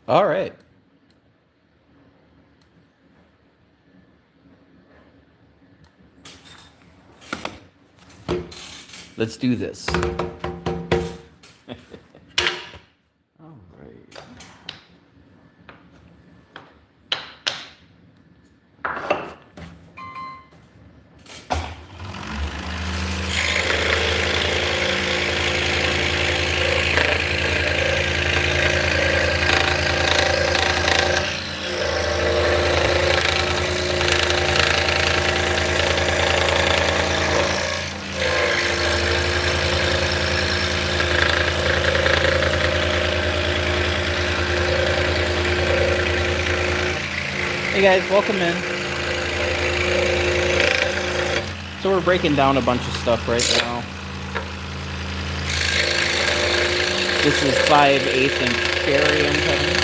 All right. Let's do this. All right. Hey guys, welcome in. So we're breaking down a bunch of stuff right now. This is 5/8 inch Canary I'm cutting.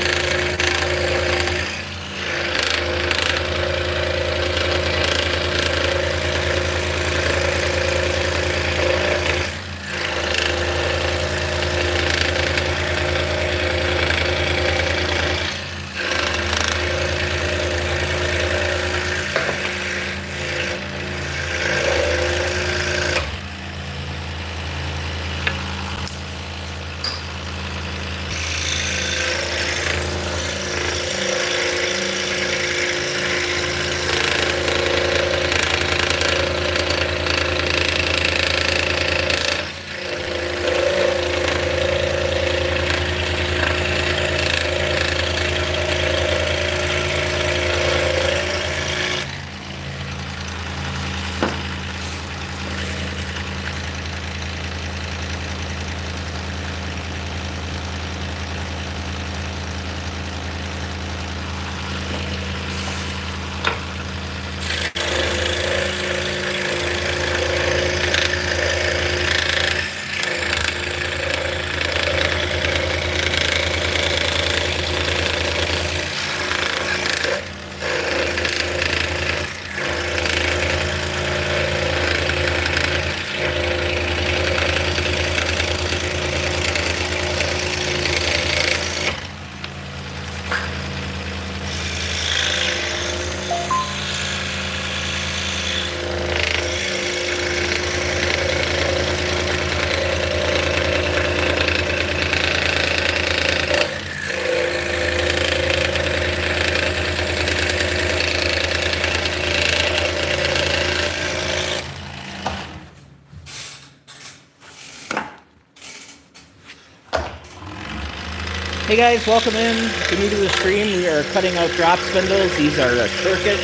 Hey guys, welcome in. If you're new to the stream, we are cutting out drop spindles. These are a Turkish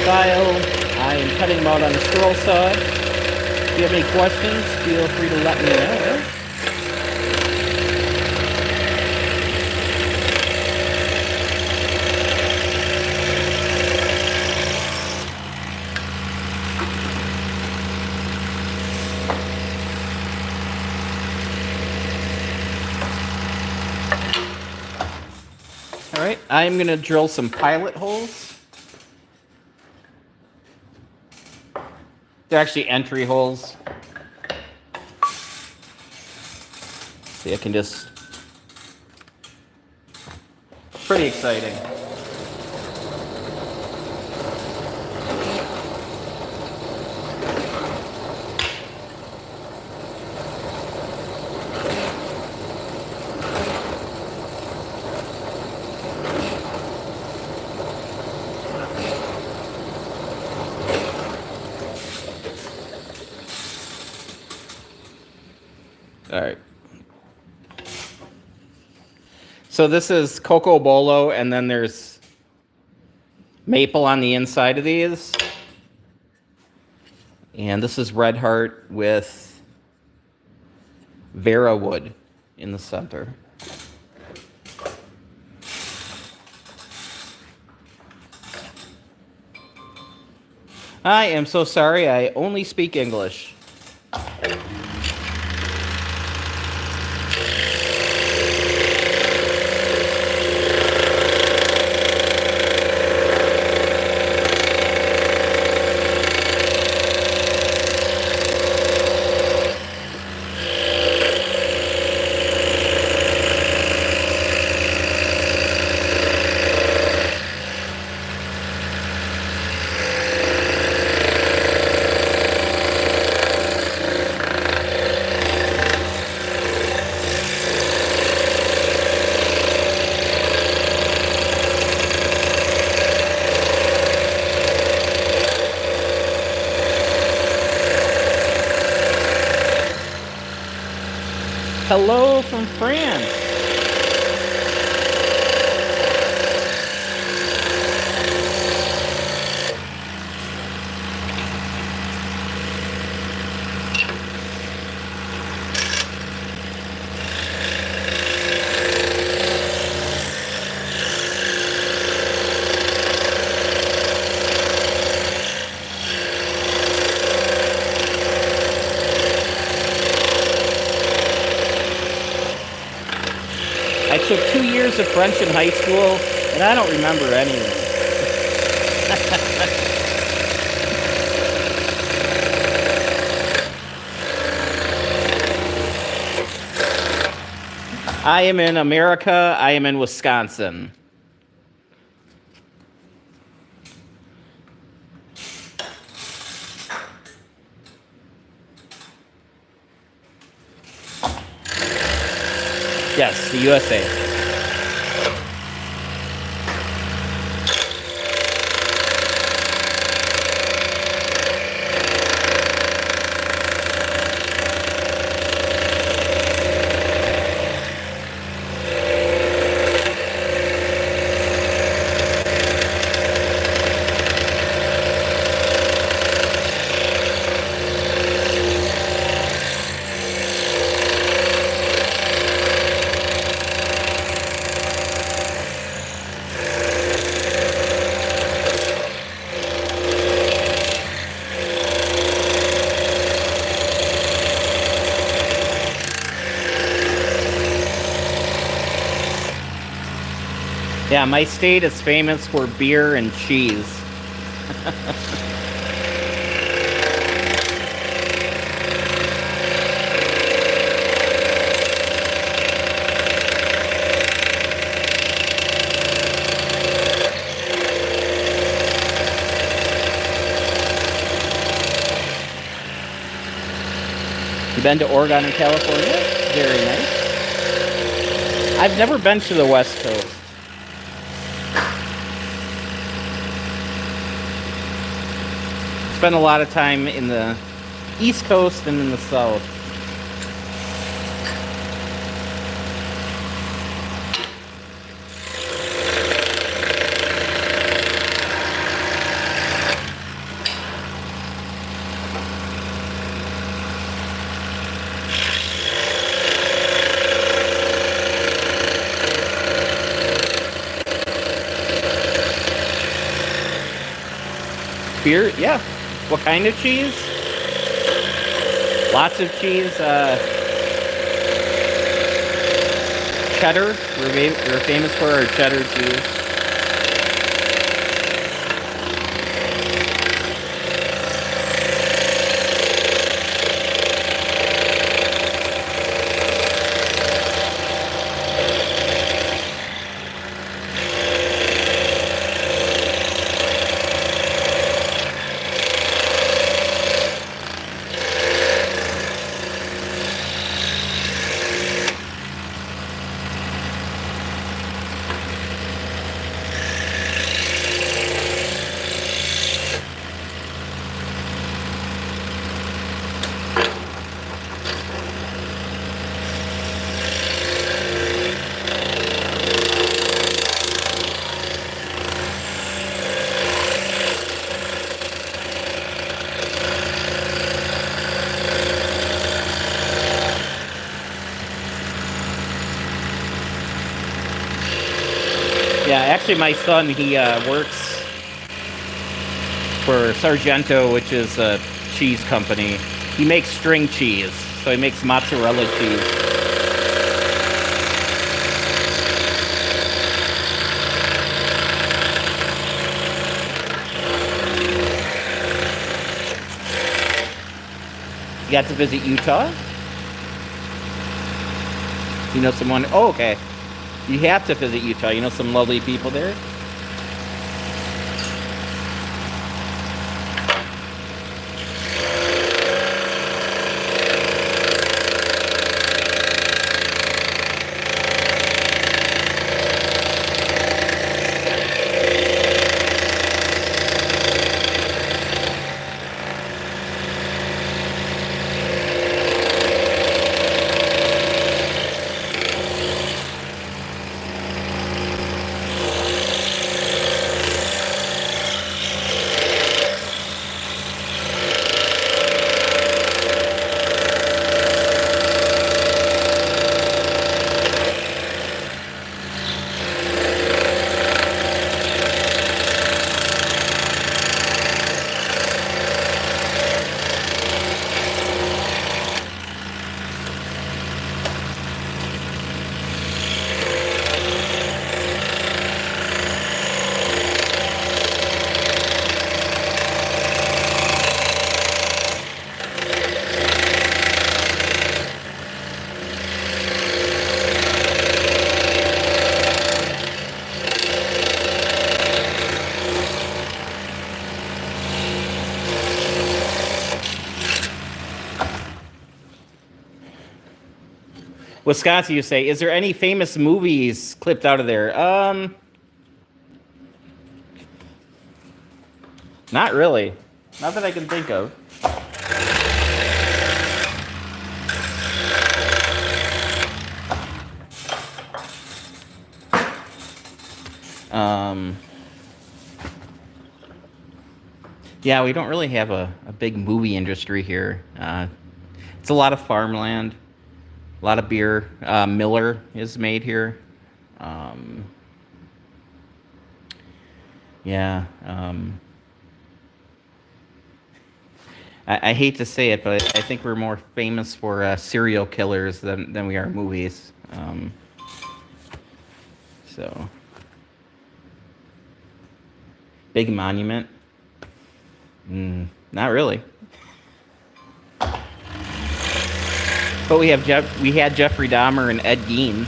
style. I am cutting them out on a scroll saw. If you have any questions, feel free to let me know. Alright, I'm going to drill some pilot holes. They're actually entry holes. See, I can just... Pretty exciting. All right. So this is Coco Bolo, and then there's maple on the inside of these. And this is Red Heart with Vera wood in the center. I am so sorry, I only speak English. Hello from France. I took 2 years of French in high school, and I don't remember anything. I am in America. I am in Wisconsin. Yes, the USA. Yeah, my state is famous for beer and cheese. You been to Oregon and California? Very nice. I've never been to the West Coast. Spent a lot of time in the East Coast and in the South. Beer, yeah. What kind of cheese? Lots of cheese. Cheddar. We're famous for our cheddar cheese. Yeah, actually my son, he works for Sargento, which is a cheese company. He makes string cheese, so he makes mozzarella cheese. You got to visit Utah? You know someone? Oh, okay. You have to visit Utah. You know some lovely people there? Wisconsin, you say, is there any famous movies clipped out of there? Not really. Not that I can think of. Yeah, we don't really have a big movie industry here. It's a lot of farmland, a lot of beer. Miller is made here. Yeah. I hate to say it, but I think we're more famous for serial killers than we are movies. So, big monument? Not really. But we had Jeffrey Dahmer and Ed Gein,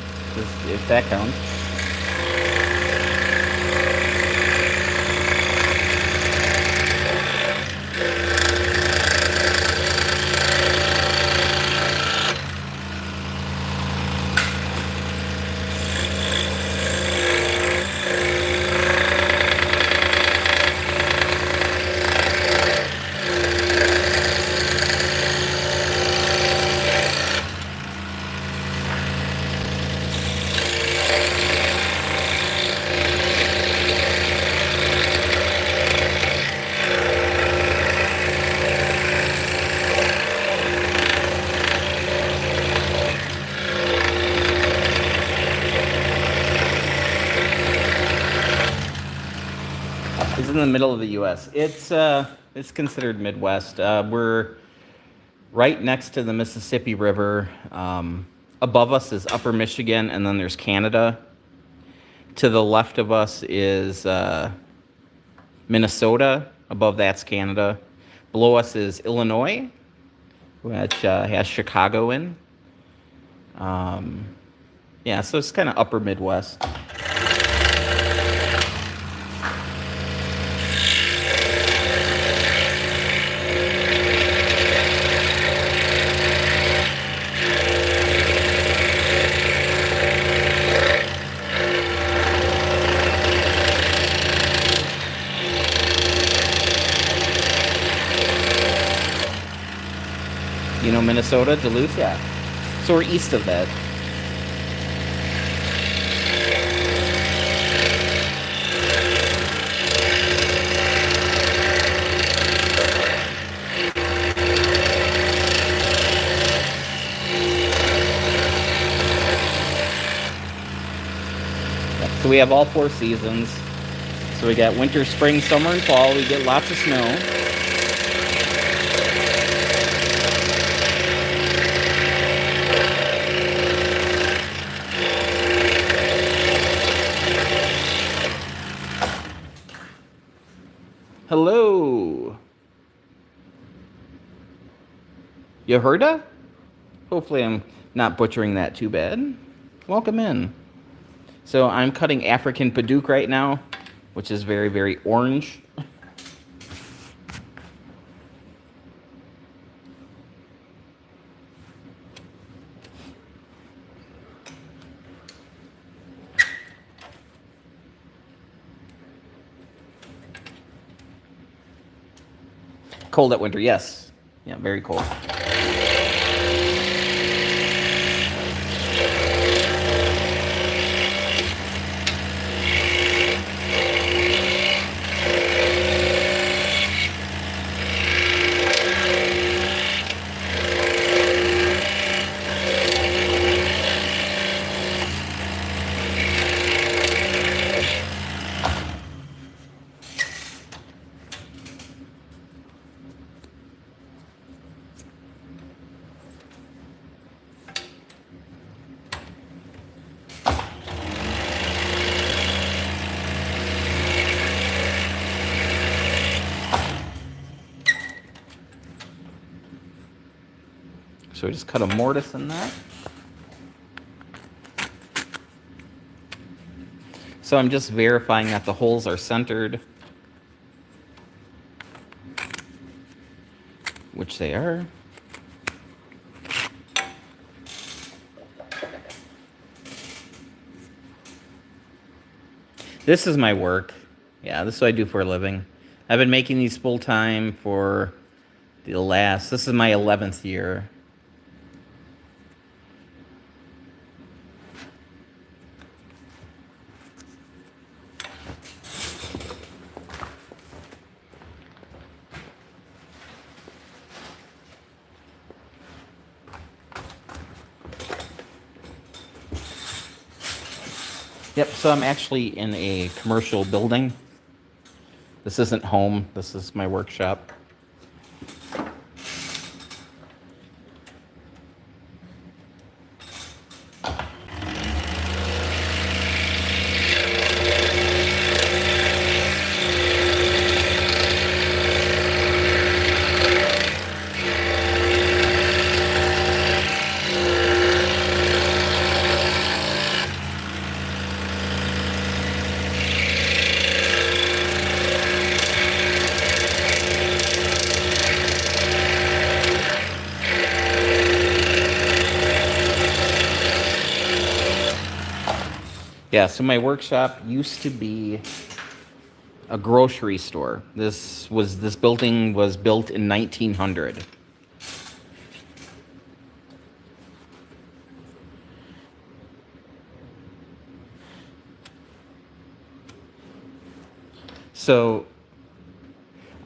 if that counts. It's in the middle of the U.S. It's considered Midwest. We're right next to the Mississippi River. Above us is Upper Michigan, and then there's Canada. To the left of us is Minnesota. Above that's Canada. Below us is Illinois, which has Chicago in. Yeah, so it's kind of upper Midwest. You know Minnesota, Duluth, yeah. So we're east of that. So we have all 4 seasons. So we got winter, spring, summer, and fall. We get lots of snow. Hello. You heard her? Hopefully I'm not butchering that too bad. Welcome in. So I'm cutting African Padauk right now, which is very, very orange. Cold at winter, yes. Yeah, very cold. So we just cut a mortise in that. So I'm just verifying that the holes are centered, which they are. This is my work. Yeah, this is what I do for a living. I've been making these full time for this is my 11th year. Yep, so I'm actually in a commercial building. This isn't home, this is my workshop. Yeah, so my workshop used to be a grocery store. This building was built in 1900. So,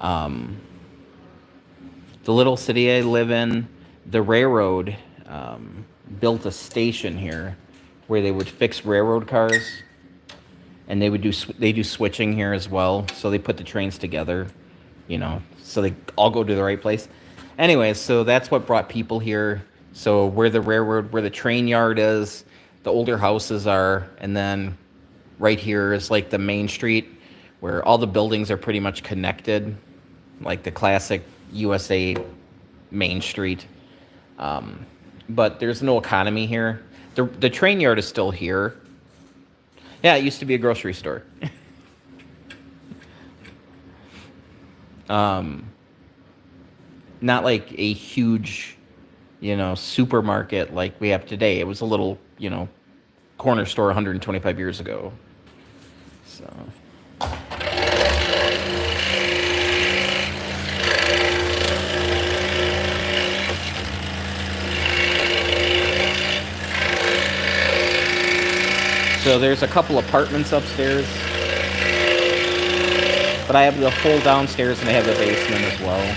the little city I live in, the railroad built a station here where they would fix railroad cars, and they do switching here as well. So they put the trains together, so they all go to the right place. Anyways, so that's what brought people here. So where the train yard is, the older houses are, and then right here is like the main street where all the buildings are pretty much connected, like the classic USA Main Street. But there's no economy here. The train yard is still here. Yeah, it used to be a grocery store. Not like a huge, supermarket like we have today. It was a little, corner store 125 years ago. So. So there's a couple apartments upstairs, but I have the whole downstairs and I have the basement as well.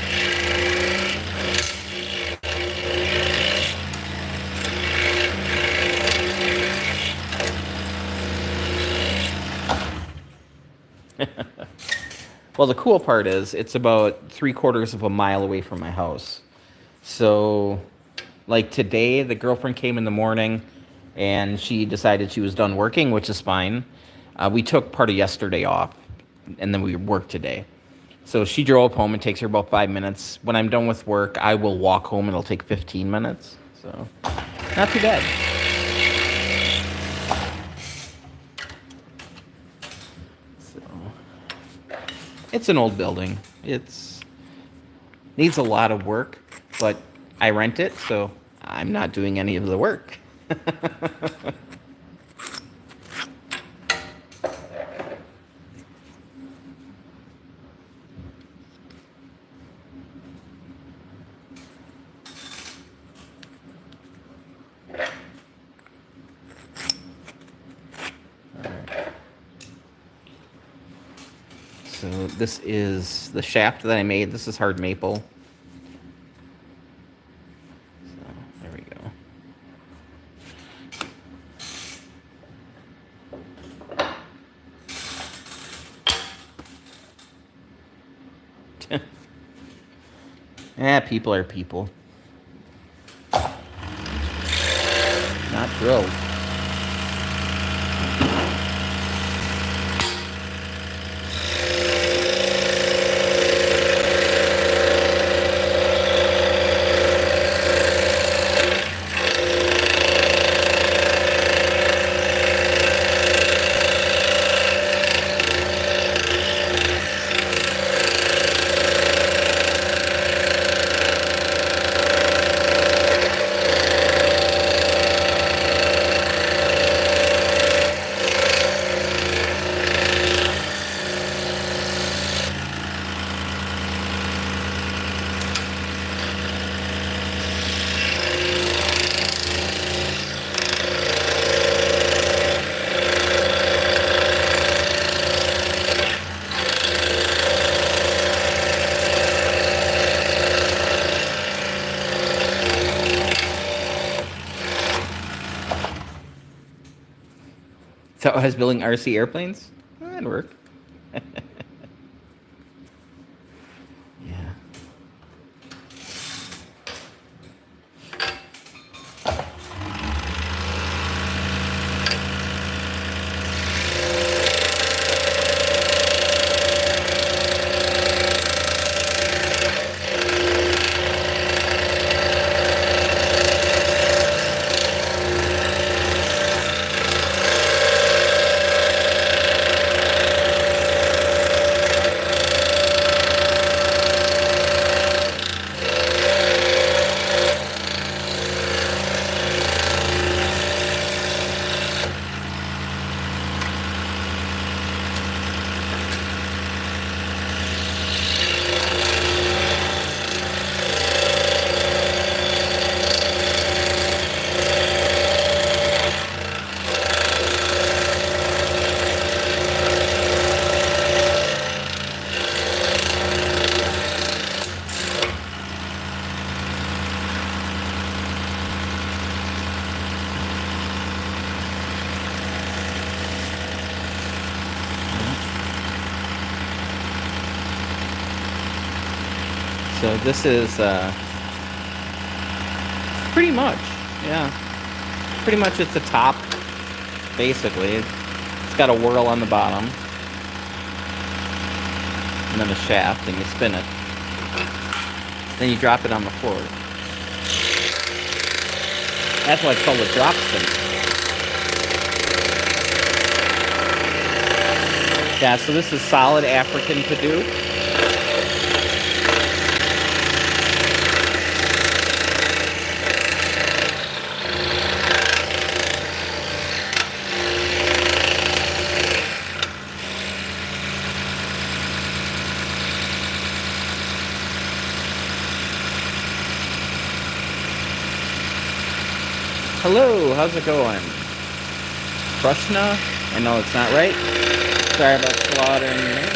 Well, the cool part is it's about 3/4 of a mile away from my house. So, like today, the girlfriend came in the morning and she decided she was done working, which is fine. We took part of yesterday off, and then we worked today. So she drove home. It takes her about 5 minutes. When I'm done with work, I will walk home, and it'll take 15 minutes. So, not too bad. So, it's an old building. Needs a lot of work, but I rent it, so I'm not doing any of the work. So this is the shaft that I made. This is hard maple. So there we go. People are people. Not drilled. I was building RC airplanes? That'd work. Yeah. So this is pretty much, yeah. Pretty much it's a top, basically. It's got a whirl on the bottom. And then a shaft, and you spin it. Then you drop it on the floor. That's why it's called a drop spindle. Yeah, so this is solid African Purdue. Hello, how's it going? Krushna? I know it's not right. Sorry about slaughtering your name.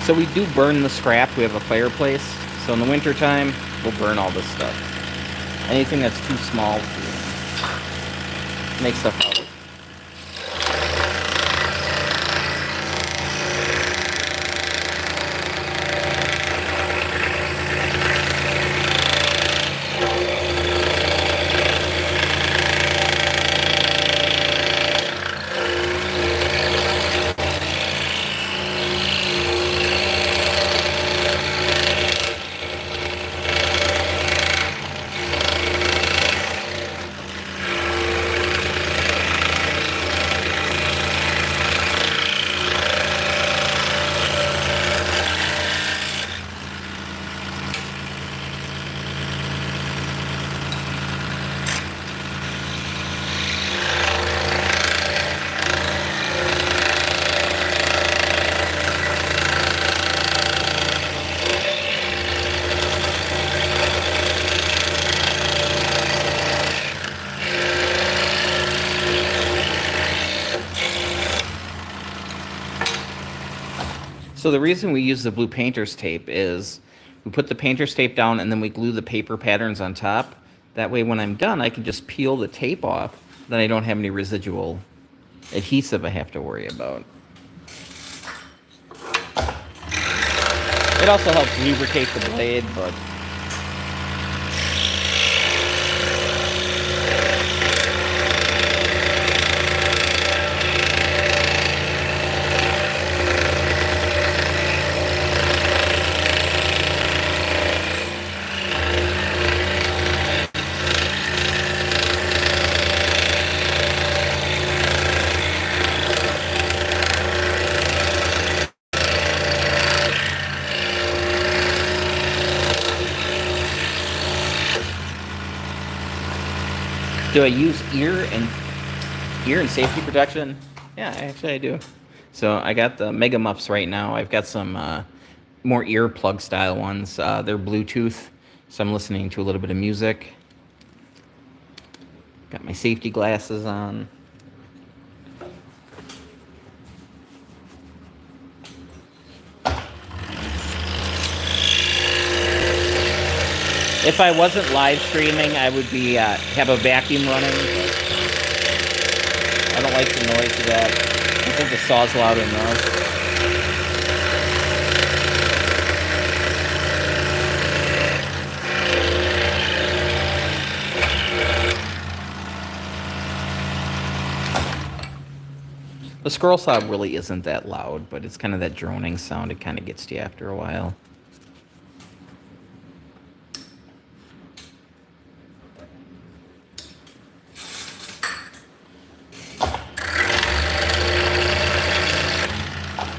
So we do burn the scrap. We have a fireplace. So in the wintertime, we'll burn all this stuff. Anything that's too small to make stuff out of. So the reason we use the blue painter's tape is we put the painter's tape down and then we glue the paper patterns on top. That way when I'm done, I can just peel the tape off. Then I don't have any residual adhesive I have to worry about. It also helps lubricate the blade, but Do I use ear and safety protection? Yeah, actually I do. So I got the Mega Muffs right now. I've got some more earplug style ones. They're Bluetooth, so I'm listening to a little bit of music. Got my safety glasses on. If I wasn't live streaming, I would be have a vacuum running. I don't like the noise of that. I think the saw's loud enough. The scroll saw really isn't that loud, but it's kind of that droning sound. It kind of gets to you after a while.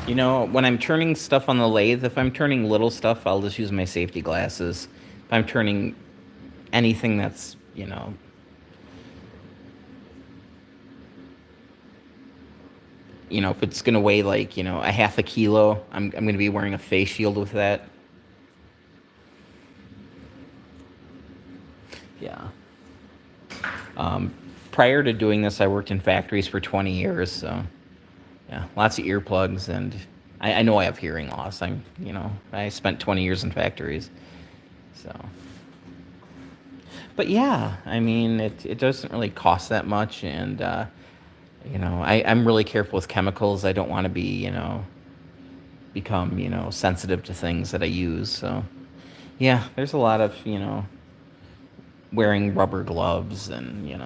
You know, when I'm turning stuff on the lathe, if I'm turning little stuff, I'll just use my safety glasses. If I'm turning anything that's, if it's going to weigh like, a half a kilo, I'm going to be wearing a face shield with that. Yeah. Prior to doing this, I worked in factories for 20 years, so yeah, lots of earplugs, and I know I have hearing loss. I spent 20 years in factories, so. But yeah, I mean, it doesn't really cost that much, and I'm really careful with chemicals. I don't want to be, become, sensitive to things that I use. So yeah, there's a lot of, wearing rubber gloves and,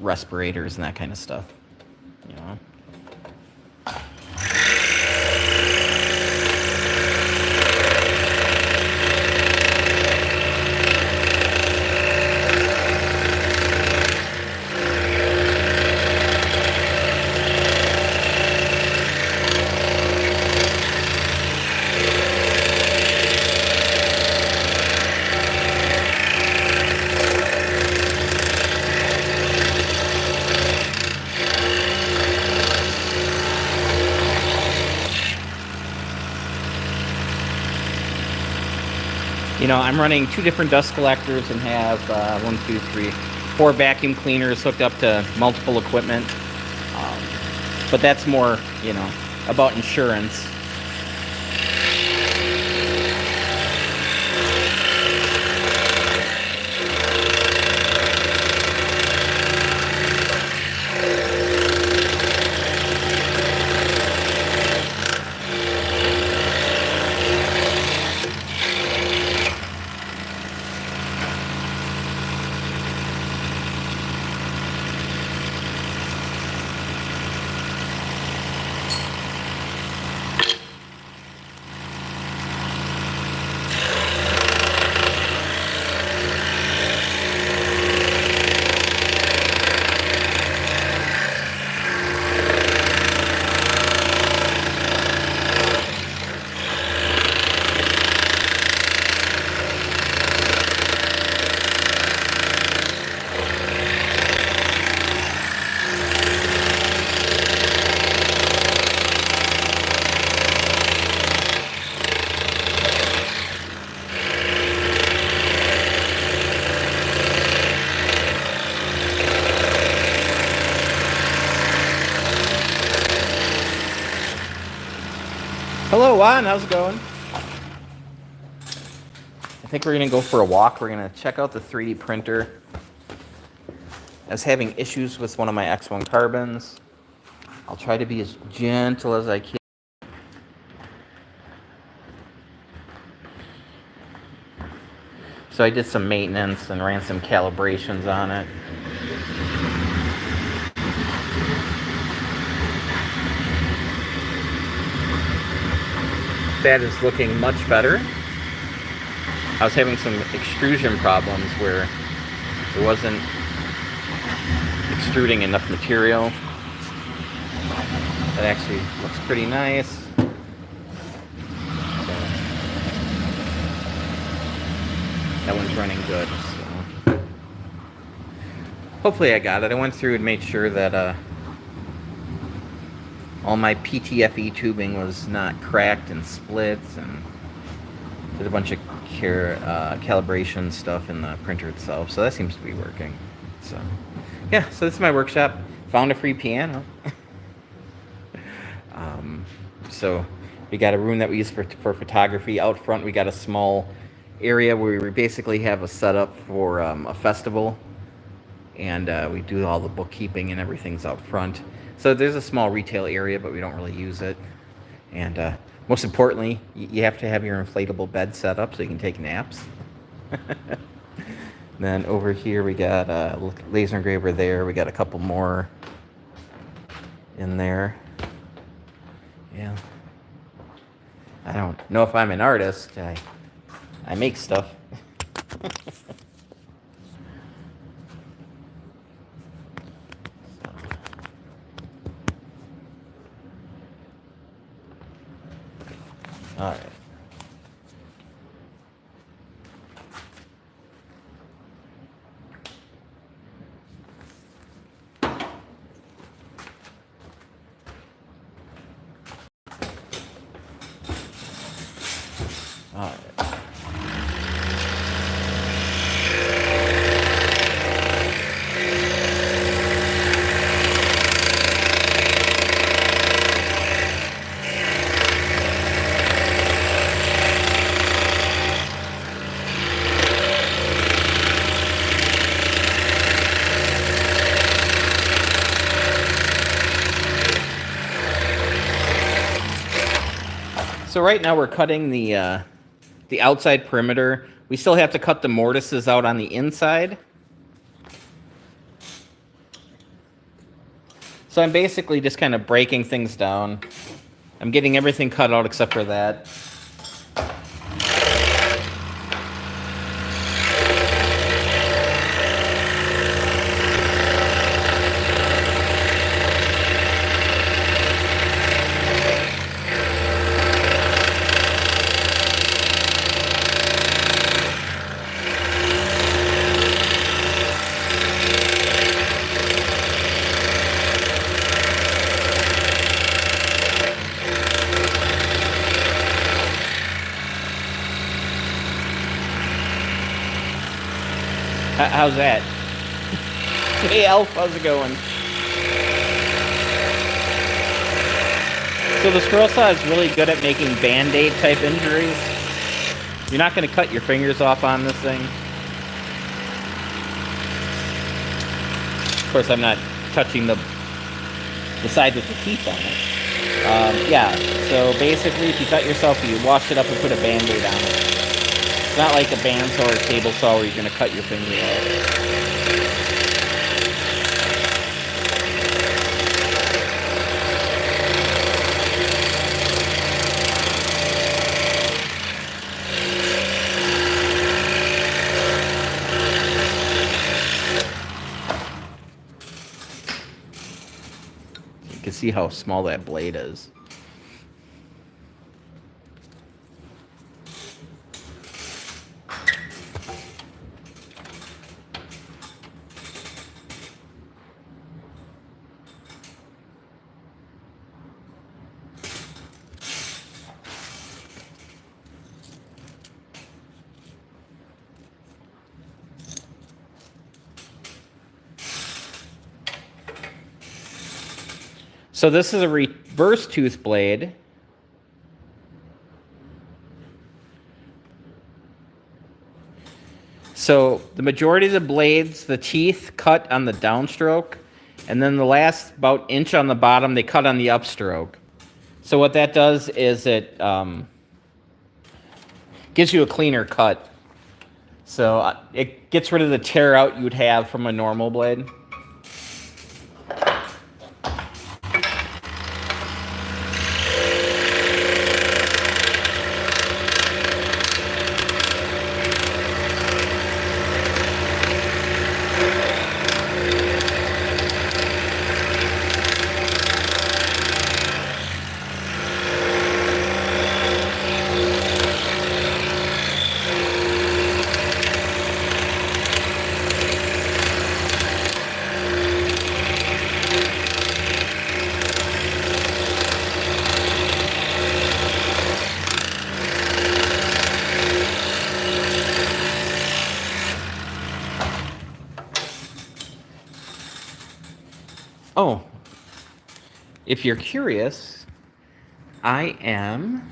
respirators and that kind of stuff, you know. I'm running 2 different dust collectors and have 4 vacuum cleaners hooked up to multiple equipment. But that's more, about insurance. Hello, Juan. How's it going? I think we're going to go for a walk. We're going to check out the 3D printer. I was having issues with one of my X1 carbons. I'll try to be as gentle as I can. So I did some maintenance and ran some calibrations on it. That is looking much better. I was having some extrusion problems where it wasn't extruding enough material. That actually looks pretty nice. So, that one's running good. So. hopefully I got it. I went through and made sure that all my PTFE tubing was not cracked and split, and did a bunch of calibration stuff in the printer itself. So that seems to be working. So yeah, so this is my workshop. Found a free piano. So we got a room that we use for photography. Out front, we got a small area where we basically have a setup for a festival, and we do all the bookkeeping and everything's out front. So there's a small retail area, but we don't really use it. And most importantly, you have to have your inflatable bed set up so you can take naps. Then over here we got a laser engraver there. We got a couple more in there. Yeah. I don't know if I'm an artist. I make stuff. All right. All right. So right now we're cutting the outside perimeter. We still have to cut the mortises out on the inside. So I'm basically just kind of breaking things down. I'm getting everything cut out except for that. How's that? Hey Elf, how's it going? So the scroll saw is really good at making band-aid type injuries. You're not going to cut your fingers off on this thing. Of course, I'm not touching the side with the teeth on it. Yeah, so basically if you cut yourself, you wash it up and put a band-aid on it. It's not like a bandsaw or a table saw where you're going to cut your finger off. You can see how small that blade is. So this is a reverse tooth blade. So the majority of the blades, the teeth cut on the downstroke, and then the last about inch on the bottom, they cut on the upstroke. So what that does is it gives you a cleaner cut. So it gets rid of the tear out you would have from a normal blade. if you're curious, I am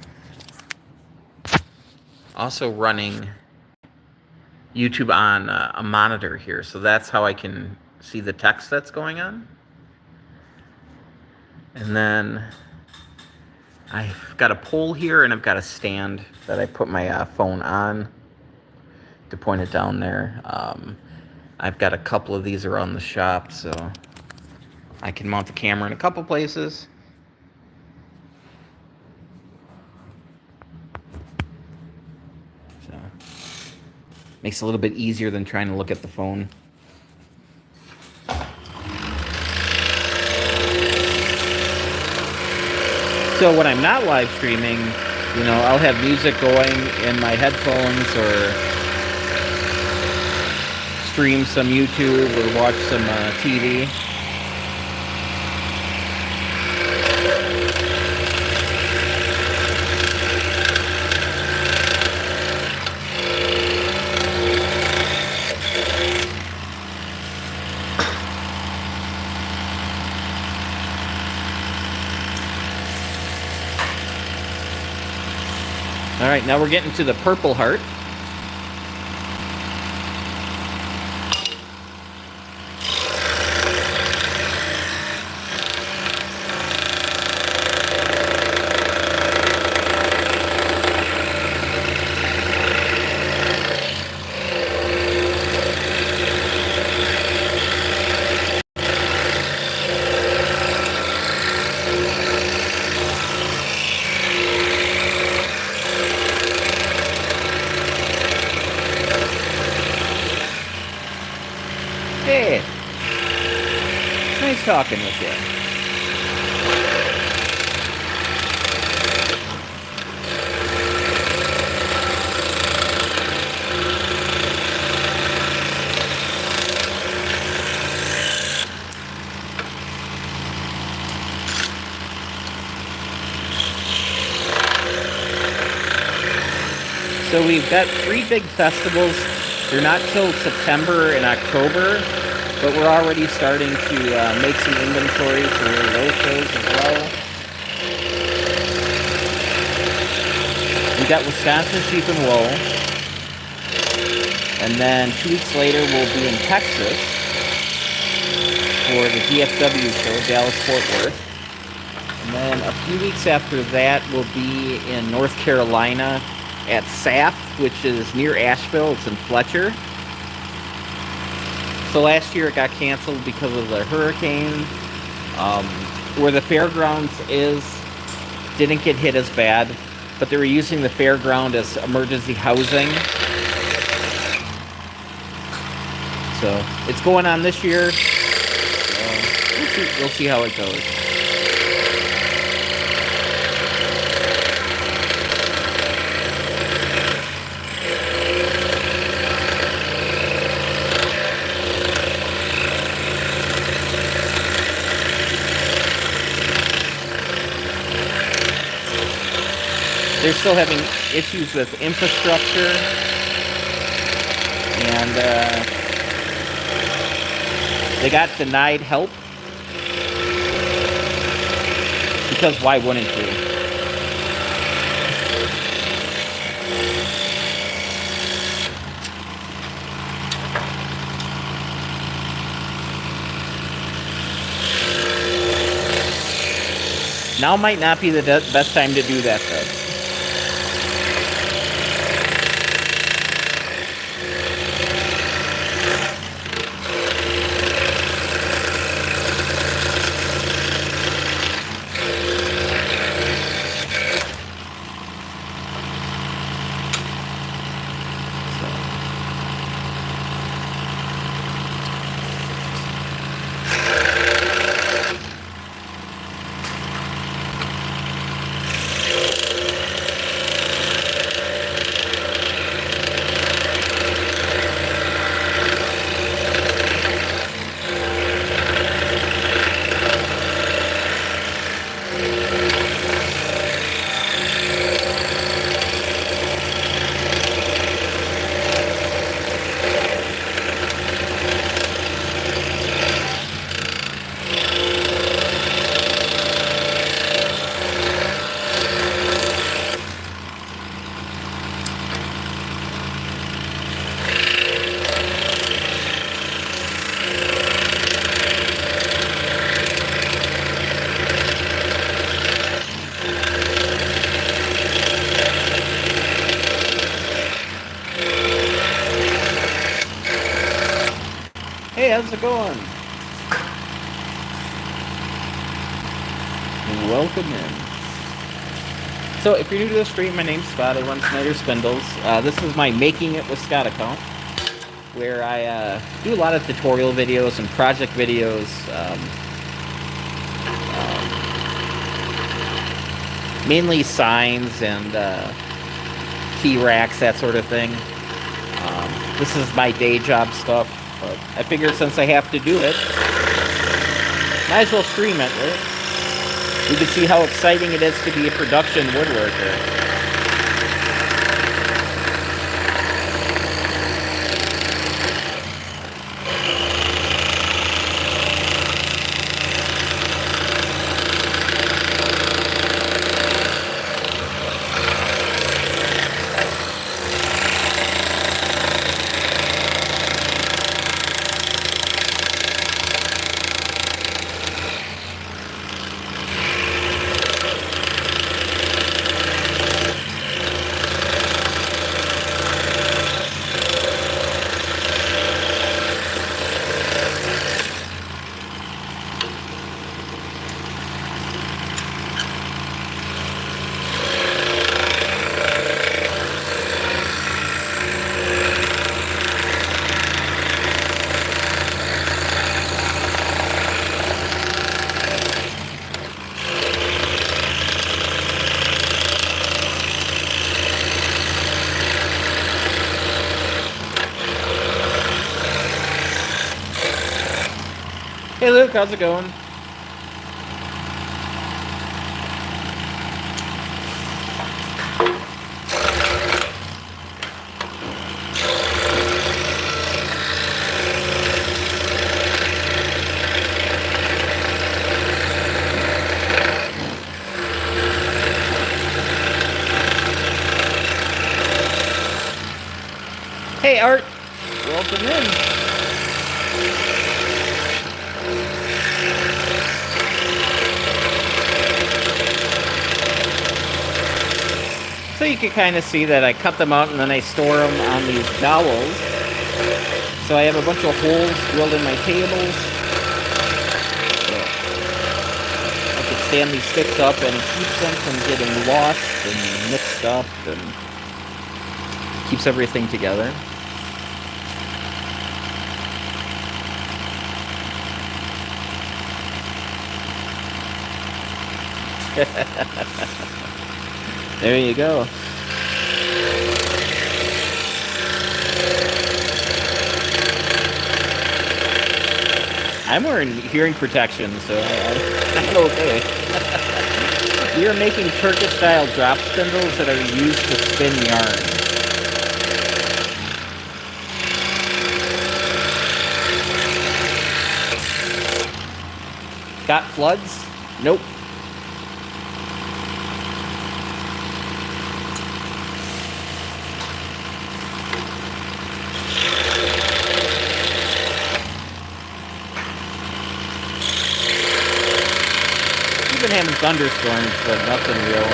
also running YouTube on a monitor here, so that's how I can see the text that's going on. And then I've got a pole here, and I've got a stand that I put my phone on to point it down there. I've got a couple of these around the shop, so I can mount the camera in a couple places. So makes it a little bit easier than trying to look at the phone. So when I'm not live streaming, you know, I'll have music going in my headphones or stream some YouTube or watch some TV. All right, now we're getting to the purple heart. Hey, nice talking with you. So we've got 3 big festivals. They're not till September and October, but we're already starting to make some inventory for those shows as well. We got Wisconsin Sheep and Wool, and then 2 weeks later we'll be in Texas for the DFW show, Dallas-Fort Worth. And then a few weeks after that we'll be in North Carolina at SAF, which is near Asheville. It's in Fletcher. So last year it got canceled because of the hurricane. Where the fairgrounds is, didn't get hit as bad, but they were using the fairground as emergency housing. So it's going on this year. So we'll see how it goes. They're still having issues with infrastructure, and they got denied help, because why wouldn't you? Now might not be the best time to do that, though. how's it going? Welcome in. So, if you're new to the stream, my name's Scott. I run Snyder Spindles. This is my Making It with Scott account, where I do a lot of tutorial videos and project videos. Mainly signs and key racks, that sort of thing. This is my day job stuff, but I figured since I have to do it, might as well stream it, right? You can see how exciting it is to be a production woodworker. Hey Luke, how's it going? Hey Art, welcome in. So you can kind of see that I cut them out and then I store them on these dowels. So I have a bunch of holes drilled in my tables. So I can stand these sticks up and it keeps them from getting lost and mixed up and keeps everything together. There you go. I'm wearing hearing protection, so I'm okay. We are making Turkish-style drop spindles that are used to spin yarn. Got floods? Nope. We've been having thunderstorms, but nothing real.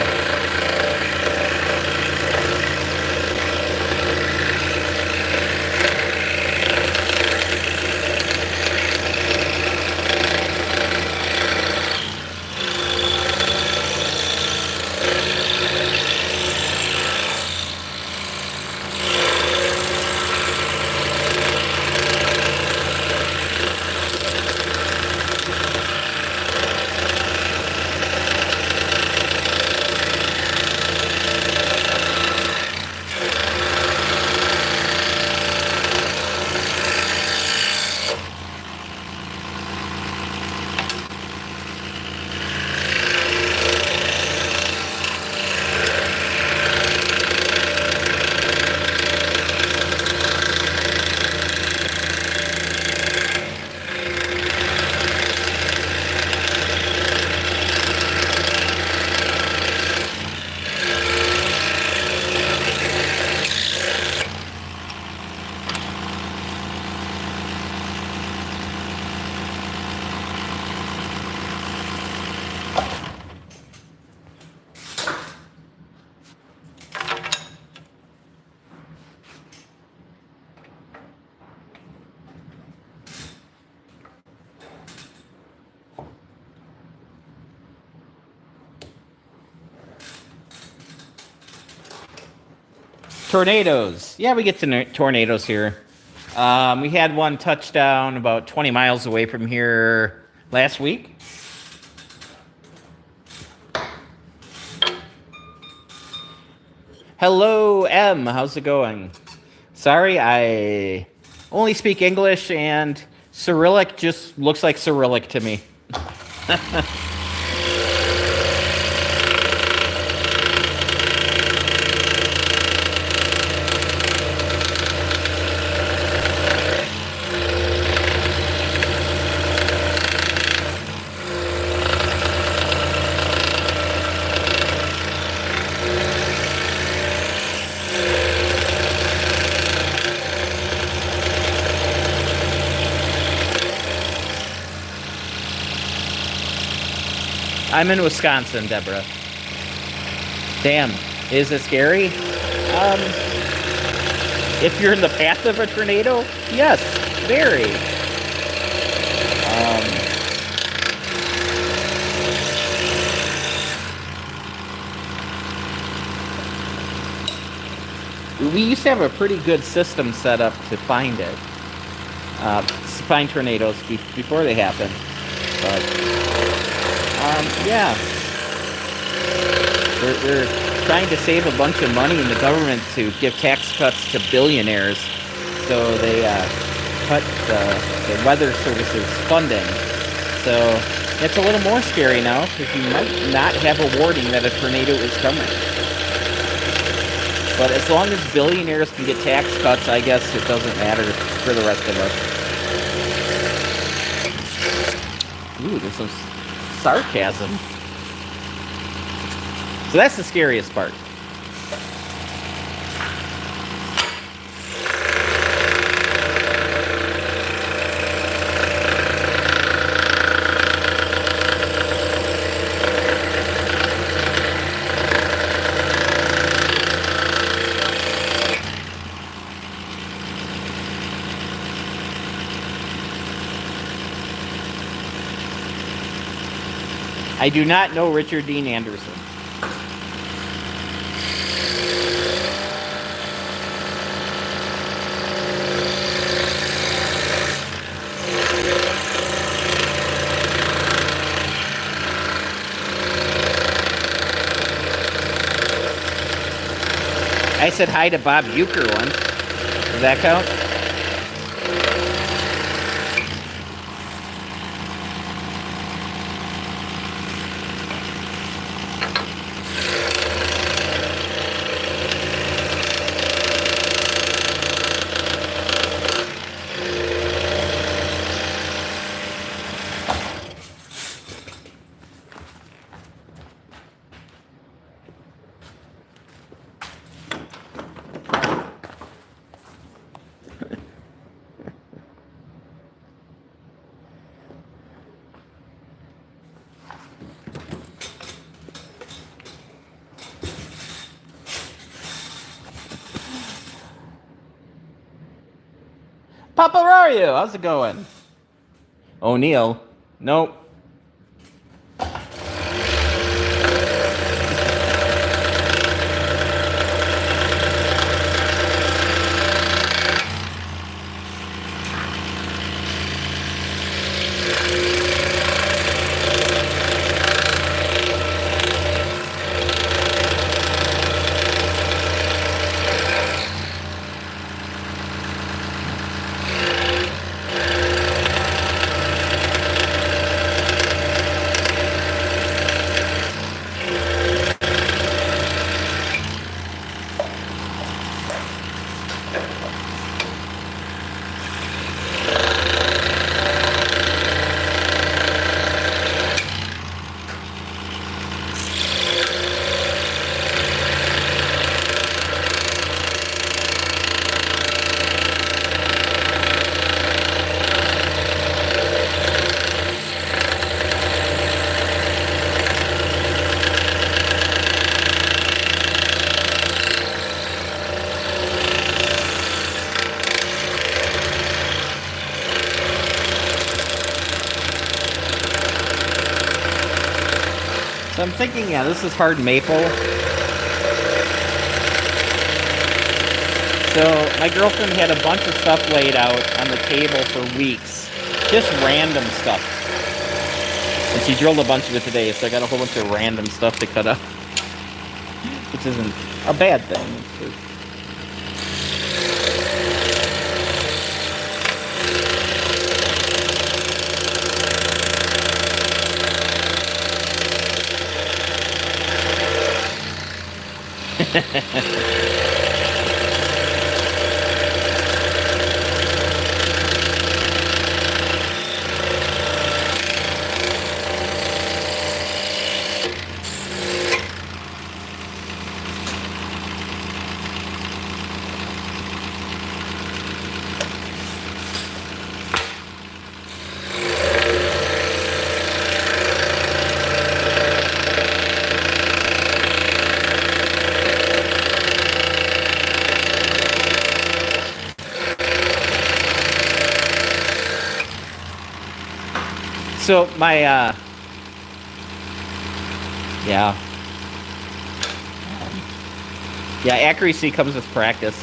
Tornadoes. Yeah, we get to tornadoes here. We had one touchdown about 20 miles away from here last week. Hello, M. How's it going? Sorry, I only speak English, and Cyrillic just looks like Cyrillic to me. I'm in Wisconsin, Deborah. Damn, is it scary? If you're in the path of a tornado, yes, very. We used to have a pretty good system set up to find it, find tornadoes before they happen, but. Yeah. We're trying to save a bunch of money in the government to give tax cuts to billionaires. So they cut the weather services funding. So it's a little more scary now because you might not have a warning that a tornado is coming. But as long as billionaires can get tax cuts, I guess it doesn't matter for the rest of us. Ooh, there's some sarcasm. So that's the scariest part. I do not know Richard Dean Anderson. I said hi to Bob Euchre once. Does that count? Papa Rorio, how's it going? O'Neill, nope. So I'm thinking, yeah, this is hard maple. So my girlfriend had a bunch of stuff laid out on the table for weeks. Just random stuff. And she drilled a bunch of it today, so I got a whole bunch of random stuff to cut up. Which isn't a bad thing. So my yeah, accuracy comes with practice.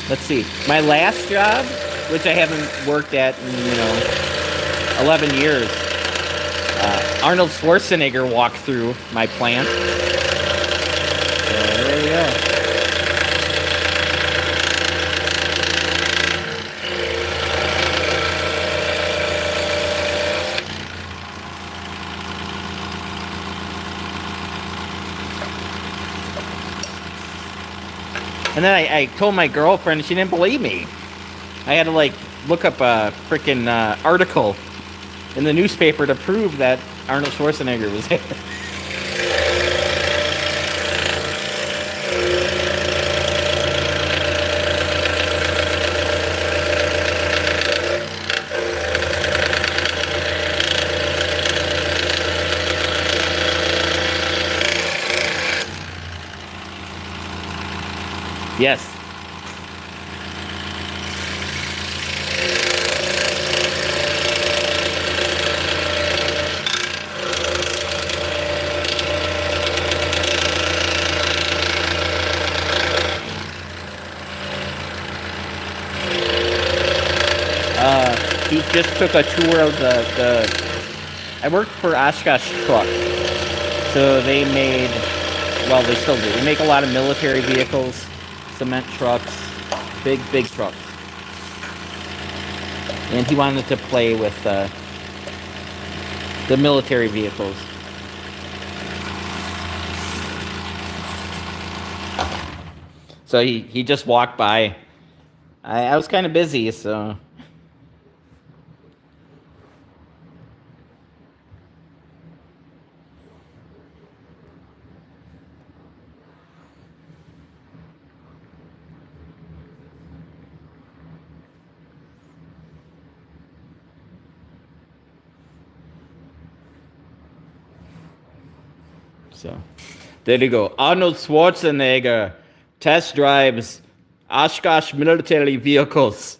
Let's see, my last job, which I haven't worked at in 11 years, Arnold Schwarzenegger walked through my plant. So there you go. And then I told my girlfriend, she didn't believe me. I had to look up a freaking article in the newspaper to prove that Arnold Schwarzenegger was there. Yes. He just took a tour of I worked for Oshkosh Truck. So they made, well, they still do. They make a lot of military vehicles, cement trucks, big trucks. And he wanted to play with the military vehicles. So he just walked by. I was kind of busy, so. So, there you go. Arnold Schwarzenegger test drives Oshkosh military vehicles.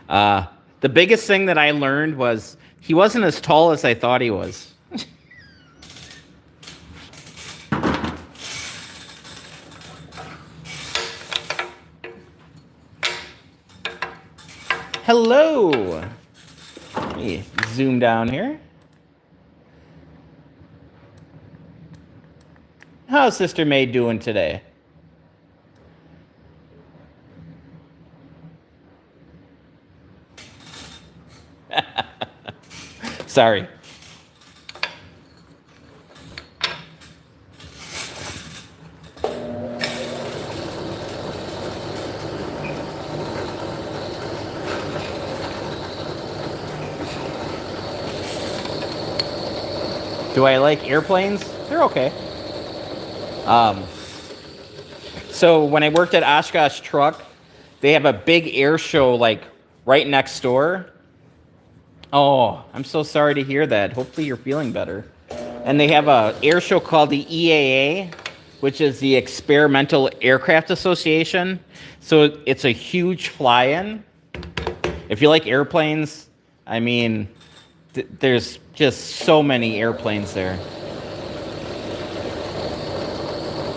The biggest thing that I learned was he wasn't as tall as I thought he was. Hello. Let me zoom down here. How's Sister May doing today? Sorry. Do I like airplanes? They're okay. So when I worked at Oshkosh Truck, they have a big air show right next door. Oh, I'm so sorry to hear that. Hopefully you're feeling better. And they have a air show called the EAA, which is the Experimental Aircraft Association. So it's a huge fly-in. If you like airplanes, I mean, there's just so many airplanes there.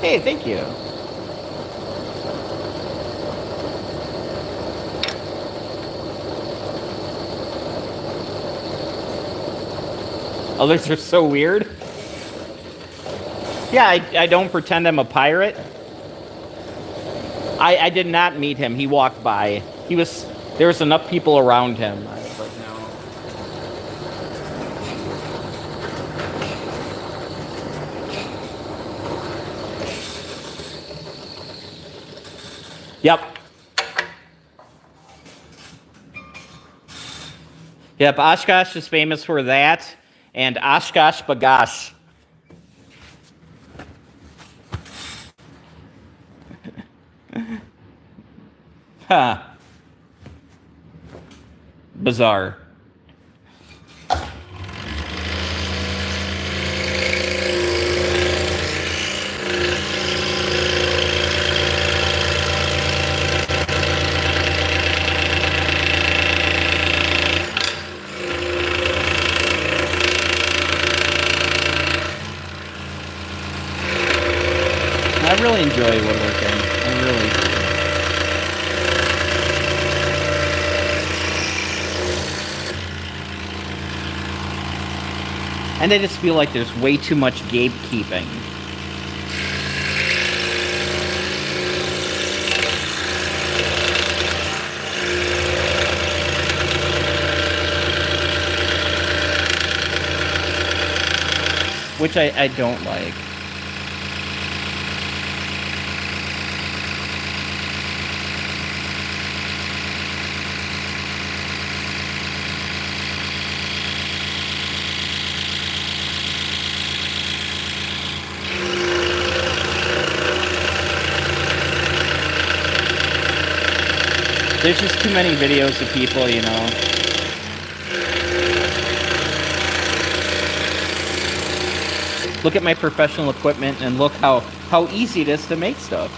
Hey, thank you. Others are so weird. Yeah, I don't pretend I'm a pirate. I did not meet him. He walked by. There was enough people around him. I was like, no. Yep. Yep, Oshkosh is famous for that, and Oshkosh Bagosh. Huh. Bizarre. I really enjoy woodworking. I really do. And I just feel like there's way too much gatekeeping. Which I don't like. There's just too many videos of people, you know. Look at my professional equipment and look how easy it is to make stuff.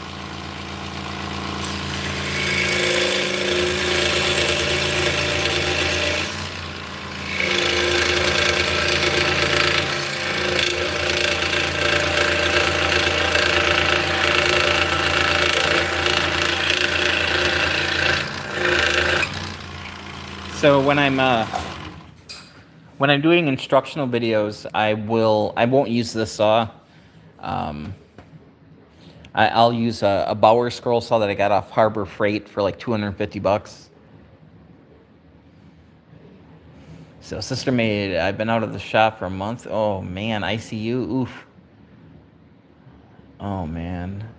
So when I'm doing instructional videos, I won't use this saw. I'll use a Bauer scroll saw that I got off Harbor Freight for like $250. So Sister Maid, I've been out of the shop for a month. Oh man, ICU, oof. Oh man.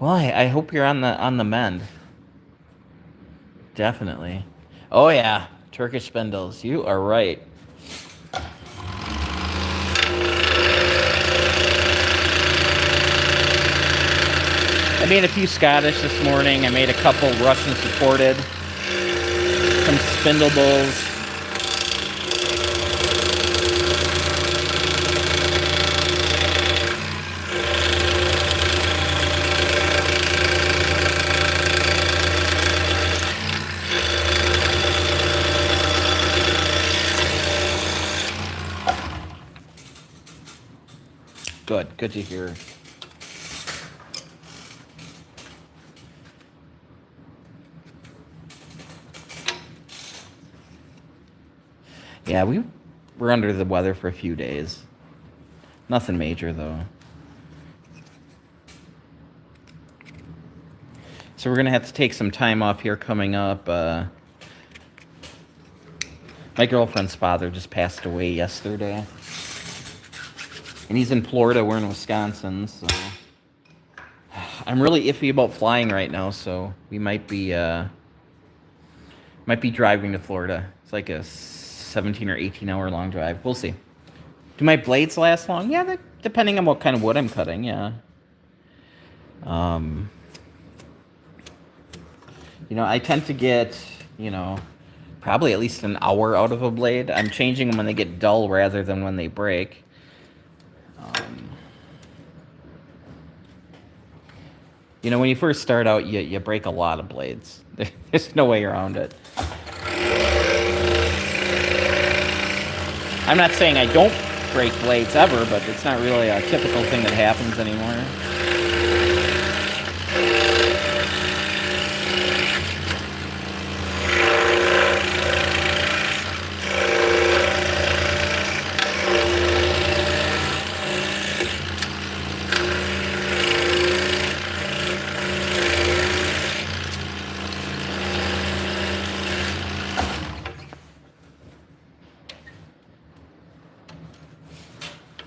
Well, I hope you're on the mend. Definitely. Oh yeah, Turkish spindles. You are right. I made a few Scottish this morning. I made a couple Russian supported. Some spindle bowls. Good to hear. Yeah, we were under the weather for a few days. Nothing major, though. So we're going to have to take some time off here coming up. My girlfriend's father just passed away yesterday. And he's in Florida, we're in Wisconsin, so I'm really iffy about flying right now, so we might be driving to Florida. It's like a 17 or 18 hour long drive. We'll see. Do my blades last long? Yeah, depending on what kind of wood I'm cutting, yeah. You know, I tend to get, you know, probably at least an hour out of a blade. I'm changing them when they get dull rather than when they break. You know, when you first start out, you break a lot of blades. There's no way around it. I'm not saying I don't break blades ever, but it's not really a typical thing that happens anymore.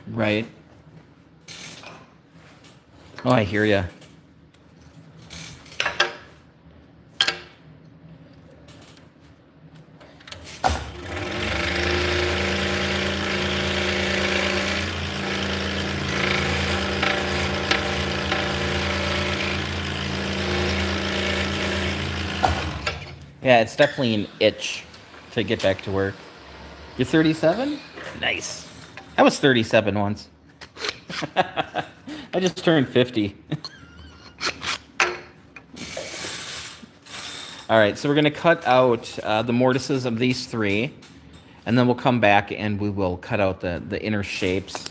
Right. Oh, I hear ya. Yeah, it's definitely an itch to get back to work. You're 37? Nice. I was 37 once. I just turned 50. All right, so we're going to cut out the mortises of these three, and then we'll come back and we will cut out the inner shapes.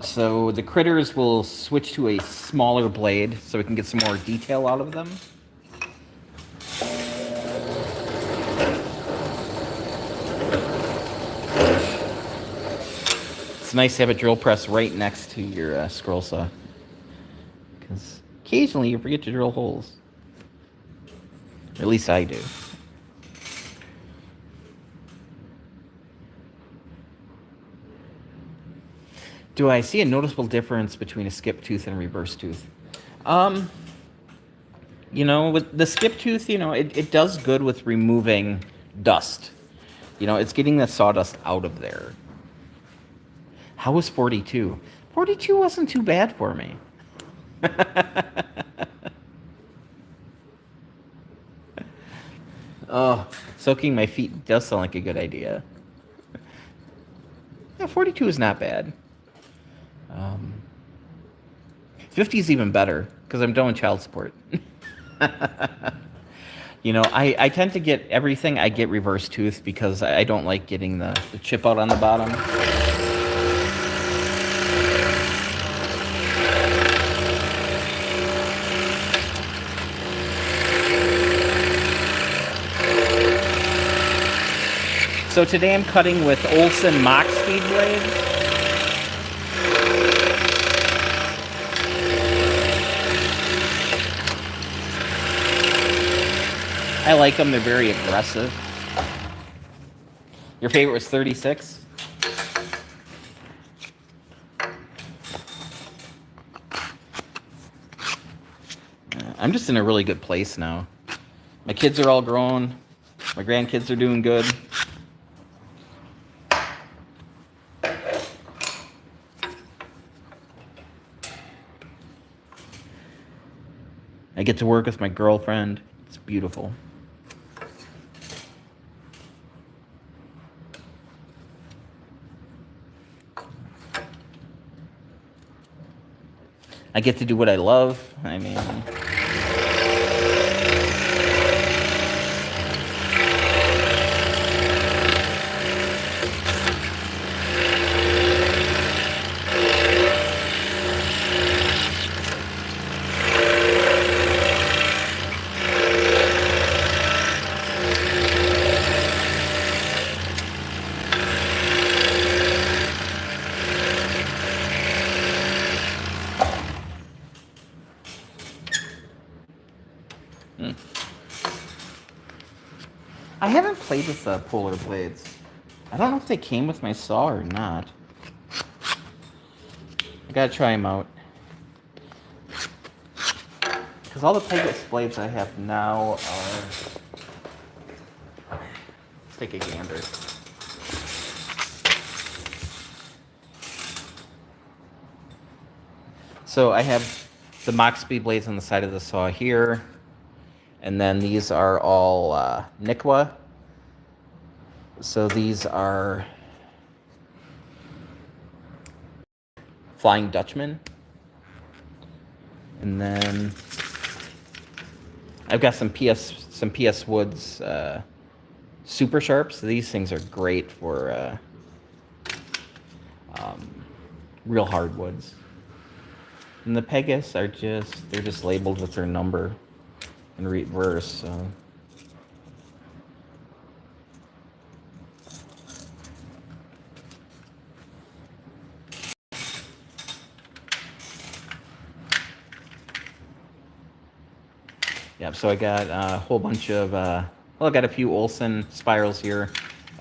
So the critters will switch to a smaller blade so we can get some more detail out of them. It's nice to have a drill press right next to your scroll saw, because occasionally you forget to drill holes. Or at least I do. Do I see a noticeable difference between a skip tooth and a reverse tooth? You know, with the skip tooth, you know, it does good with removing dust. You know, it's getting the sawdust out of there. How was 42? 42 wasn't too bad for me. Oh, soaking my feet does sound like a good idea. Yeah, 42 is not bad. 50 is even better, because I'm done with child support. You know, I tend to get everything, I get reverse tooth, because I don't like getting the chip out on the bottom. So today I'm cutting with Olsen Mach Speed blades. I like them, they're very aggressive. Your favorite was 36? I'm just in a really good place now. My kids are all grown. My grandkids are doing good. I get to work with my girlfriend. It's beautiful. I get to do what I love. I mean... I haven't played with the polar blades. I don't know if they came with my saw or not. I gotta try them out. Because all the Pegasus blades I have now are... Let's take a gander. So I have the Mach Speed blades on the side of the saw here. And then these are all Nikwa. So these are Flying Dutchman. And then I've got some PS Woods Super Sharps. These things are great for real hardwoods. And the Pegasus are they're just labeled with their number in reverse, so. Yeah, so I got a whole bunch of, well, I got a few Olsen spirals here.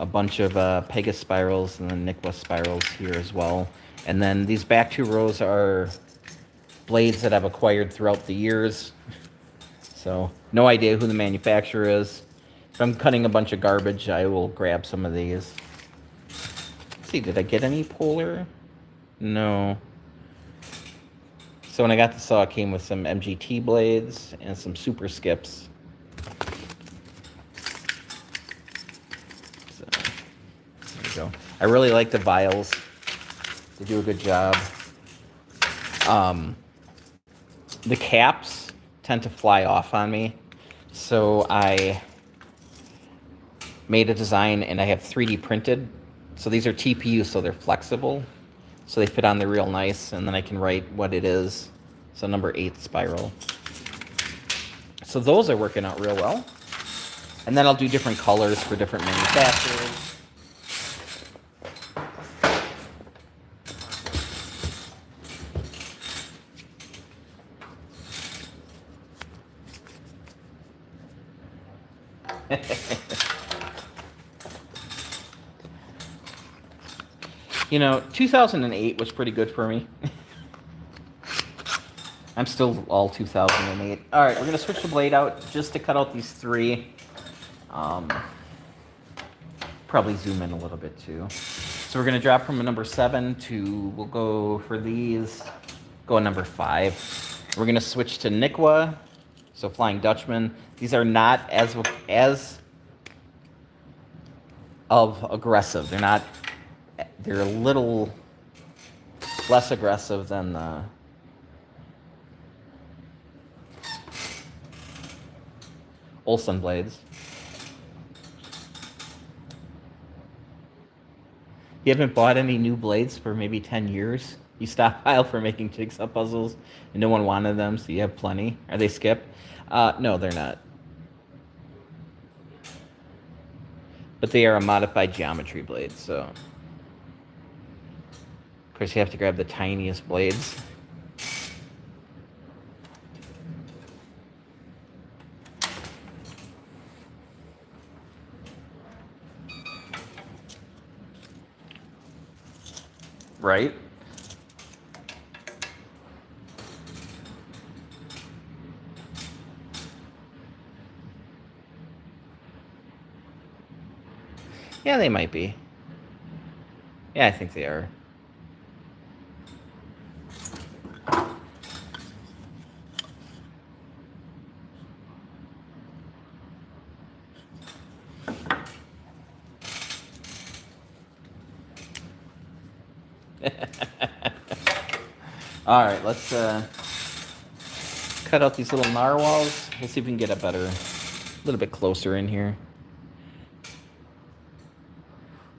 a bunch of Pegasus spirals and then Niqua spirals here as well. And then these back 2 rows are blades that I've acquired throughout the years. So no idea who the manufacturer is. If I'm cutting a bunch of garbage, I will grab some of these. Let's see, did I get any polar? No. So when I got the saw, it came with some MGT blades and some super skips. So there you go. I really like the vials. They do a good job. The caps tend to fly off on me, so I made a design and I have 3D printed. So these are TPU, so they're flexible, so they fit on there real nice, and then I can write what it is. So number 8 spiral. So those are working out real well. And then I'll do different colors for different manufacturers. You know, 2008 was pretty good for me. I'm still all 2008. All right, we're going to switch the blade out just to cut out these 3. Probably zoom in a little bit too. So we're going to drop from a number 7 to, we'll go for these, go a number 5. We're going to switch to Niqua, so Flying Dutchman. These are not as of aggressive. They're a little less aggressive than the Olsen blades. You haven't bought any new blades for maybe 10 years? You stockpile for making jigsaw puzzles and no one wanted them, so you have plenty. Are they skipped? No, they're not. But they are a modified geometry blade, so of course you have to grab the tiniest blades. Right? Yeah, they might be. Yeah, I think they are. All right, let's cut out these little narwhals. We'll see if we can get a little bit closer in here.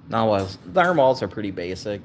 Narwhals are pretty basic.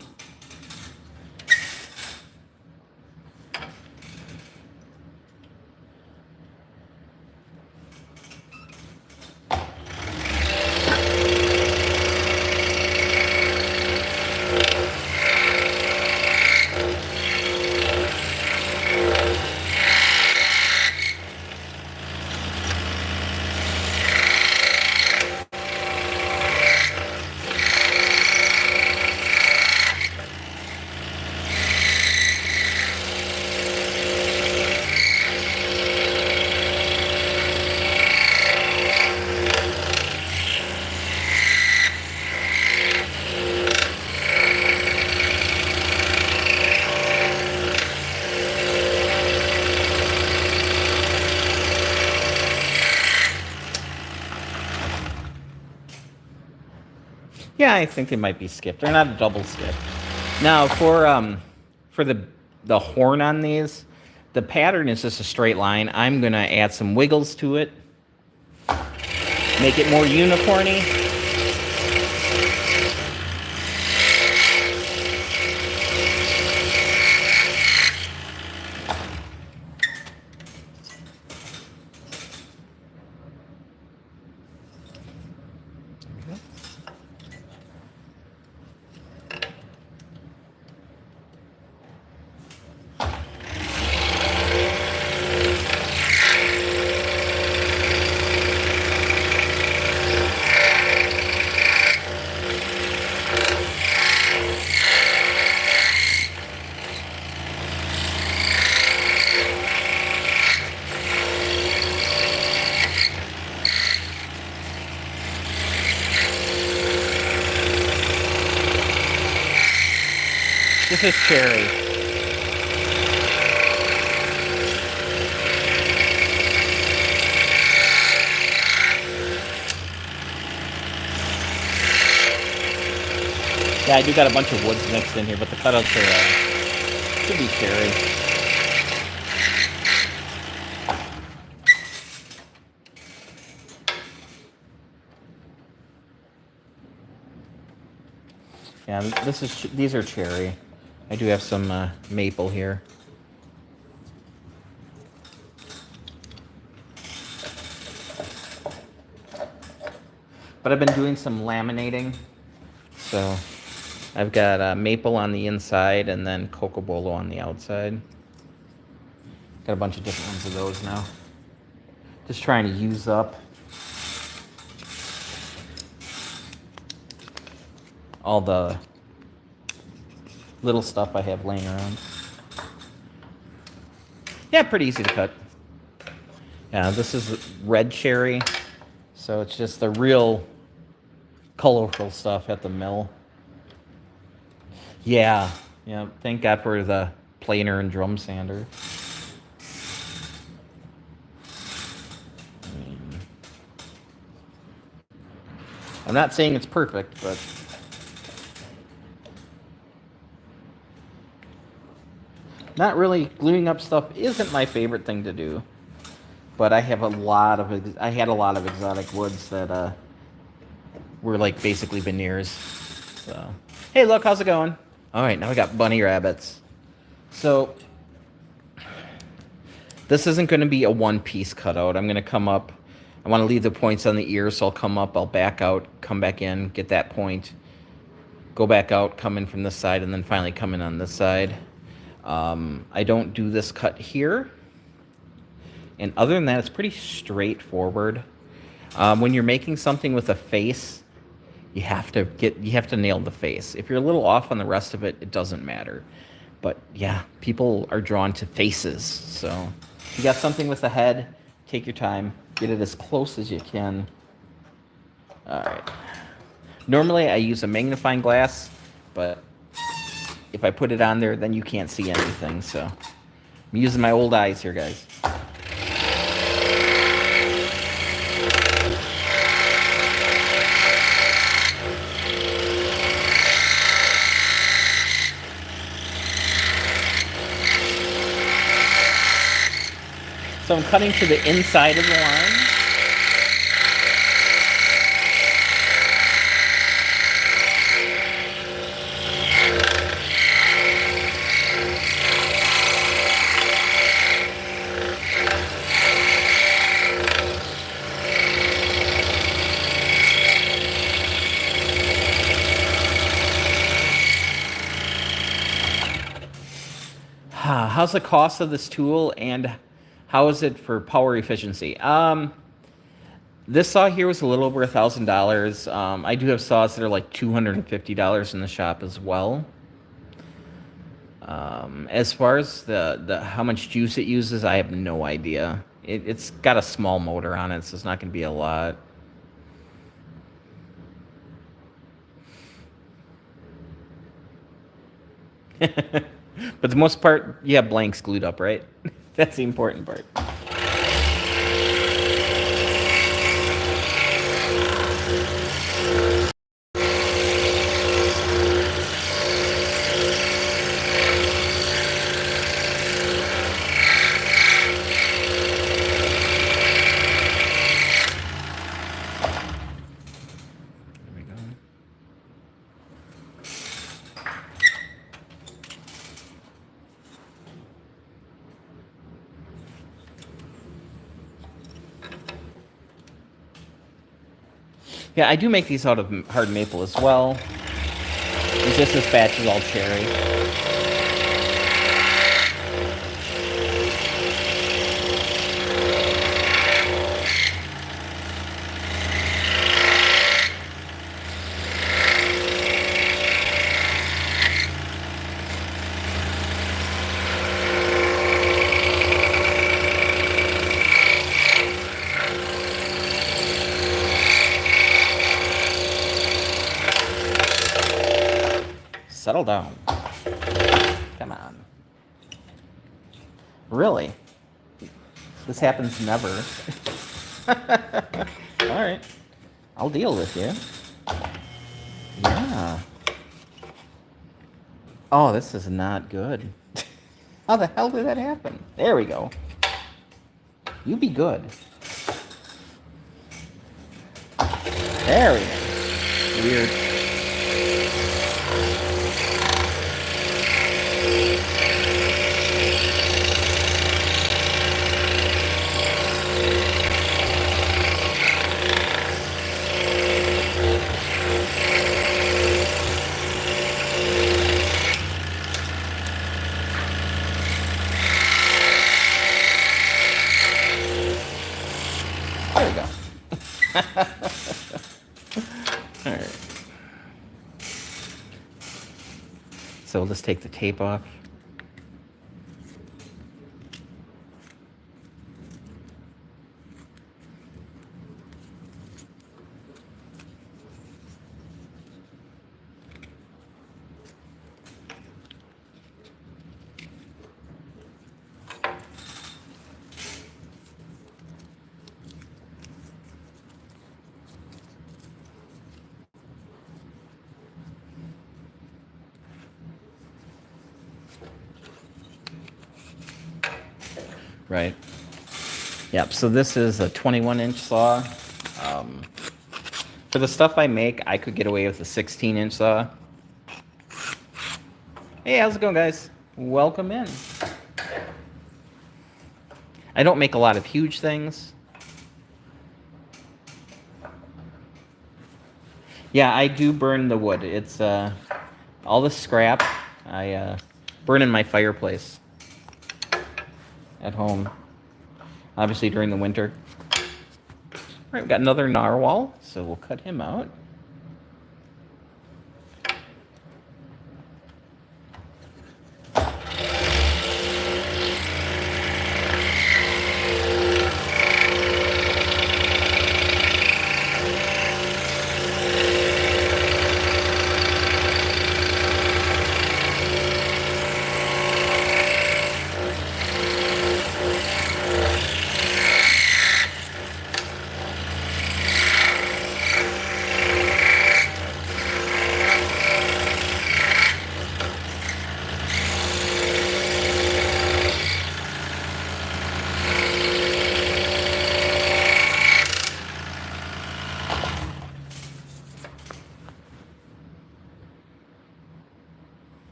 Yeah, I think they might be skipped. They're not a double skip. Now, for the horn on these, the pattern is just a straight line. I'm going to add some wiggles to it, make it more uniformy. This is cherry. Yeah, I do got a bunch of woods mixed in here, but the cutouts are, should be cherry. Yeah, these are cherry. I do have some maple here. But I've been doing some laminating, so I've got maple on the inside and then cocobolo on the outside. Got a bunch of different ones of those now. Just trying to use up all the little stuff I have laying around. Yeah, pretty easy to cut. Yeah, this is red cherry, so it's just the real colorful stuff at the mill. Yeah, thank God for the planer and drum sander. I'm not saying it's perfect, but not really. Gluing up stuff isn't my favorite thing to do. But I have I had a lot of exotic woods that were like basically veneers. So, hey, look, how's it going? All right, now we got bunny rabbits. So this isn't going to be a one-piece cutout. I'm going to come up. I want to leave the points on the ears, so I'll come up, I'll back out, come back in, get that point, go back out, come in from this side, and then finally come in on this side. I don't do this cut here. And other than that, it's pretty straightforward. When you're making something with a face, you have to nail the face. If you're a little off on the rest of it, it doesn't matter. But yeah, people are drawn to faces. So if you got something with a head, take your time, get it as close as you can. All right. Normally I use a magnifying glass, but if I put it on there, then you can't see anything. So I'm using my old eyes here, guys. So I'm cutting to the inside of the line. How's the cost of this tool and how is it for power efficiency? This saw here was a little over $1,000. I do have saws that are like $250 in the shop as well. As far as the how much juice it uses, I have no idea. It's got a small motor on it, so it's not going to be a lot. But the most part, you have blanks glued up, right? That's the important part. Yeah, I do make these out of hard maple as well. It's just this batch is all cherry. Settle down. Come on. Really? This happens never. Alright. I'll deal with you. Yeah. Oh, this is not good. How the hell did that happen? There we go. You be good. There we go. Weird. There we go. Alright. So we'll just take the tape off. Right. Yep, so this is a 21-inch saw. For the stuff I make, I could get away with a 16-inch saw. Hey, how's it going, guys? Welcome in. I don't make a lot of huge things. Yeah, I do burn the wood. It's all the scrap I burn in my fireplace at home, obviously during the winter. All right, we've got another narwhal, so we'll cut him out.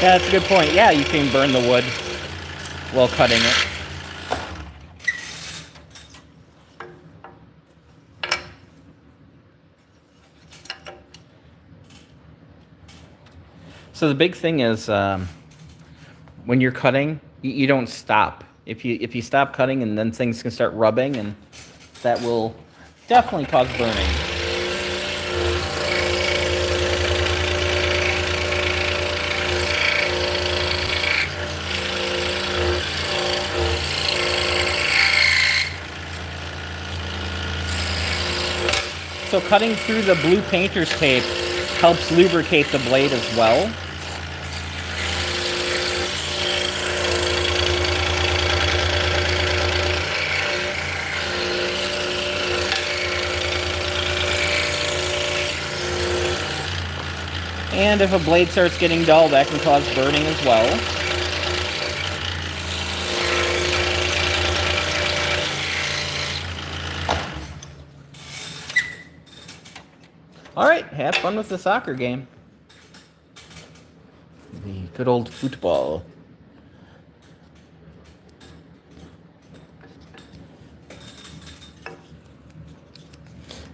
Yeah, that's a good point. Yeah, you can burn the wood while cutting it. So the big thing is when you're cutting, you don't stop. If you stop cutting, and then things can start rubbing, and that will definitely cause burning. So cutting through the blue painter's tape helps lubricate the blade as well. And if a blade starts getting dull, that can cause burning as well. All right, have fun with the soccer game. The good old football.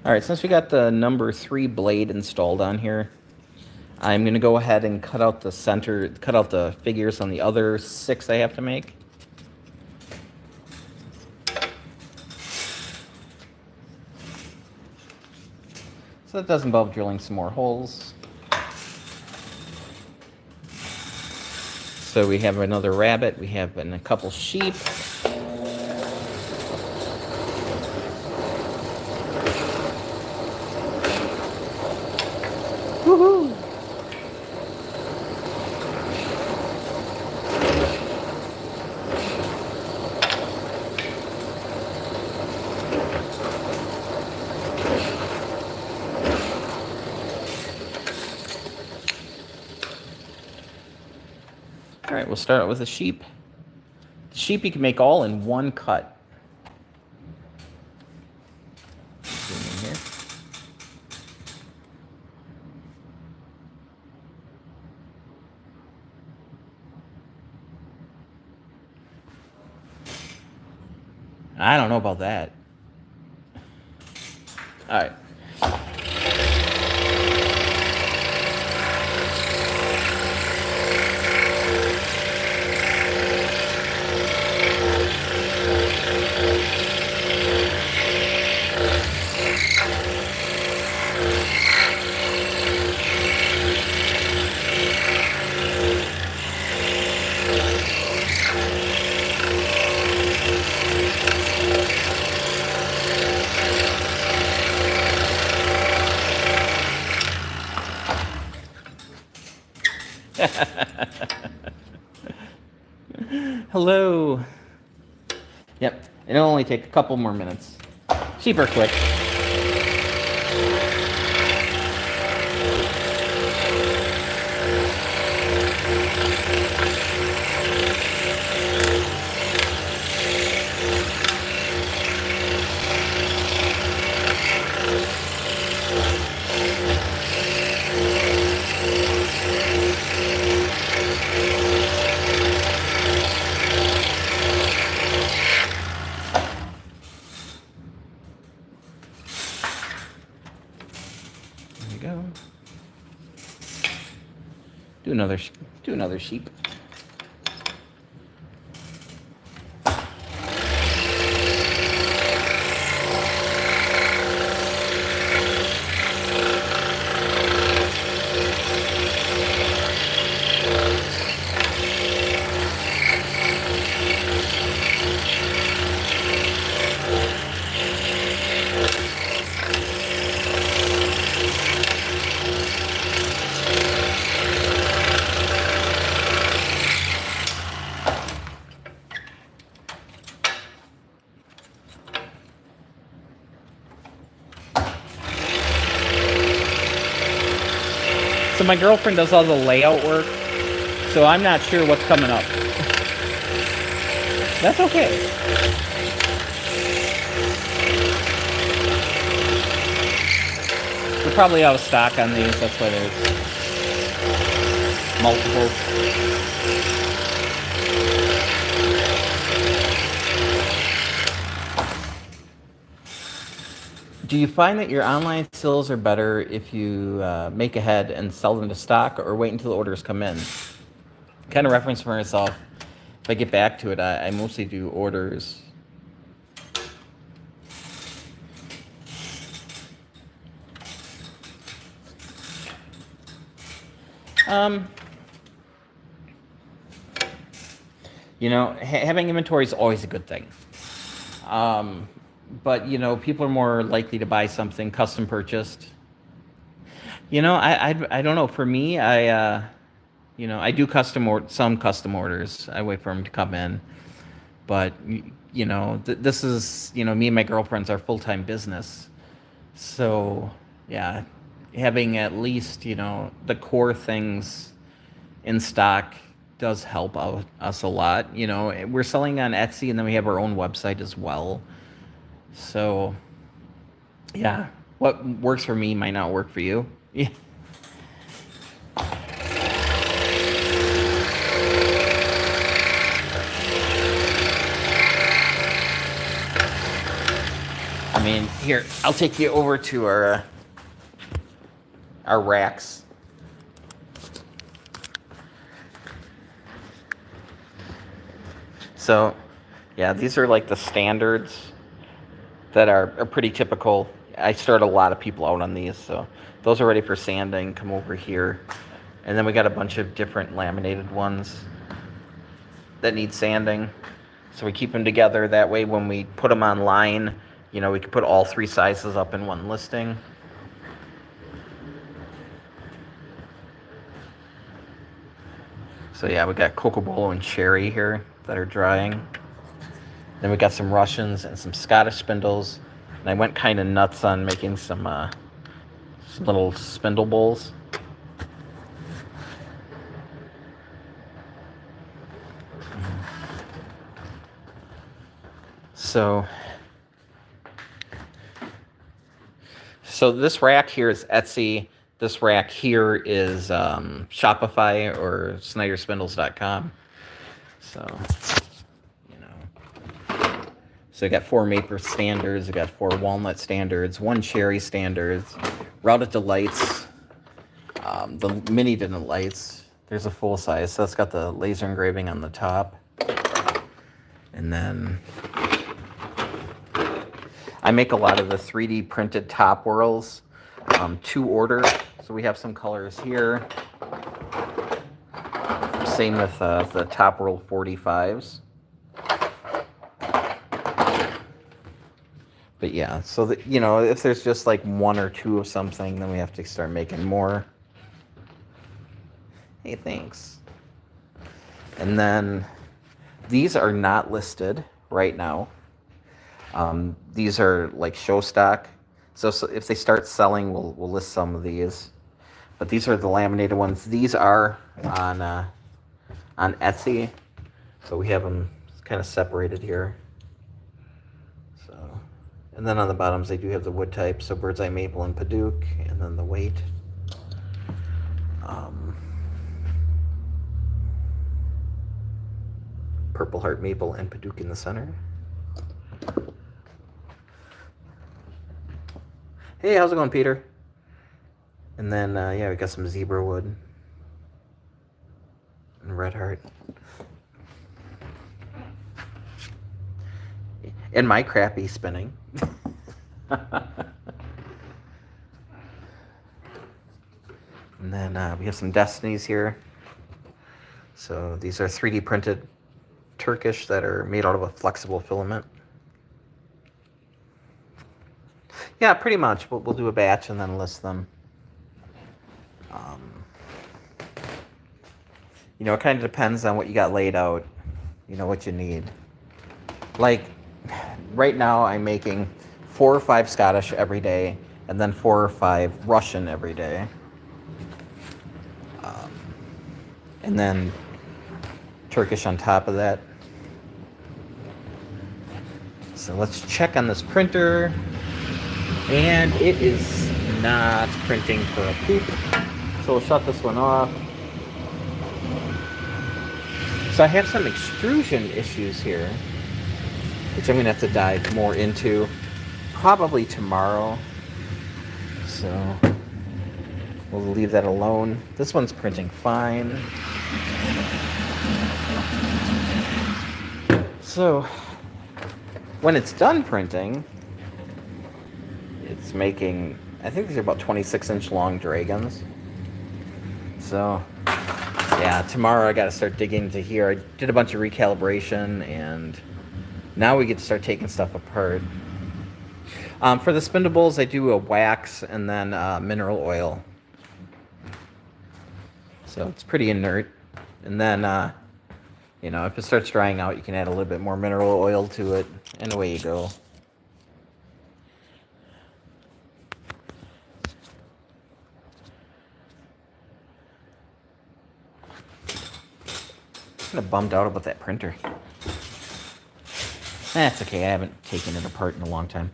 All right, since we got the number 3 blade installed on here, I'm going to go ahead and cut out the center, cut out the figures on the other 6 I have to make. So that does involve drilling some more holes. So we have another rabbit, we have a couple sheep. right, we'll start out with a sheep. The sheep you can make all in one cut. Zoom in here. I don't know about that. All right. Hello. Yep, it'll only take a couple more minutes. Sheep are quick. Go. Do another sheep. So my girlfriend does all the layout work, so I'm not sure what's coming up. That's okay. We're probably out of stock on these, that's why there's multiples. Do you find that your online sales are better if you make ahead and sell them to stock, or wait until the orders come in? Kind of reference for myself. If I get back to it, I mostly do orders. You know, having inventory is always a good thing. But, you know, people are more likely to buy something custom purchased. You know, I don't know. For me, you know, I do some custom orders. I wait for them to come in. But, you know, this is, you know, me and my girlfriend's our full-time business. So, yeah, having at least, you know, the core things in stock does help out us a lot. You know, we're selling on Etsy, and then we have our own website as well. So, yeah, what works for me might not work for you. Yeah. I mean, here, I'll take you over to our racks. So, yeah, these are like the standards that are pretty typical. I start a lot of people out on these, so those are ready for sanding. Come over here. And then we got a bunch of different laminated ones that need sanding. So we keep them together. That way when we put them online, you know, we can put all three sizes up in one listing. So yeah, we got Cocobolo and Cherry here that are drying. Then we got some Russians and some Scottish spindles. And I went kind of nuts on making some little spindle bowls. So this rack here is Etsy. This rack here is Shopify or SnyderSpindles.com. So, you know. So I got 4 maple standards. I got 4 walnut standards, 1 cherry standards, routed to lights. The mini didn't lights. There's a full size. So it's got the laser engraving on the top. And then I make a lot of the 3D printed top whirls to order. So we have some colors here. Same with the top whirl 45s. But yeah, so that, you know, if there's just like 1 or 2 of something, then we have to start making more. Hey, thanks. And then these are not listed right now. These are like show stock. So if they start selling, we'll list some of these. But these are the laminated ones. These are on Etsy. So we have them kind of separated here. So, and then on the bottoms they do have the wood type. So bird's eye maple and Paduke, and then the weight. Purple heart maple and Paduke in the center. Hey, how's it going, Peter? And then, yeah, we got some zebra wood and red heart. And my crappy spinning. And then we have some Destinies here. So these are 3D printed Turkish that are made out of a flexible filament. Yeah, pretty much. We'll do a batch and then list them. You know, it kind of depends on what you got laid out, you know, what you need. Like, right now I'm making 4 or 5 Scottish every day, and then 4 or 5 Russian every day. And then Turkish on top of that. So let's check on this printer. And it is not printing for a poop. So we'll shut this one off. So I have some extrusion issues here, which I'm going to have to dive more into probably tomorrow. So we'll leave that alone. This one's printing fine. So when it's done printing, it's making, I think these are about 26-inch long dragons. So yeah, tomorrow I got to start digging into here. I did a bunch of recalibration, and now we get to start taking stuff apart. For the spindables, I do a wax and then mineral oil. So it's pretty inert. And then, you know, if it starts drying out, you can add a little bit more mineral oil to it, and away you go. I'm kind of bummed out about that printer. That's okay, I haven't taken it apart in a long time.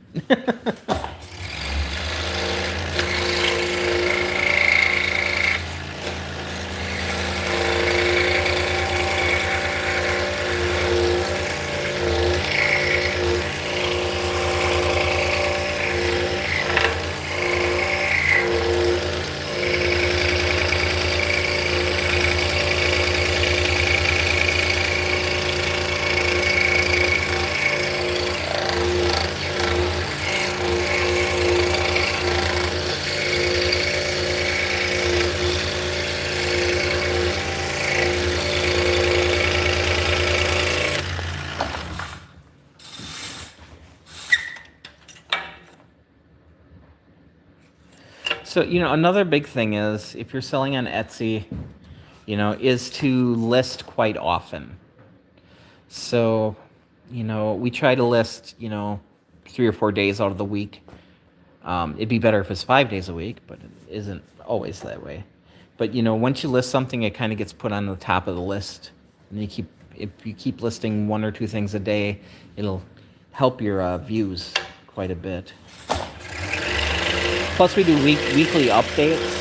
So, you know, another big thing is, if you're selling on Etsy, you know, is to list quite often. So, you know, we try to list, you know, 3 or 4 days out of the week. It'd be better if it's 5 days a week, but it isn't always that way. But, you know, once you list something, it kind of gets put on the top of the list. And if you keep listing 1 or 2 things a day, it'll help your views quite a bit. Plus, we do weekly updates.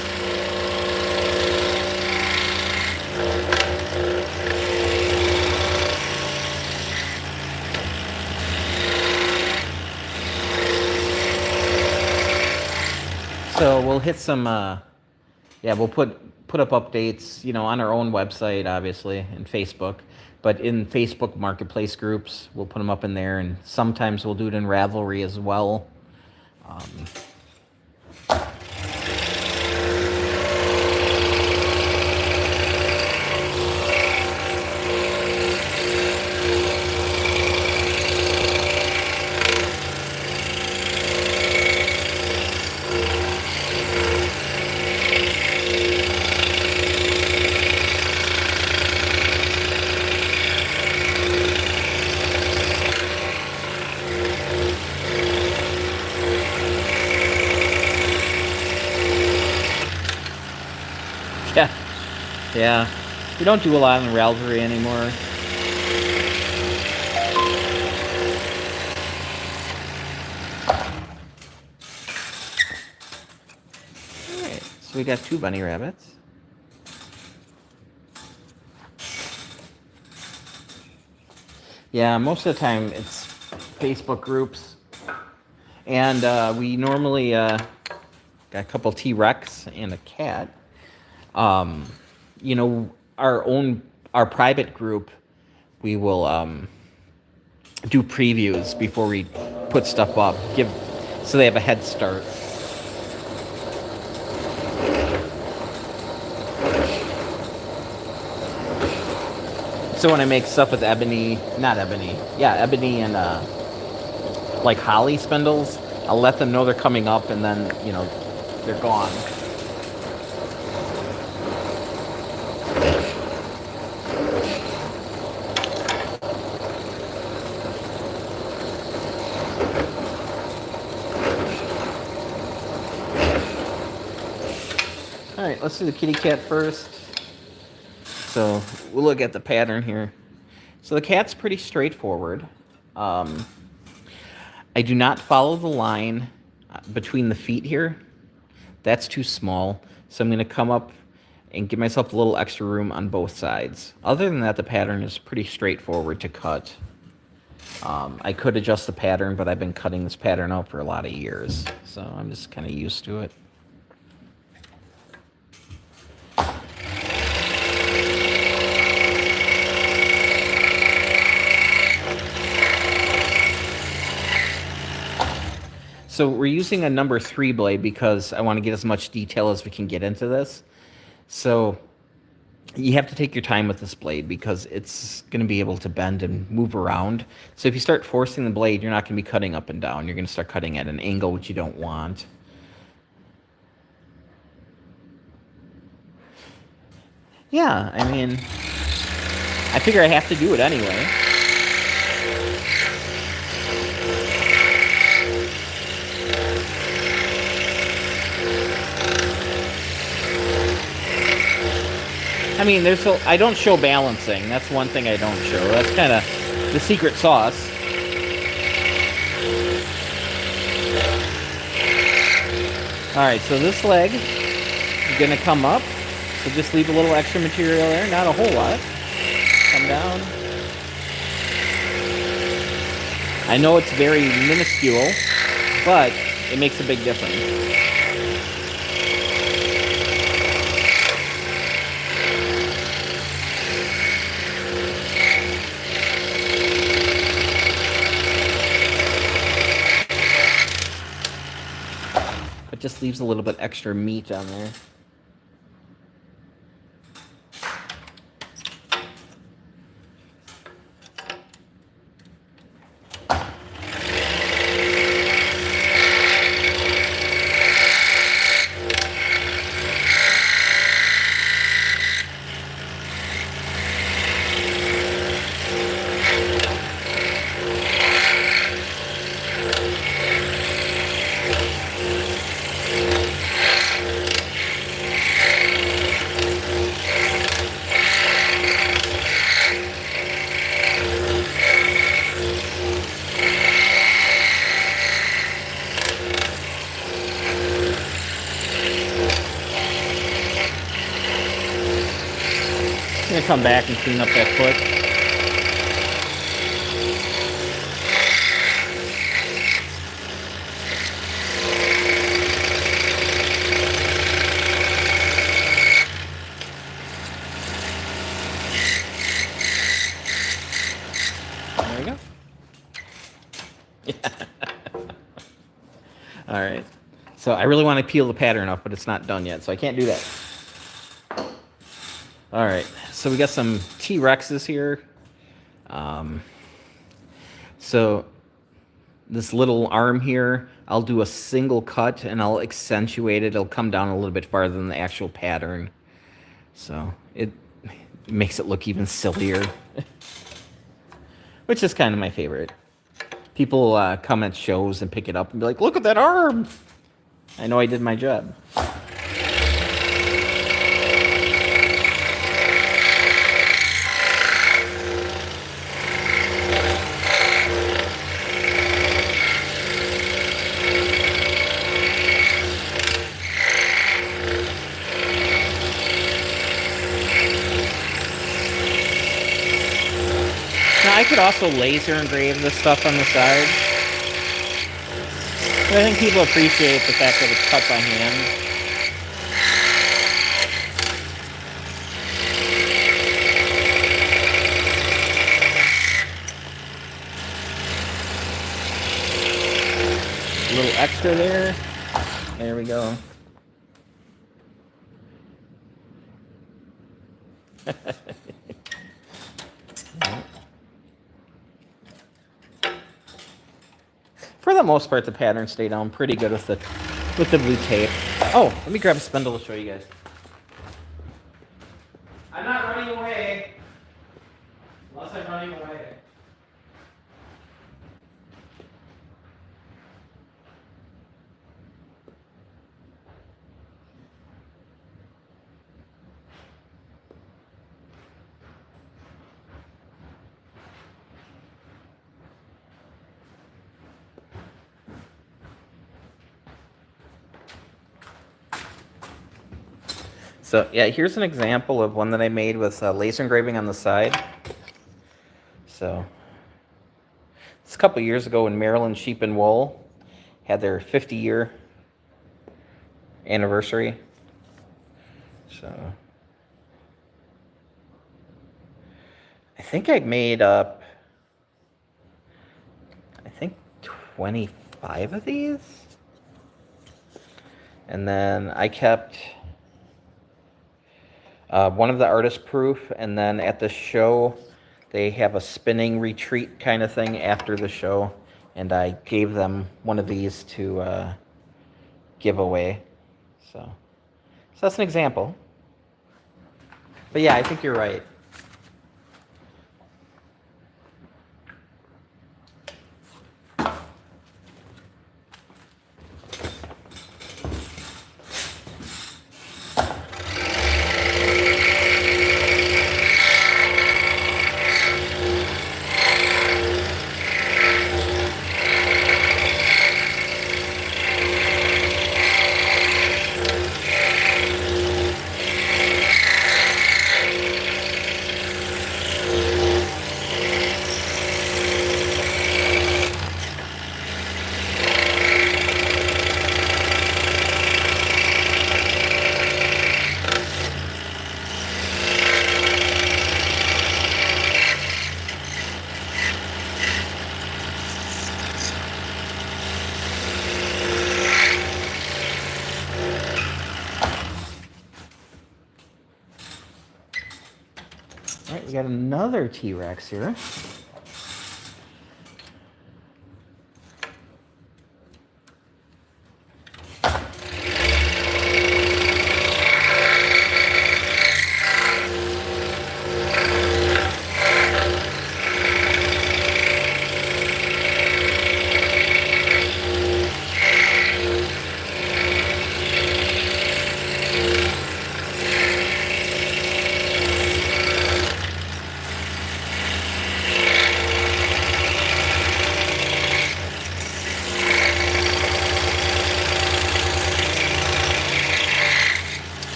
So we'll hit some, yeah, we'll put up updates, you know, on our own website, obviously, and Facebook. But in Facebook marketplace groups, we'll put them up in there, and sometimes we'll do it in Ravelry as well. Yeah, yeah. We don't do a lot in Ravelry anymore. Alright, so we got 2 bunny rabbits. Yeah, most of the time it's Facebook groups. And we normally got a couple T-Rex and a cat. You know, our private group, we will do previews before we put stuff up, so they have a head start. So when I make stuff with ebony and like holly spindles, I'll let them know they're coming up, and then, you know, they're gone. Alright, let's do the kitty cat first. So we'll look at the pattern here. So the cat's pretty straightforward. I do not follow the line between the feet here. That's too small. So I'm going to come up and give myself a little extra room on both sides. Other than that, the pattern is pretty straightforward to cut. I could adjust the pattern, but I've been cutting this pattern out for a lot of years. So I'm just kind of used to it. So we're using a number 3 blade because I want to get as much detail as we can get into this. So you have to take your time with this blade because it's going to be able to bend and move around. So if you start forcing the blade, you're not going to be cutting up and down. You're going to start cutting at an angle which you don't want. Yeah, I mean, I figure I have to do it anyway. I mean, I don't show balancing. That's one thing I don't show. That's kind of the secret sauce. Alright, so this leg is going to come up. So just leave a little extra material there. Not a whole lot. Come down. I know it's very minuscule, but it makes a big difference. It just leaves a little bit extra meat on there. come back and clean up that foot. There we go. All right. So I really want to peel the pattern off, but it's not done yet, so I can't do that. All right. So we got some T-Rexes here. So this little arm here, I'll do a single cut and I'll accentuate it. It'll come down a little bit farther than the actual pattern. So it makes it look even sillier, which is kind of my favorite. People come at shows and pick it up and be like, look at that arm. I know I did my job. Now I could also laser engrave this stuff on the side. But I think people appreciate the fact that it's cut by hand. A little extra there. There we go. For the most part, the patterns stay down pretty good with the blue tape. Oh, let me grab a spindle to show you guys. I'm not running away. Unless I'm running away. So yeah, here's an example of one that I made with laser engraving on the side. So it's a couple years ago when Maryland Sheep and Wool had their 50-year anniversary. So I think I made up, 25 of these. And then I kept one of the artist proof, and then at the show they have a spinning retreat kind of thing after the show, and I gave them one of these to give away. So that's an example. But yeah, I think you're right. All right, we got another T-Rex here.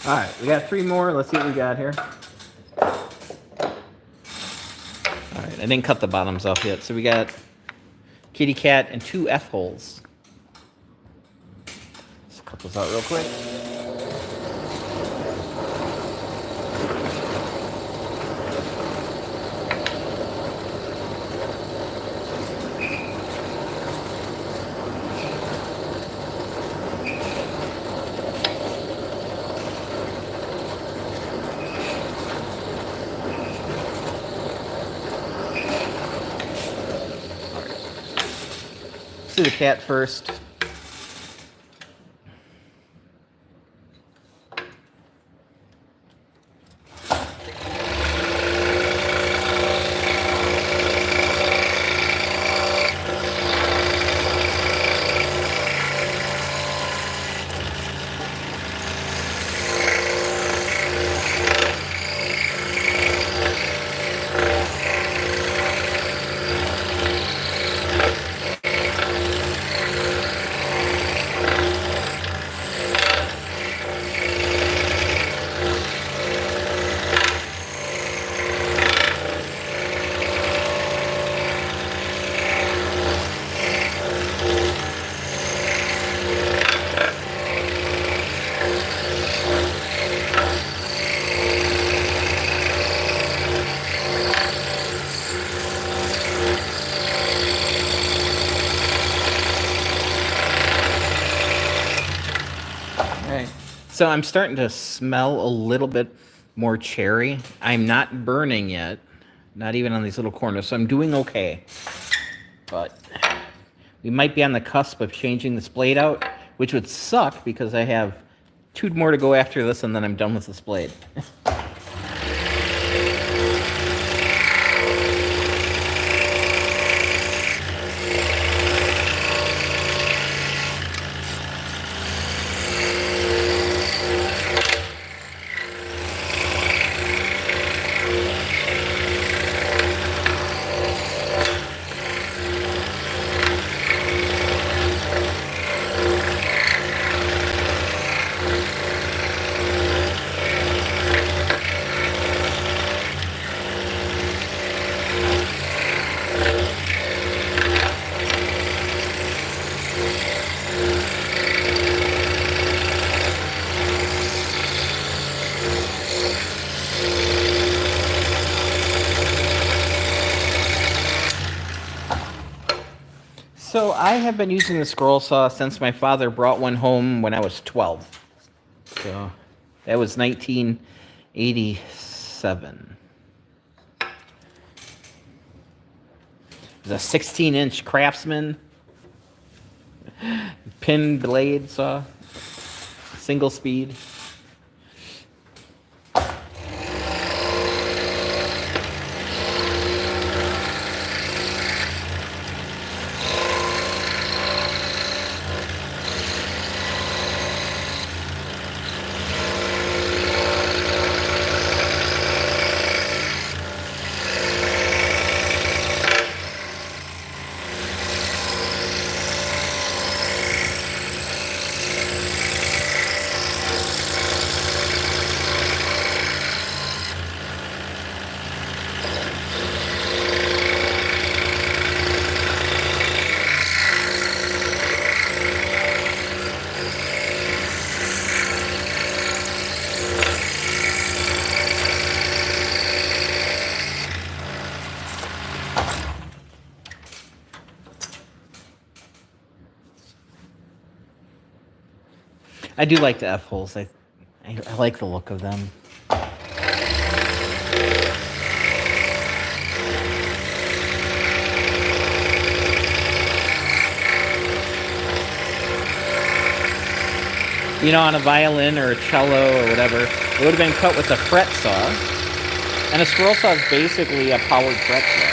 All right, we got 3 more. Let's see what we got here. All right, I didn't cut the bottoms off yet. So we got kitty cat and 2 F-holes. Let's cut those out real quick. Let's do the cat first. So I'm starting to smell a little bit more cherry. I'm not burning yet, not even on these little corners, so I'm doing okay. But we might be on the cusp of changing this blade out, which would suck because I have 2 more to go after this and then I'm done with this blade. So I have been using the scroll saw since my father brought one home when I was 12. So that was 1987. It was a 16-inch Craftsman pin blade saw, single speed. I do like the F-holes. I like the look of them. You know, on a violin or a cello or whatever, it would have been cut with a fret saw. And a scroll saw is basically a powered fret saw.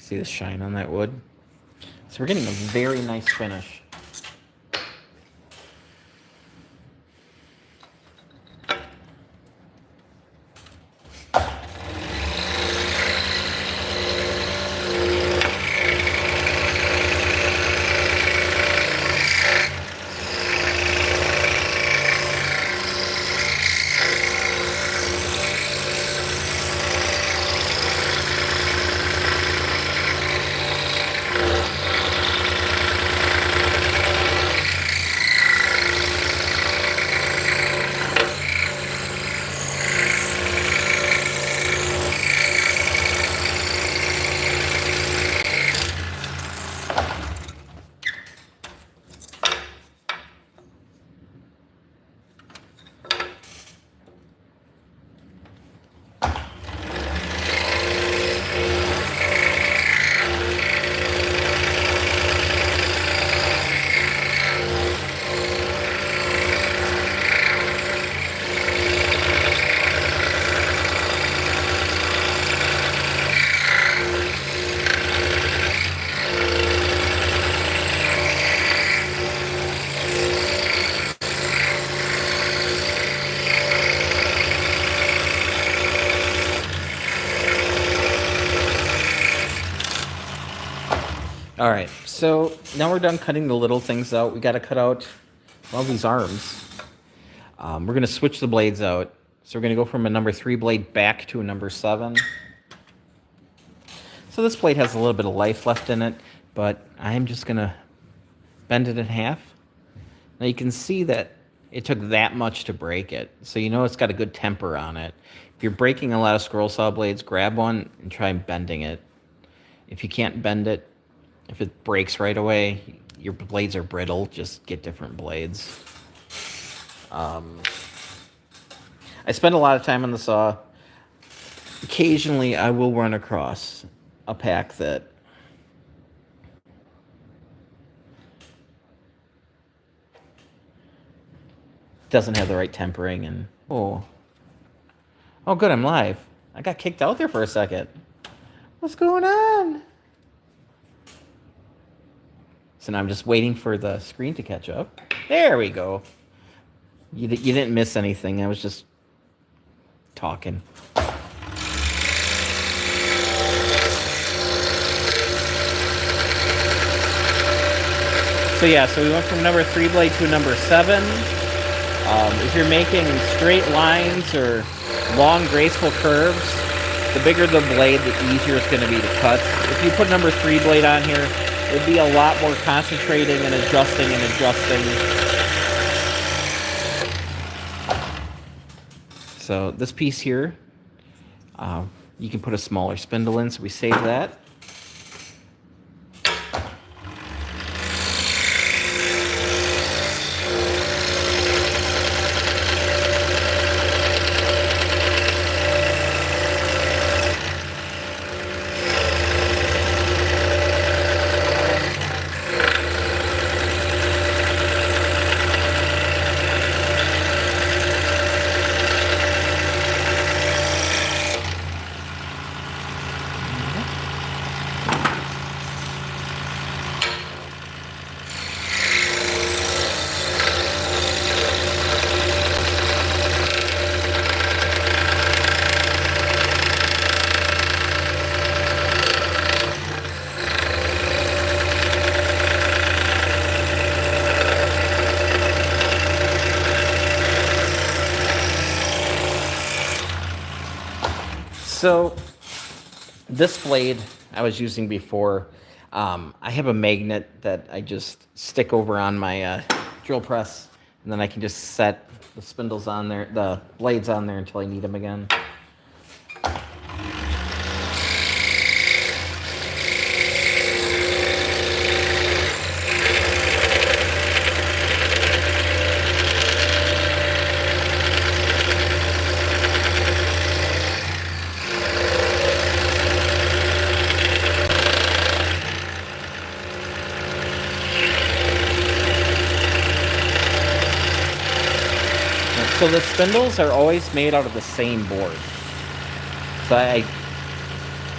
See the shine on that wood? So we're getting a very nice finish. All right, so now we're done cutting the little things out. We got to cut out all these arms. We're going to switch the blades out. So we're going to go from a number 3 blade back to a number 7. So this blade has a little bit of life left in it, but I'm just going to bend it in half. Now you can see that it took that much to break it. So you know it's got a good temper on it. If you're breaking a lot of scroll saw blades, grab one and try bending it. If you can't bend it, if it breaks right away, your blades are brittle, just get different blades. I spend a lot of time on the saw. Occasionally, I will run across a pack that doesn't have the right tempering, and oh good, I'm live. I got kicked out there for a second. What's going on? So now I'm just waiting for the screen to catch up. There we go. You didn't miss anything. I was just talking. So yeah, so we went from number 3 blade to a number 7. If you're making straight lines or long, graceful curves, the bigger the blade, the easier it's going to be to cut. If you put number 3 blade on here, it'd be a lot more concentrating and adjusting and adjusting. So this piece here, you can put a smaller spindle in, so we save that. So this blade I was using before, I have a magnet that I just stick over on my drill press, and then I can just set the spindles on there, the blades on there until I need them again. So the spindles are always made out of the same board. So I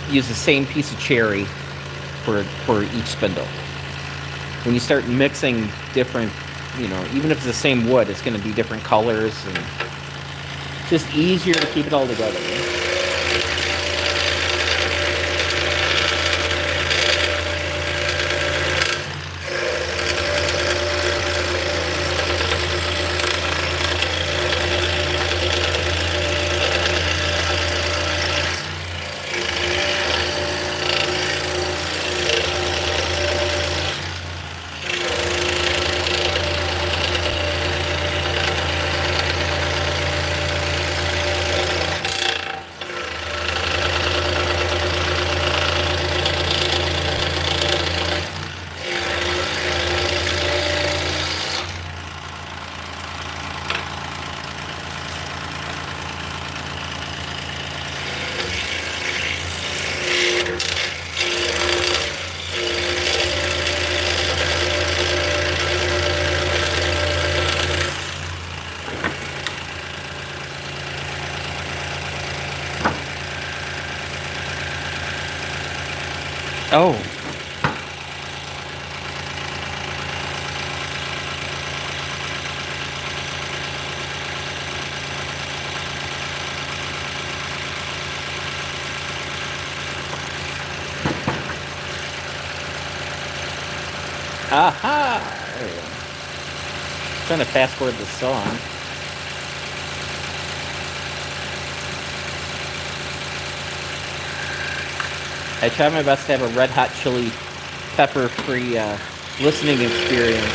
use the same piece of cherry for each spindle. when you start mixing different, even if it's the same wood, it's going to be different colors, and it's just easier to keep it all together. Oh. Aha! There we go. Trying to fast forward the song. I try my best to have a red hot chili pepper free listening experience.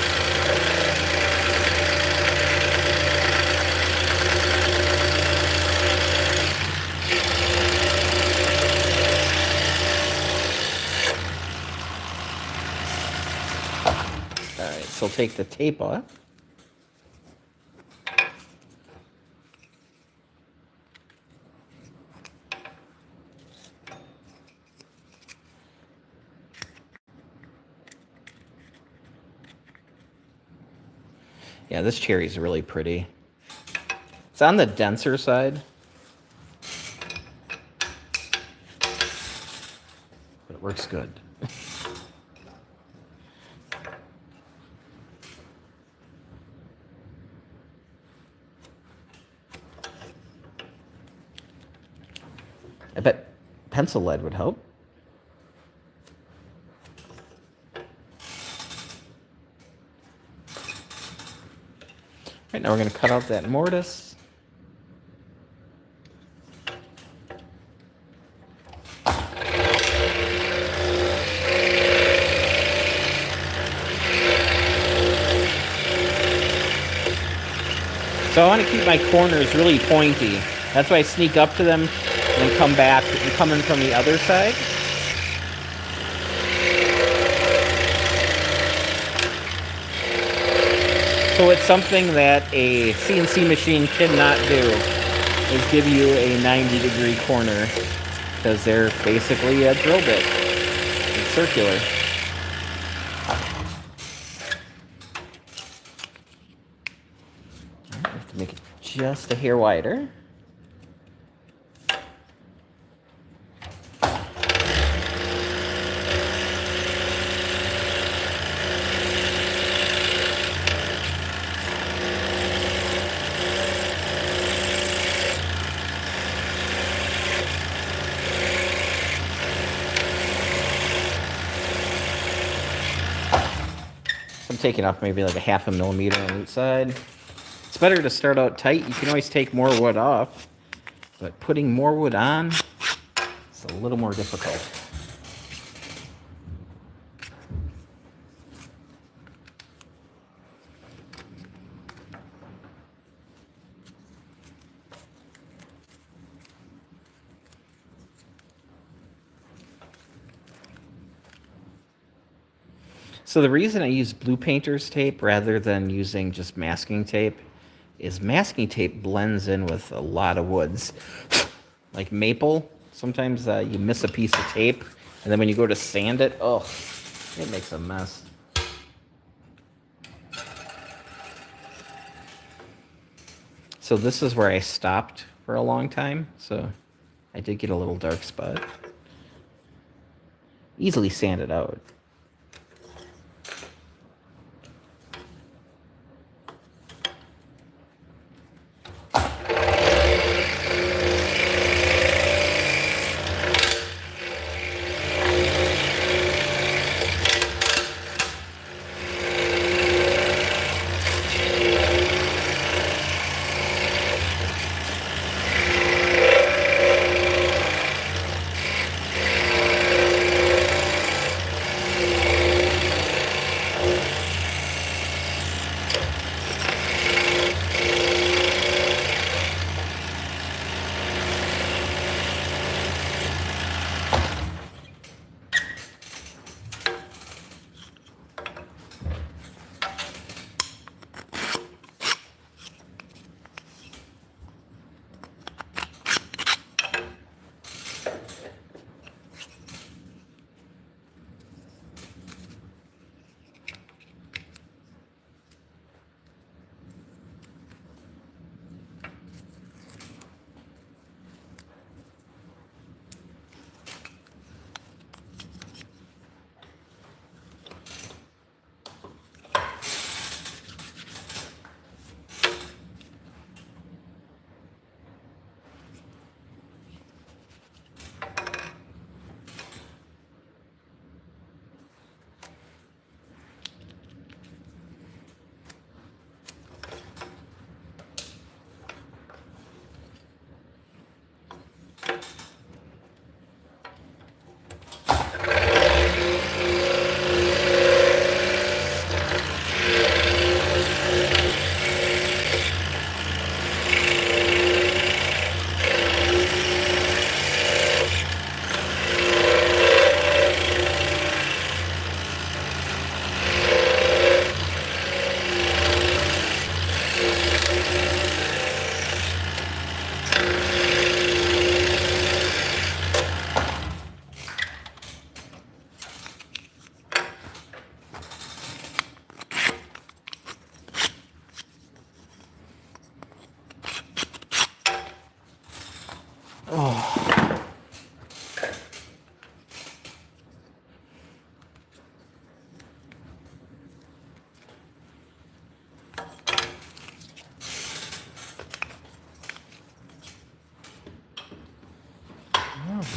Alright, so take the tape off. Yeah, this cherry's really pretty. It's on the denser side, but it works good. I bet pencil lead would help. Right, now we're going to cut out that mortise. So I want to keep my corners really pointy. That's why I sneak up to them and then come back and come in from the other side. So it's something that a CNC machine cannot do, is give you a 90-degree corner, because they're basically a drill bit. It's circular. I have to make it just a hair wider. I'm taking off maybe like a 0.5 millimeter on each side. It's better to start out tight. You can always take more wood off, but putting more wood on is a little more difficult. So the reason I use blue painter's tape rather than using just masking tape is masking tape blends in with a lot of woods. Like maple, sometimes you miss a piece of tape, and then when you go to sand it, oh, it makes a mess. So this is where I stopped for a long time, so I did get a little dark spot. Easily sanded out.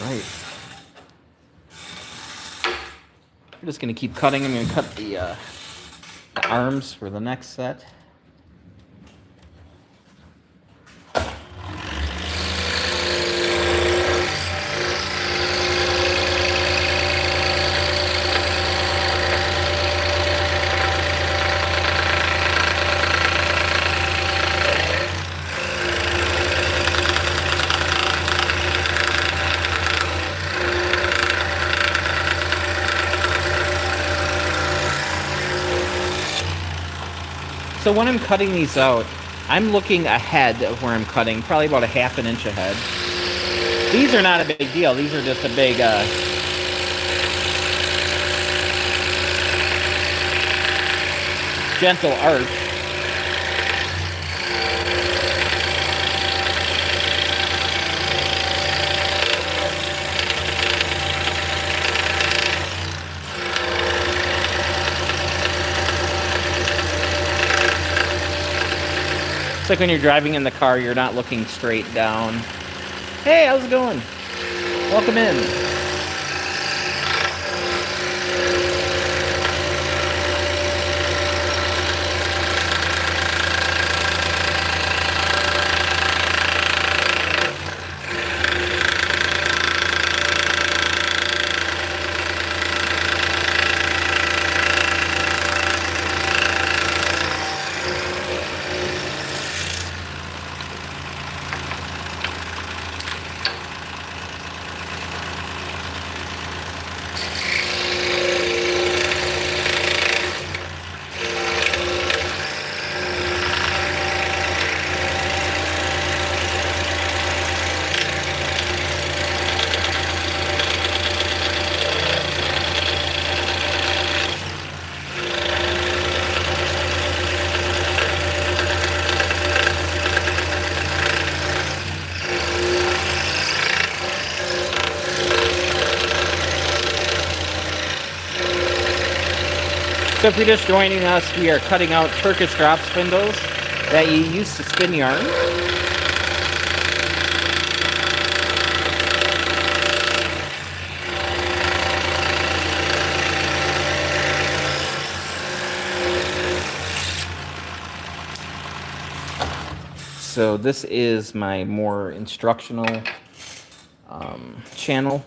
Right. I'm just going to keep cutting. I'm going to cut the arms for the next set. So when I'm cutting these out, I'm looking ahead of where I'm cutting, probably about a ½ inch ahead. These are not a big deal. These are just a big gentle arch. It's like when you're driving in the car, you're not looking straight down. Hey, how's it going? Welcome in. So if you're just joining us, we are cutting out Turkish drop spindles that you use to spin yarn. So this is my more instructional channel,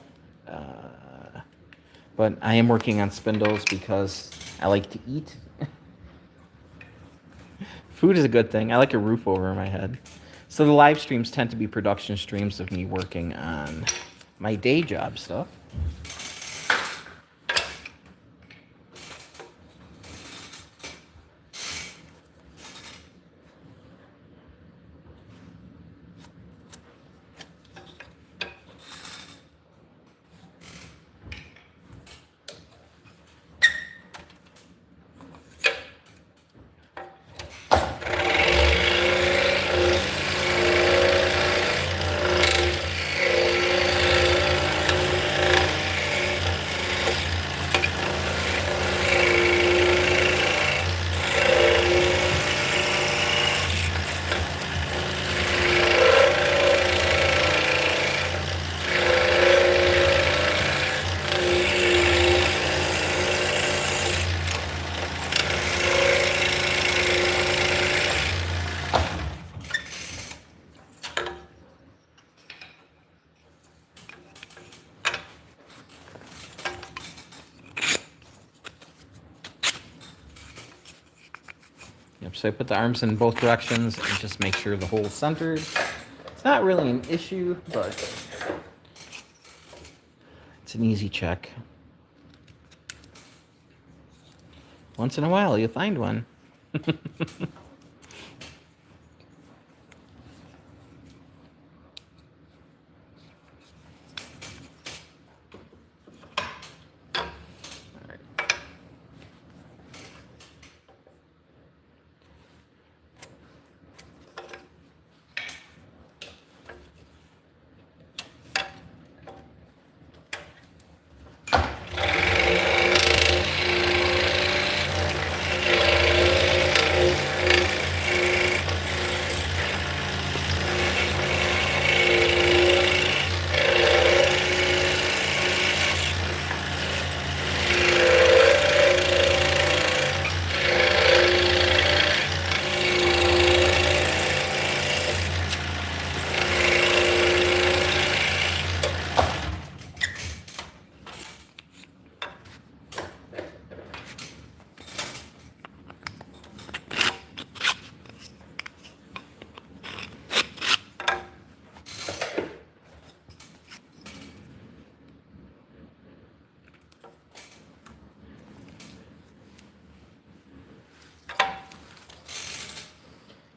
but I am working on spindles because I like to eat. Food is a good thing. I like a roof over my head. So the live streams tend to be production streams of me working on my day job stuff. So I put the arms in both directions and just make sure the hole's centered. It's not really an issue, but it's an easy check. Once in a while, you'll find one.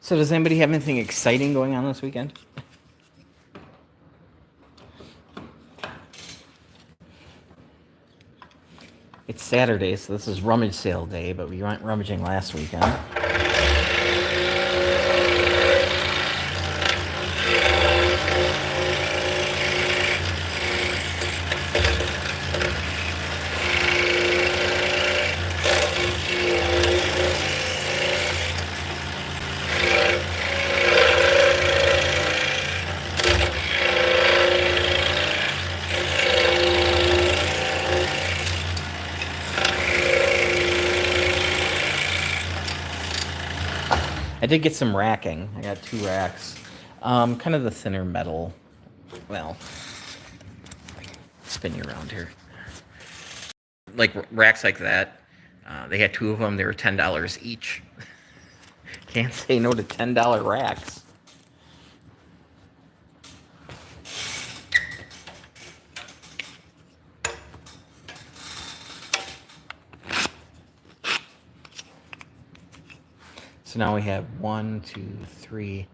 So does anybody have anything exciting going on this weekend? It's Saturday, so this is rummage sale day, but we went rummaging last weekend. I did get some racking. I got 2 racks. Kind of the thinner metal. Well, spin you around here. Like racks like that. They had 2 of them. They were $10 each. Can't say no to $10 racks. So now we have 1, 2, 3,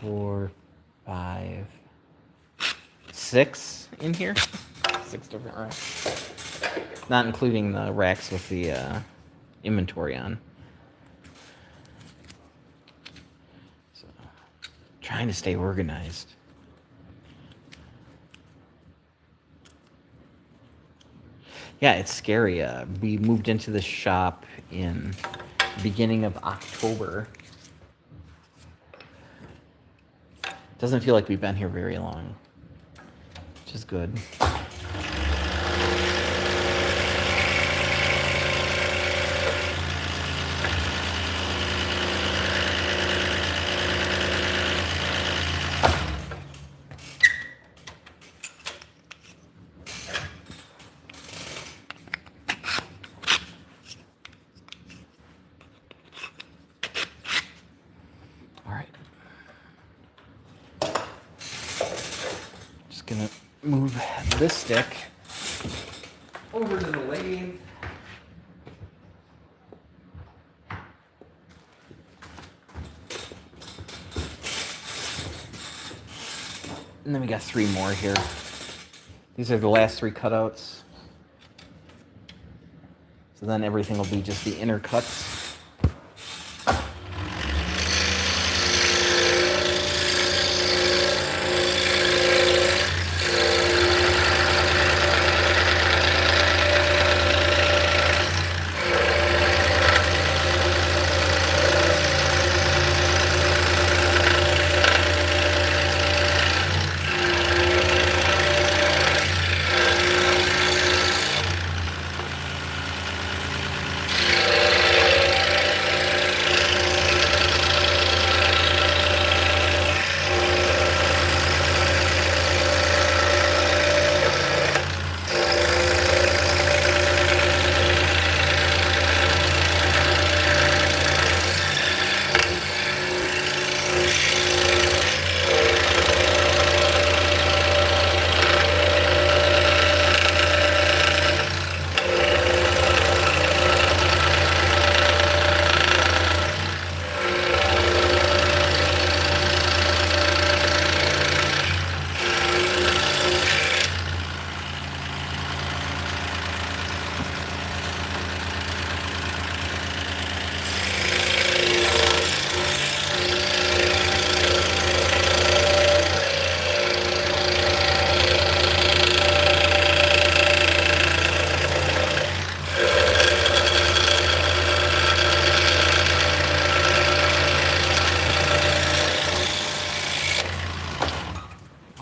4, 5, 6 in here. 6 different racks. Not including the racks with the inventory on. So, trying to stay organized. Yeah, it's scary. We moved into this shop in beginning of October. Doesn't feel like we've been here very long, which is good. Gonna move this stick over to the lathe. And then we got 3 more here. These are the last 3 cutouts. So then everything will be just the inner cuts.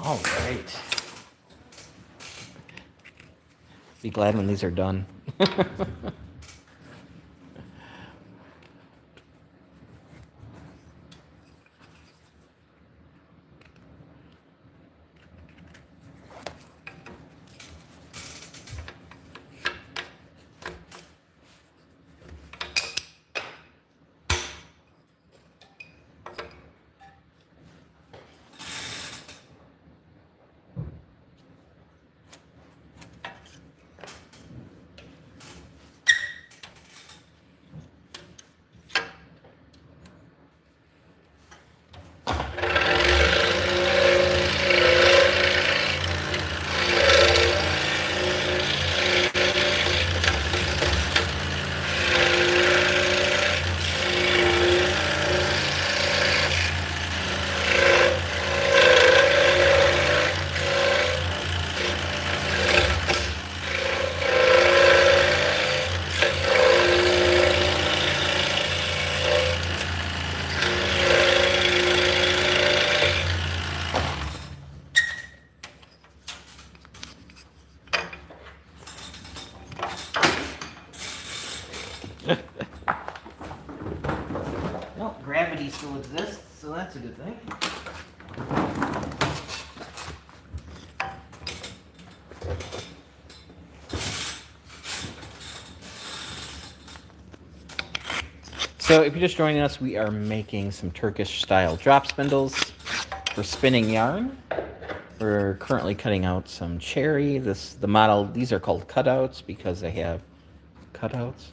All right. Be glad when these are done. Well, gravity still exists, so that's a good thing. So if you're just joining us, we are making some Turkish style drop spindles for spinning yarn. We're currently cutting out some cherry. The model, these are called cutouts because they have cutouts.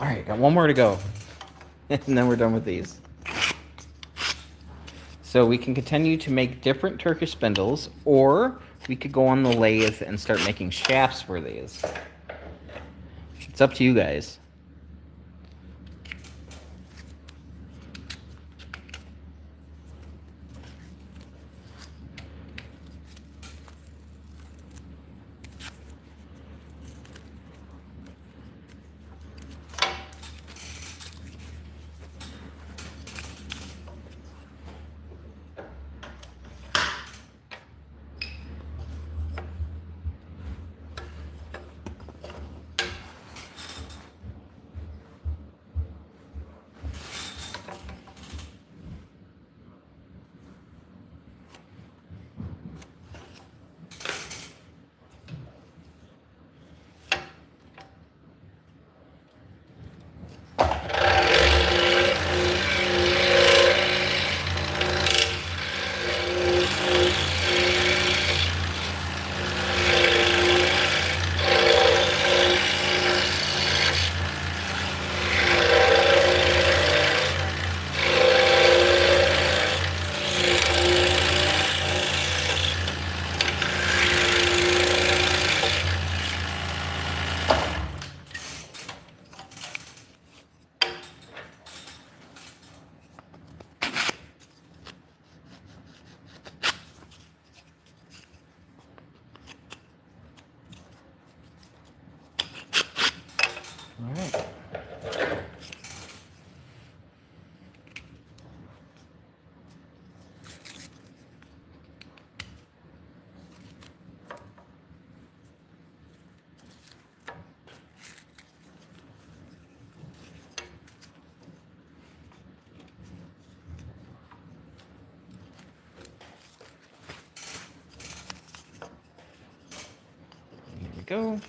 All right, got one more to go, and then we're done with these. So we can continue to make different Turkish spindles, or we could go on the lathe and start making shafts for these. It's up to you guys. go.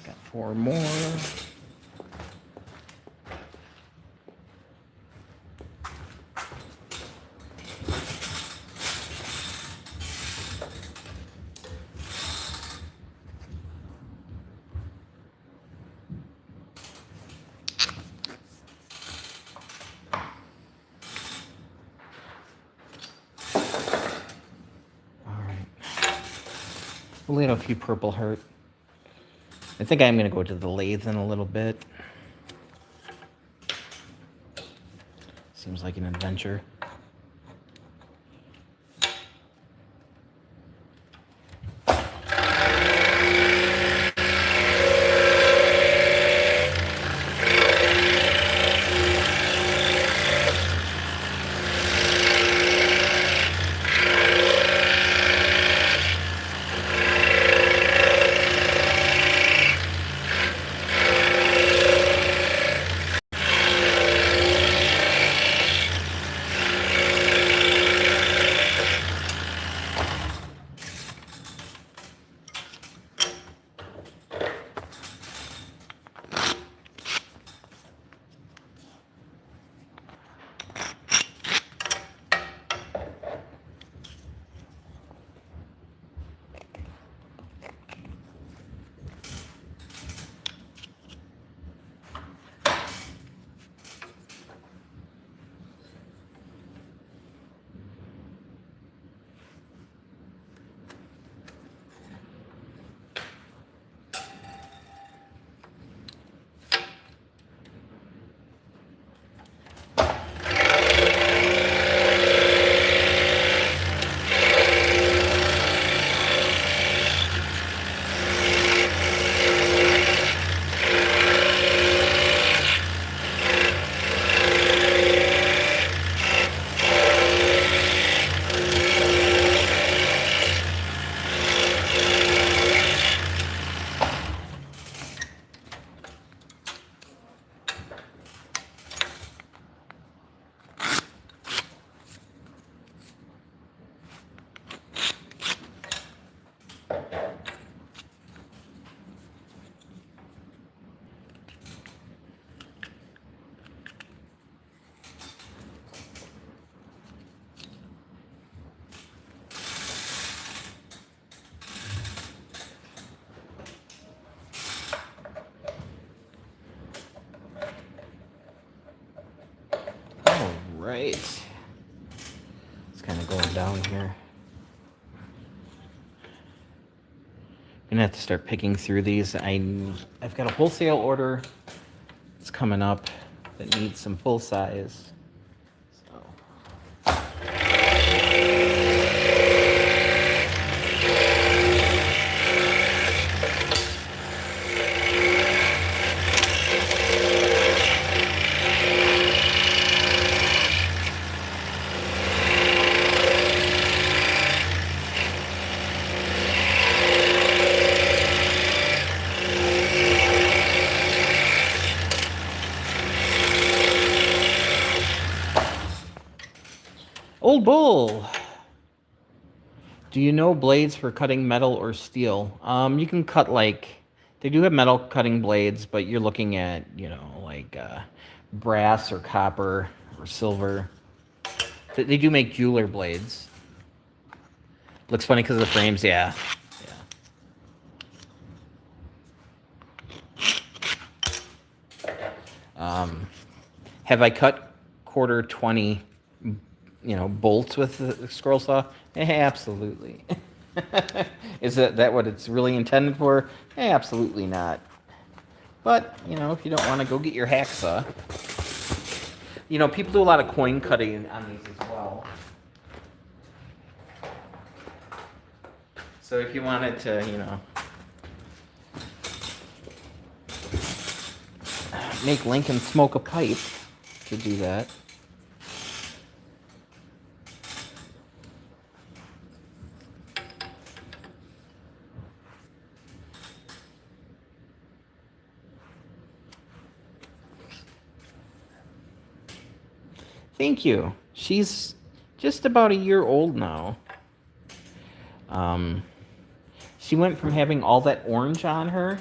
Got 4 more. We'll leave a few purple heart. I think I'm going to go to the lathe in a little bit. Seems like an adventure. Right. It's kind of going down here. I'm gonna have to start picking through these. I've got a wholesale order that's coming up that needs some full size. Old Bull. Do you know blades for cutting metal or steel? You can cut they do have metal cutting blades, but you're looking at, brass or copper or silver. They do make jeweler blades. Looks funny because of the frames, yeah. Have I cut quarter 20 bolts with the scroll saw? Absolutely. Is that what it's really intended for? Absolutely not. But, if you don't want to go get your hacksaw. People do a lot of coin cutting on these as well. So if you wanted to, make Lincoln smoke a pipe, you could do that. Thank you. She's just about a year old now. She went from having all that orange on her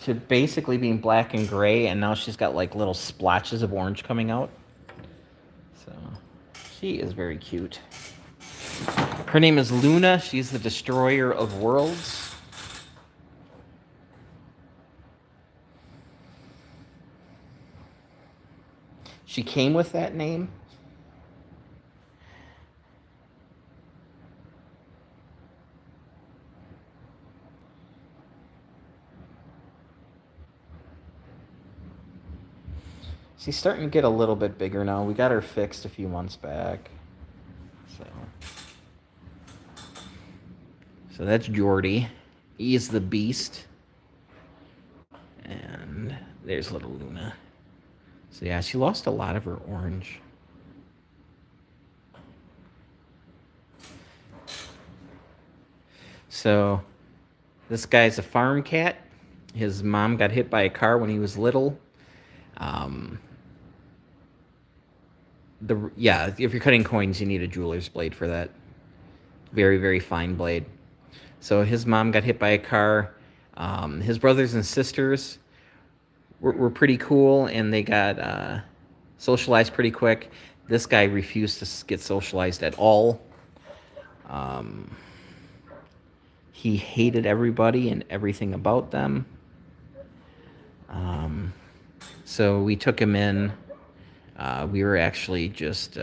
to basically being black and gray, and now she's got like little splotches of orange coming out. So she is very cute. Her name is Luna. She's the destroyer of worlds. She came with that name. She's starting to get a little bit bigger now. We got her fixed a few months back. So that's Jordy. He is the beast. And there's little Luna. So yeah, she lost a lot of her orange. So this guy's a farm cat. His mom got hit by a car when he was little. If you're cutting coins, you need a jeweler's blade for that. Very, very fine blade. So his mom got hit by a car. His brothers and sisters were pretty cool, and they got socialized pretty quick. This guy refused to get socialized at all. He hated everybody and everything about them. So we took him in. We were actually just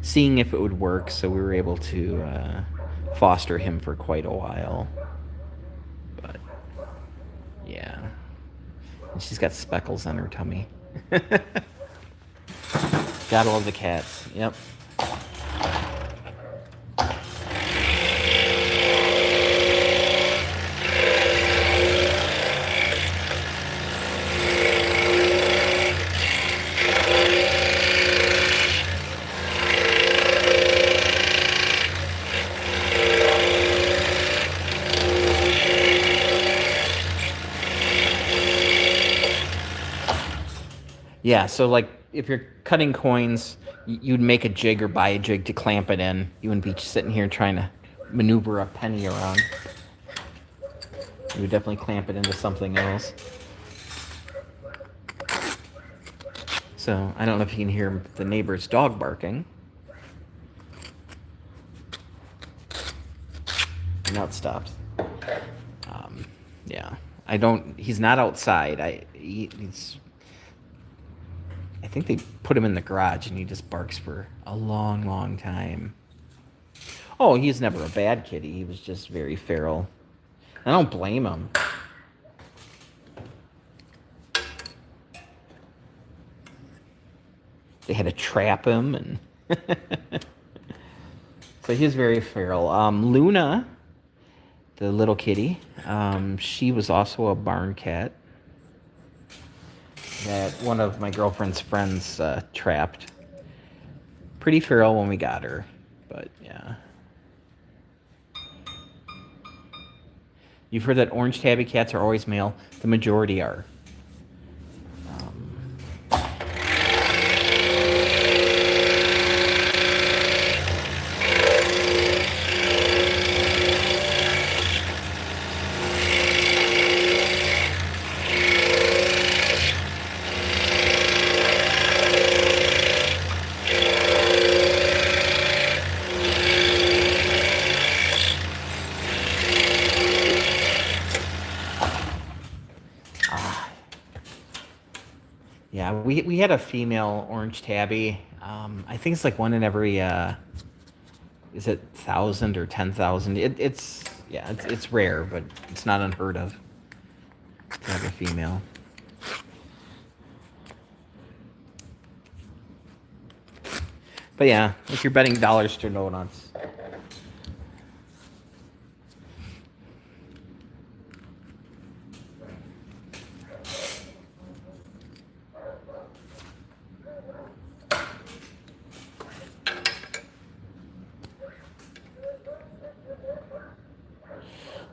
seeing if it would work, so we were able to foster him for quite a while. But yeah, and she's got speckles on her tummy. Gotta love the cats. Yep. Yeah, so like if you're cutting coins, you'd make a jig or buy a jig to clamp it in. You wouldn't be sitting here trying to maneuver a penny around. You would definitely clamp it into something else. So I don't know if you can hear the neighbor's dog barking. Now it stopped. Yeah, he's not outside. I think they put him in the garage, and he just barks for a long, long time. Oh, he's never a bad kitty. He was just very feral. I don't blame him. They had to trap him, and so he's very feral. Luna, the little kitty, she was also a barn cat that one of my girlfriend's friends trapped. Pretty feral when we got her, but yeah. You've heard that orange tabby cats are always male. The majority are. Yeah, we had a female orange tabby. I think it's like one in every is it 1,000 or 10,000? It's rare, but it's not unheard of to have a female. But yeah, if you're betting dollars to donuts.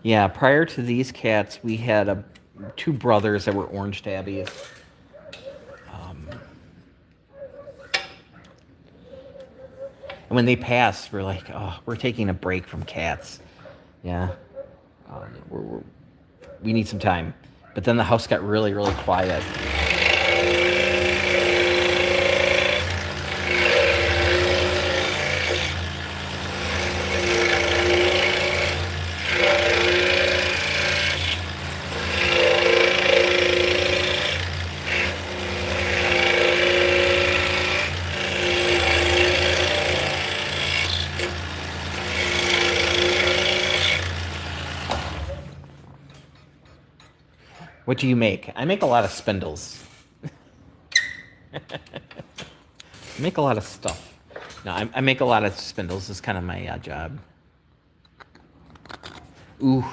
Yeah, prior to these cats, we had two brothers that were orange tabbies. And when they passed, we're like, oh, we're taking a break from cats. Yeah. We need some time. But then the house got really, really quiet. What do you make? I make a lot of spindles. I make a lot of stuff. No, I make a lot of spindles. It's kind of my job. Ooh.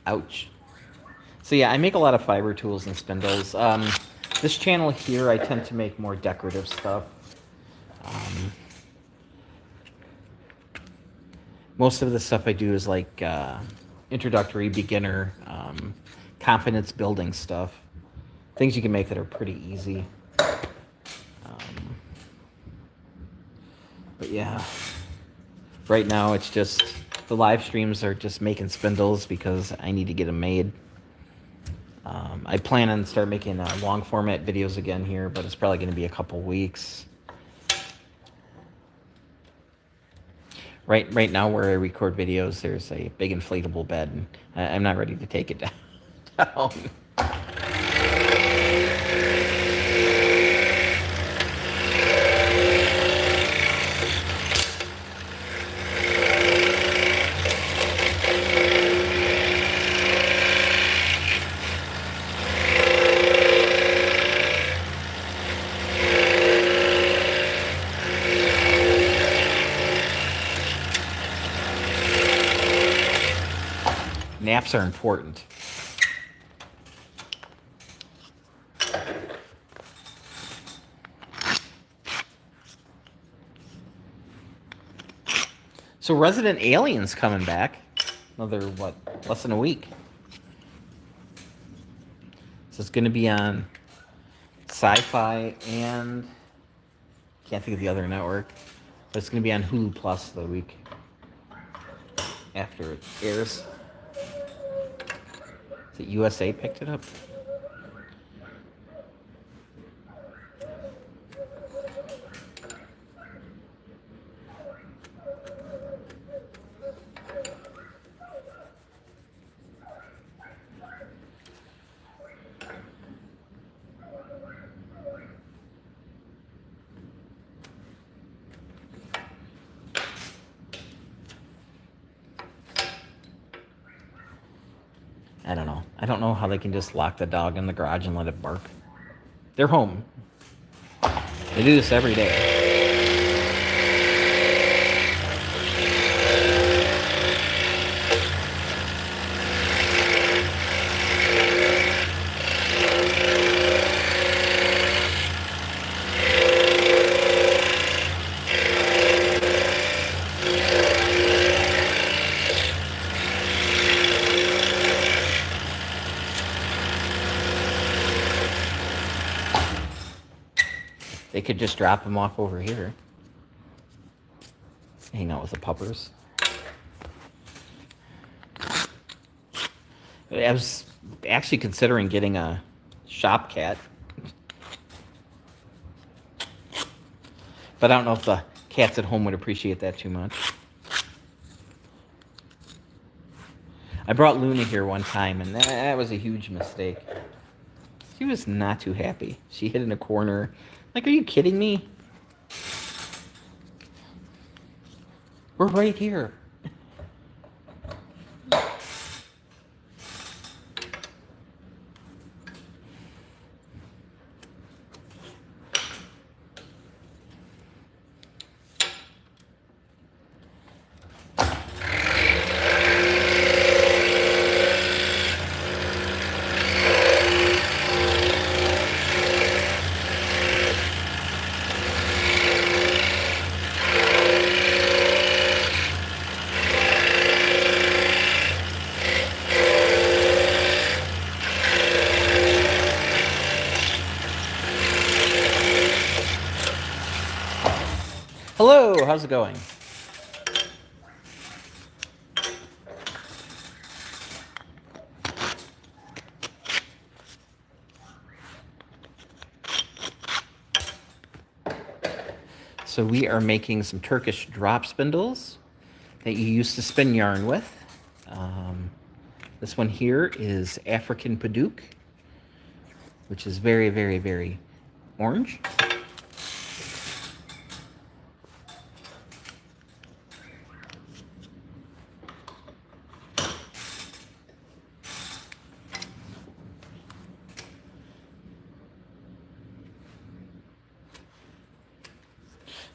Ouch. So yeah, I make a lot of fiber tools and spindles. This channel here, I tend to make more decorative stuff. Most of the stuff I do is like introductory, beginner, confidence building stuff. Things you can make that are pretty easy. But yeah, right now it's just, the live streams are just making spindles because I need to get them made. I plan on start making long format videos again here, but it's probably going to be a couple weeks. Right now where I record videos, there's a big inflatable bed. I'm not ready to take it down. Naps are important. So Resident Alien's coming back. Another, what, less than a week. So it's going to be on Sci-Fi and, can't think of the other network, but it's going to be on Hulu Plus the week after it airs. Is it USA picked it up? I don't know. I don't know how they can just lock the dog in the garage and let it bark. They're home. They do this every day. They could just drop them off over here. Hang out with the puppers. I was actually considering getting a shop cat. But I don't know if the cats at home would appreciate that too much. I brought Luna here one time, and that was a huge mistake. She was not too happy. She hid in a corner. Like, are you kidding me? We're right here. Hello, how's it going? So we are making some Turkish drop spindles that you used to spin yarn with. This one here is African Paduk, which is very, very, very orange.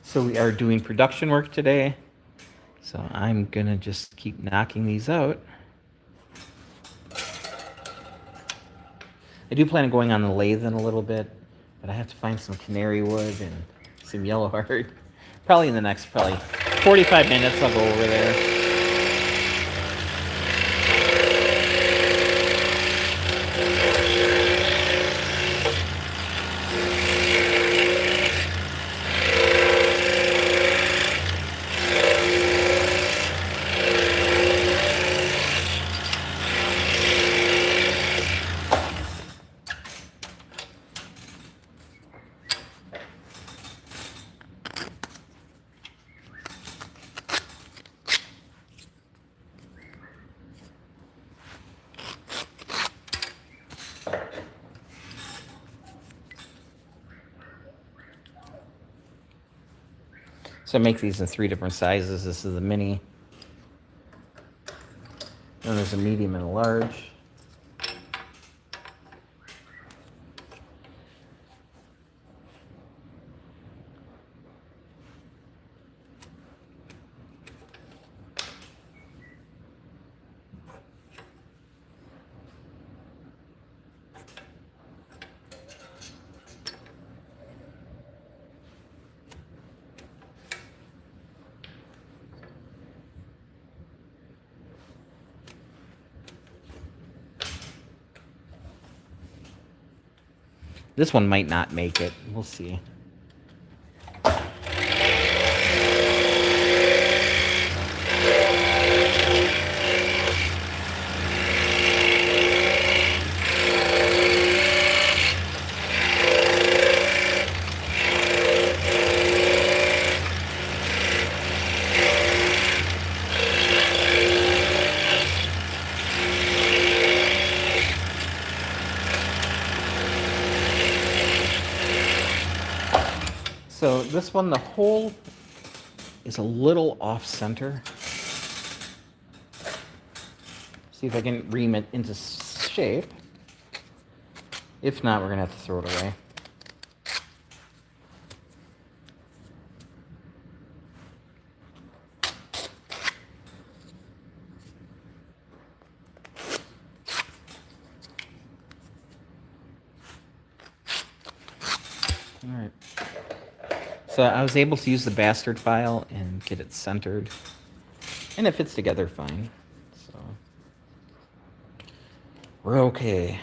So we are doing production work today. So I'm gonna just keep knocking these out. I do plan on going on the lathe in a little bit, but I have to find some canary wood and some yellow heart. Probably in the next 45 minutes I'll go over there. So I make these in 3 different sizes. This is the mini. Then there's a medium and a large. This one might not make it. We'll see. So this one, the hole is a little off center. See if I can ream it into shape. If not, we're gonna have to throw it away. All right. So I was able to use the bastard file and get it centered. And it fits together fine. So we're okay.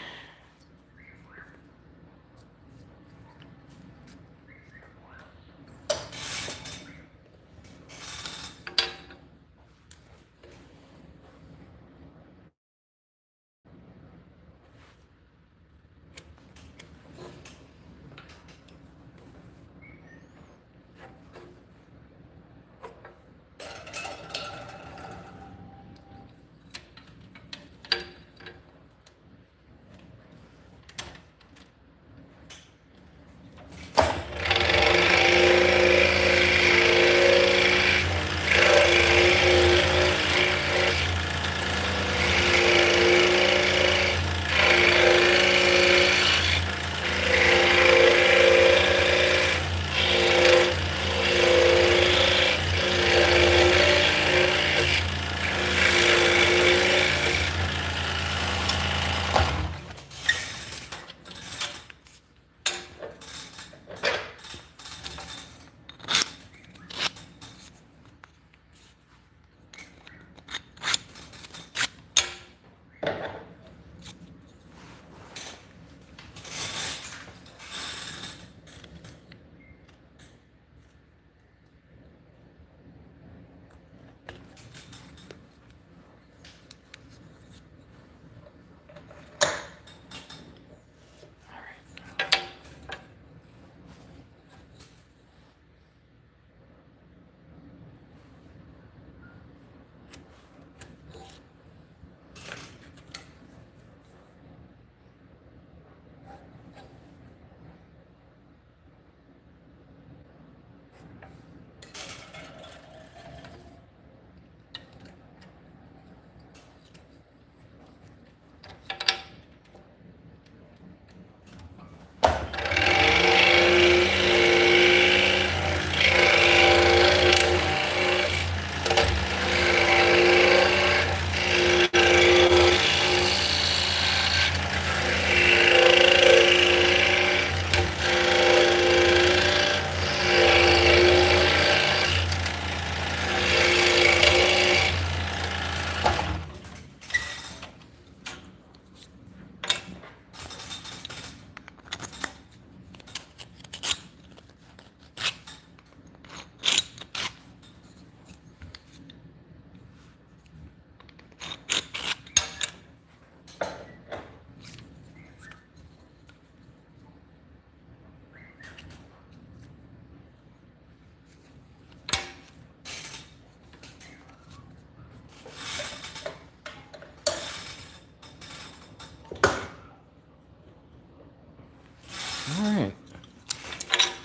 Alright.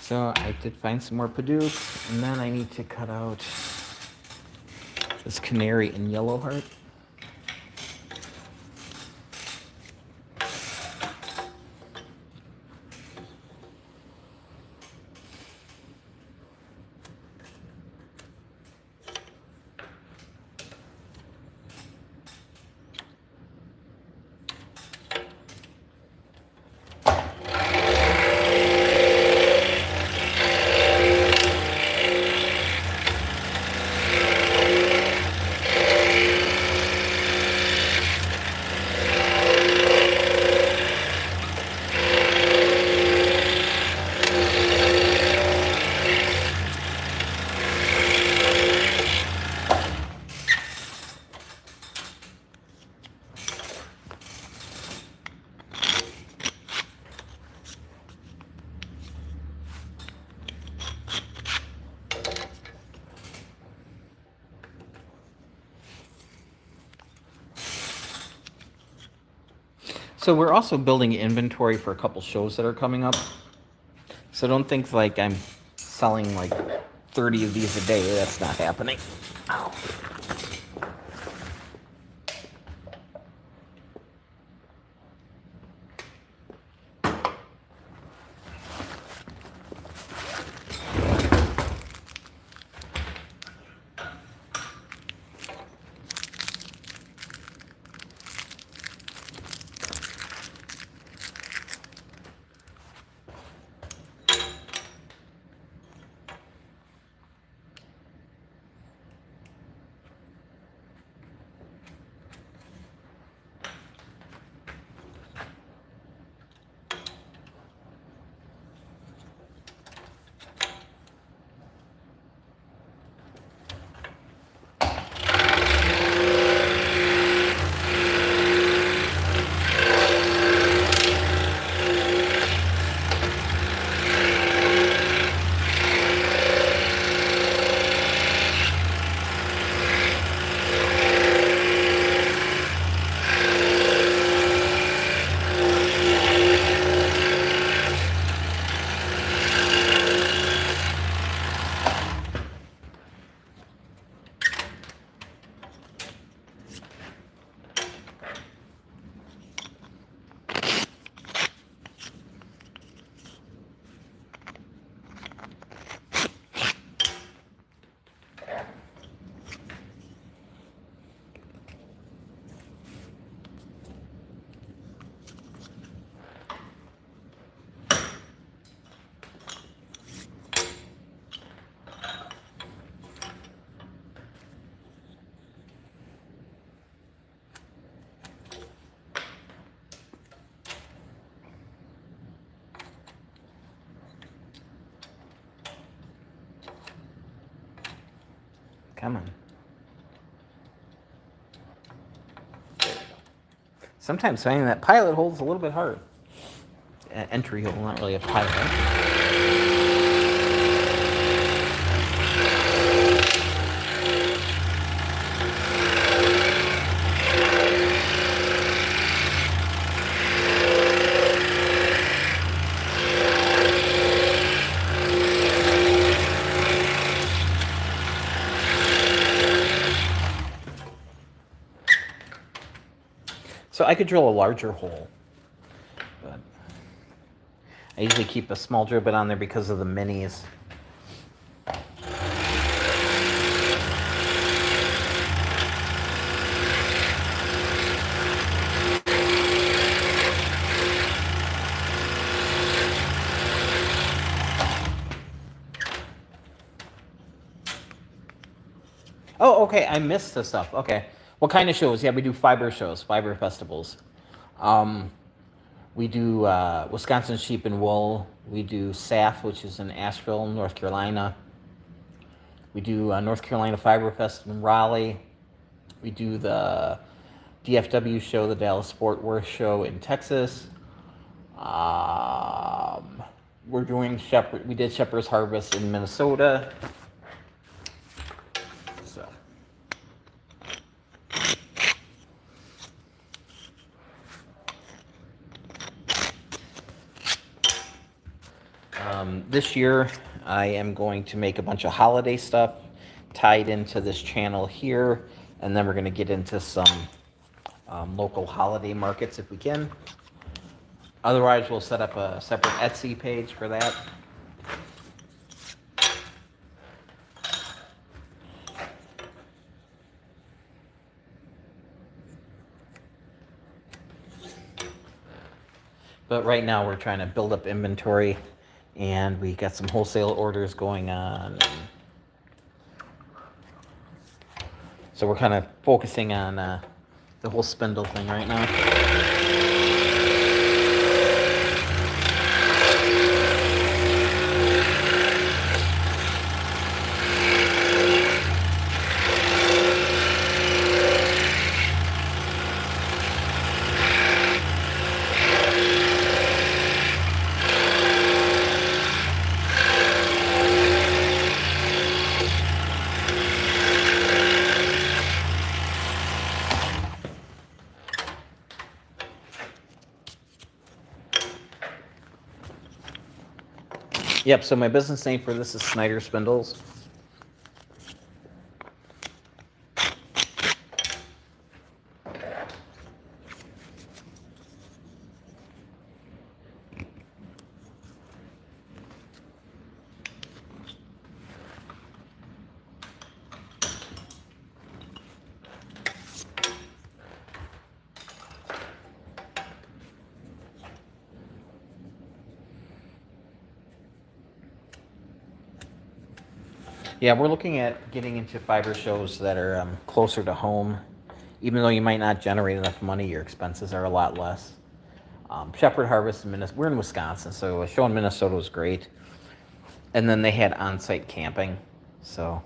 So I did find some more Padook, and then I need to cut out this Canary in yellow heart. So we're also building inventory for a couple shows that are coming up. So don't think like I'm selling like 30 of these a day. That's not happening. Ow. Come on. Sometimes finding that pilot hole is a little bit hard. Entry hole, not really a pilot. So I could drill a larger hole, but I usually keep a small drill bit on there because of the minis. Oh, okay, I missed the stuff. Okay. What kind of shows? Yeah, we do fiber shows, fiber festivals. We do Wisconsin Sheep and Wool. We do SAF, which is in Asheville, North Carolina. We do North Carolina Fiber Fest in Raleigh. We do the DFW show, the Dallas Fort Worth show in Texas. We're doing we did Shepherd's Harvest in Minnesota. So. This year, I am going to make a bunch of holiday stuff tied into this channel here, and then we're going to get into some local holiday markets if we can. Otherwise, we'll set up a separate Etsy page for that. But right now we're trying to build up inventory, and we got some wholesale orders going on. So we're kind of focusing on the whole spindle thing right now. Yep, so my business name for this is Snyder Spindles. Yeah, we're looking at getting into fiber shows that are closer to home. Even though you might not generate enough money, your expenses are a lot less. Shepherd Harvest in Minnesota, we're in Wisconsin, so a show in Minnesota was great. And then they had on-site camping, so,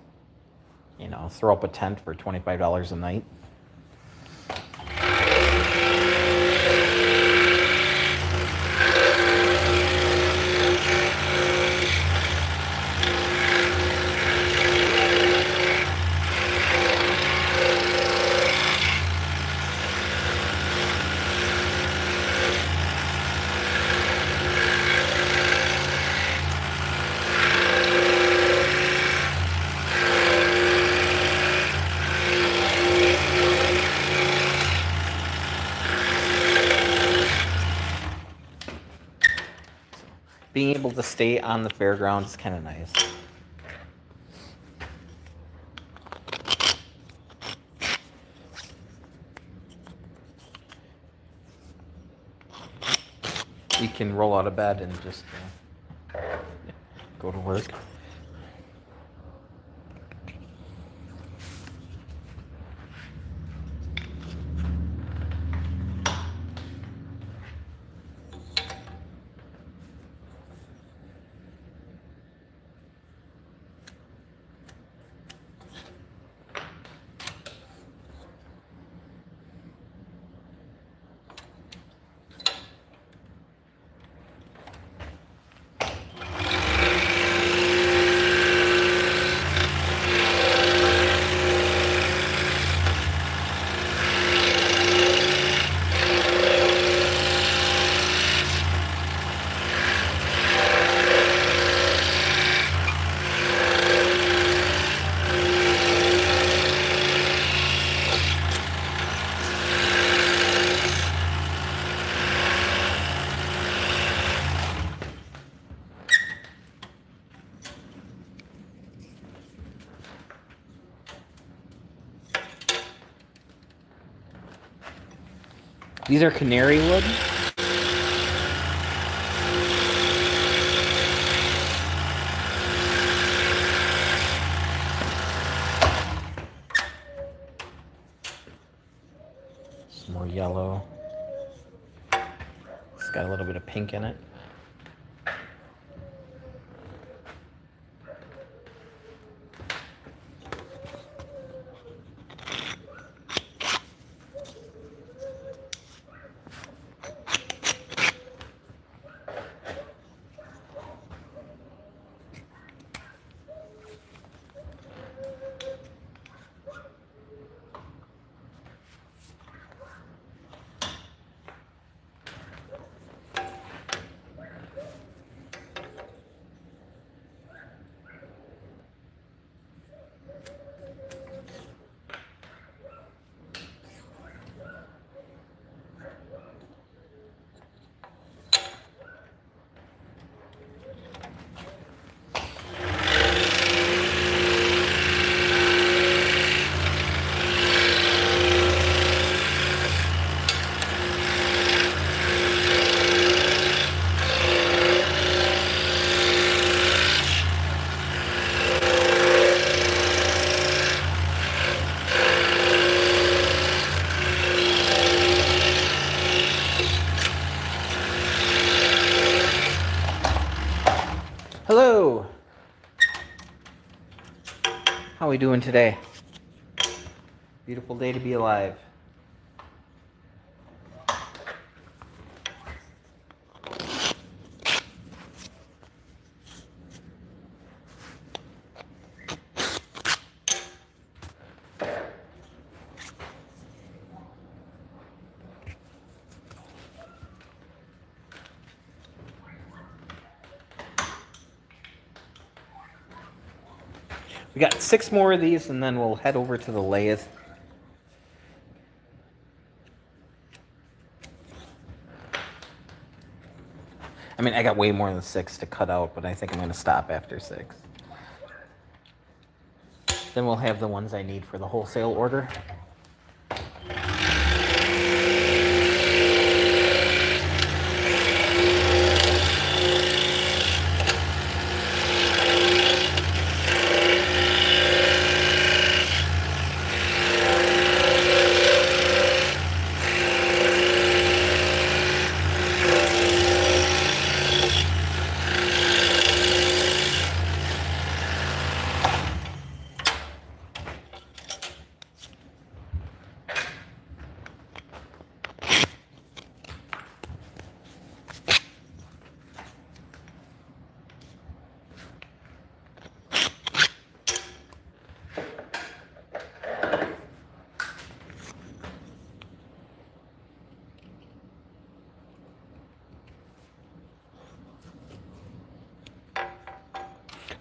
you know, throw up a tent for $25 a night. Being able to stay on the fairgrounds is kind of nice. You can roll out of bed and just go to work. These are Canary wood. Some more yellow. It's got a little bit of pink in it. Hello. How are we doing today? Beautiful day to be alive. We got 6 more of these and then we'll head over to the lathe. I mean, I got way more than 6 to cut out, but I think I'm going to stop after 6. Then we'll have the ones I need for the wholesale order.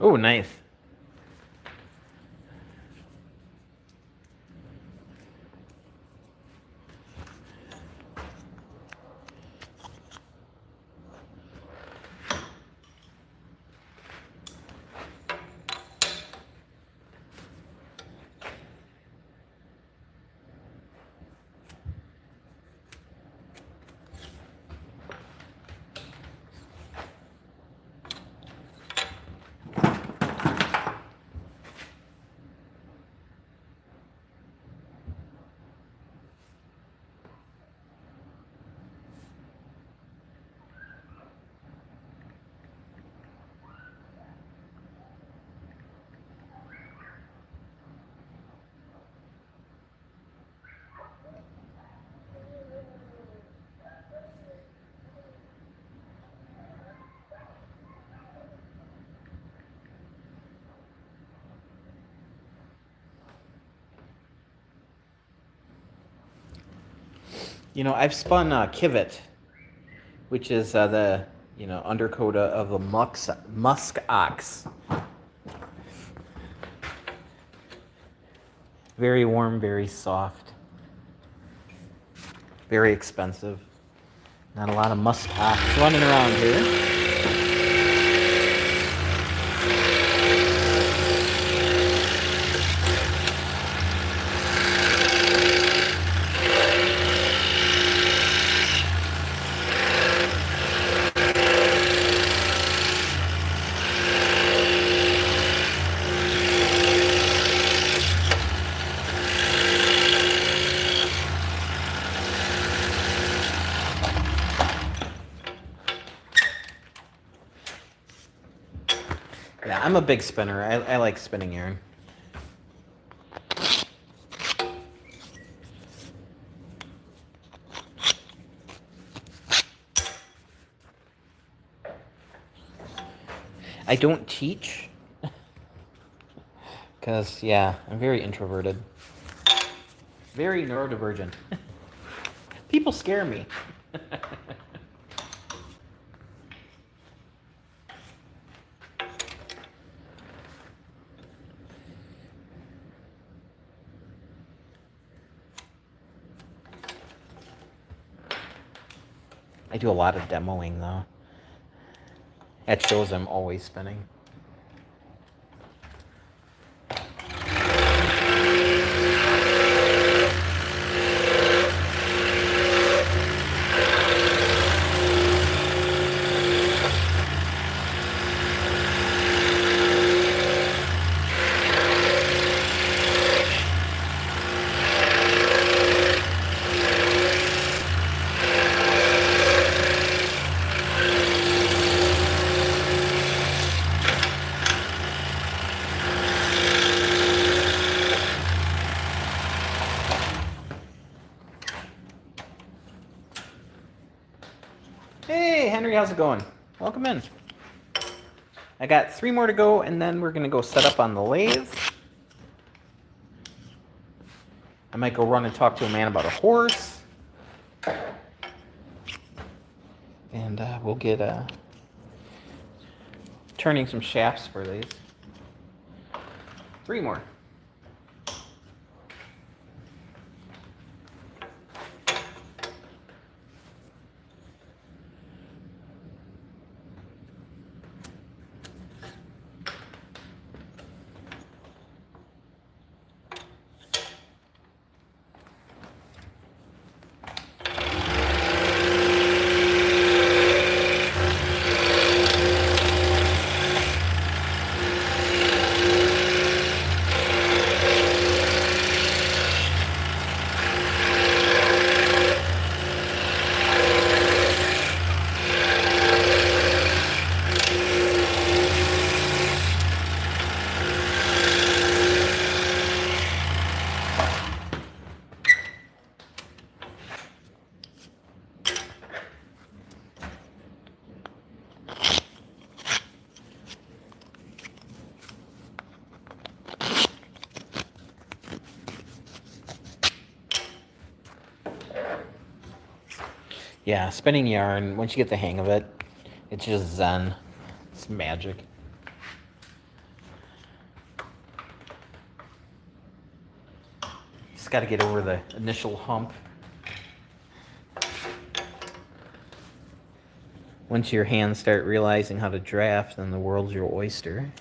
Oh, nice. You know, I've spun Kivet, which is the, undercoat of a musk ox. Very warm, very soft. Very expensive. Not a lot of musk ox running around here. Yeah, I'm a big spinner. I like spinning yarn. I don't teach because, yeah, I'm very introverted. Very neurodivergent. People scare me. I do a lot of demoing, though. That shows I'm always spinning. how's it going? Welcome in. I got 3 more to go, and then we're going to go set up on the lathe. I might go run and talk to a man about a horse. And we'll get turning some shafts for these. 3 more. Yeah, spinning yarn, once you get the hang of it, it's just zen. It's magic. Just got to get over the initial hump. Once your hands start realizing how to draft, then the world's your oyster.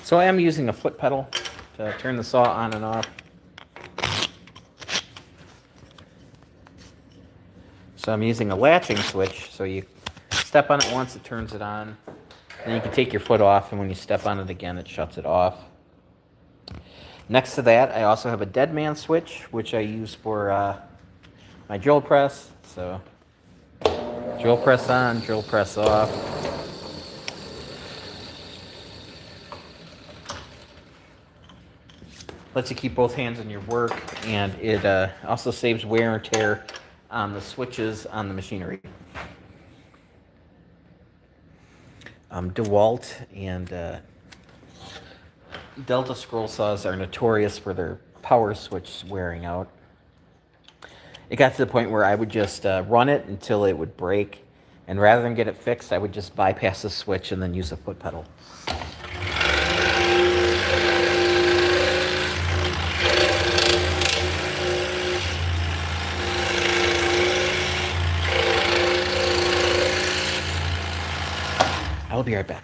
So I am using a foot pedal to turn the saw on and off. So I'm using a latching switch, so you step on it once, it turns it on. Then you can take your foot off, and when you step on it again, it shuts it off. Next to that, I also have a dead man switch, which I use for my drill press. So drill press on, drill press off. Lets you keep both hands on your work, and it also saves wear and tear on the switches on the machinery. DeWalt and Delta scroll saws are notorious for their power switch wearing out. It got to the point where I would just run it until it would break, and rather than get it fixed, I would just bypass the switch and then use a foot pedal. I'll be right back.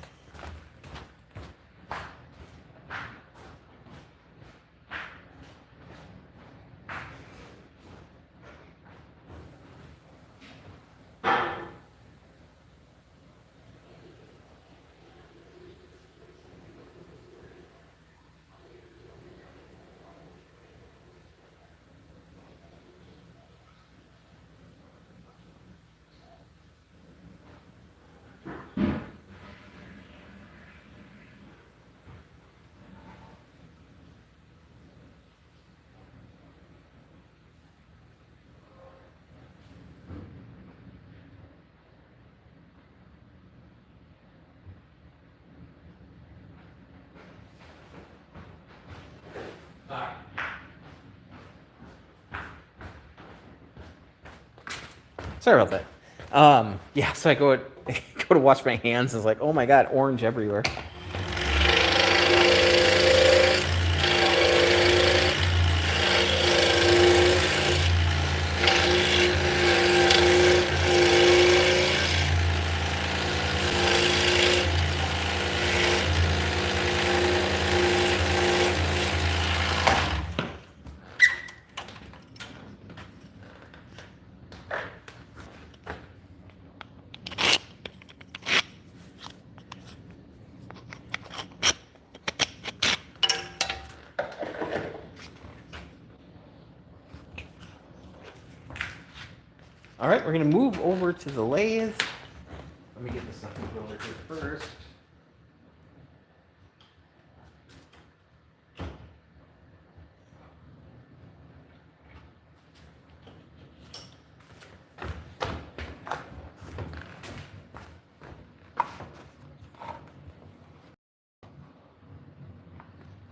Sorry about that. Yeah, so I go to wash my hands, and it's like, oh my god, orange everywhere. All right, we're going to move over to the lathe. Let me get this up over here first.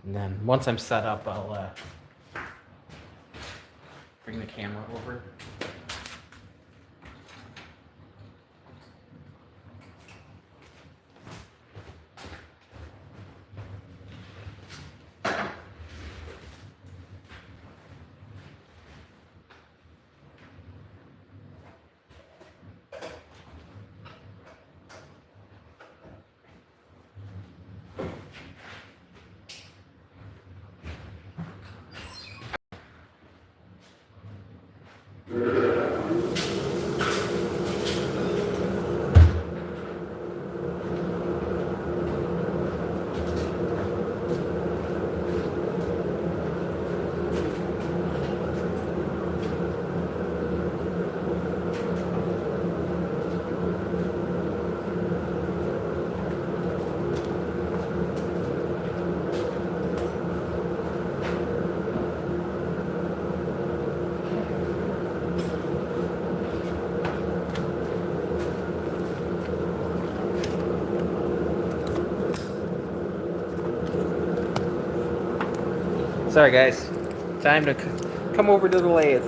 And then once I'm set up, I'll bring the camera over. Sorry guys, time to come over to the lathe.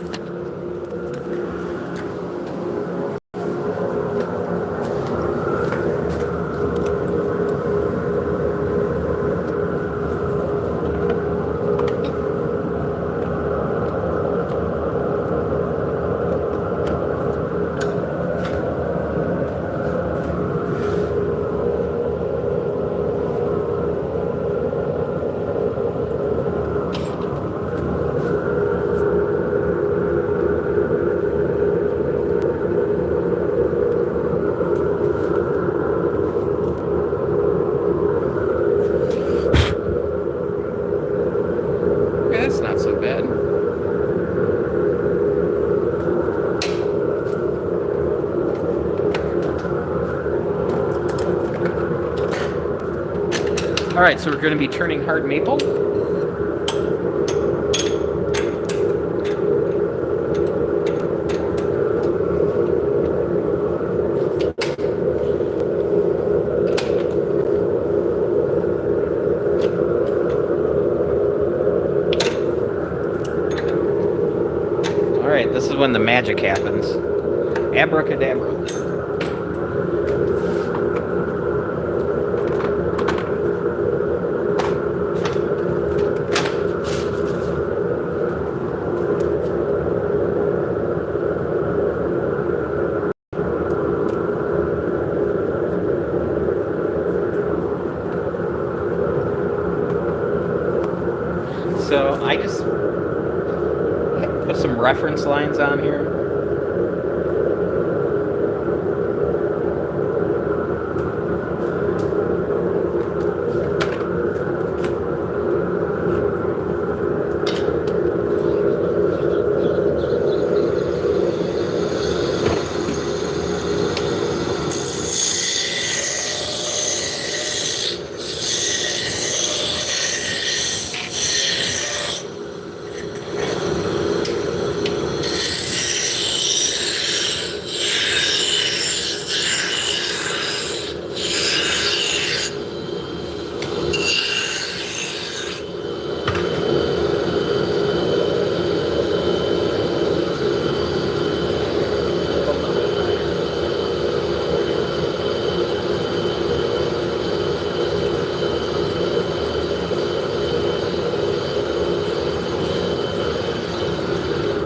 All right, so we're going to be turning hard maple. All right, this is when the magic happens. Abracadabra. So I just put some reference lines on here.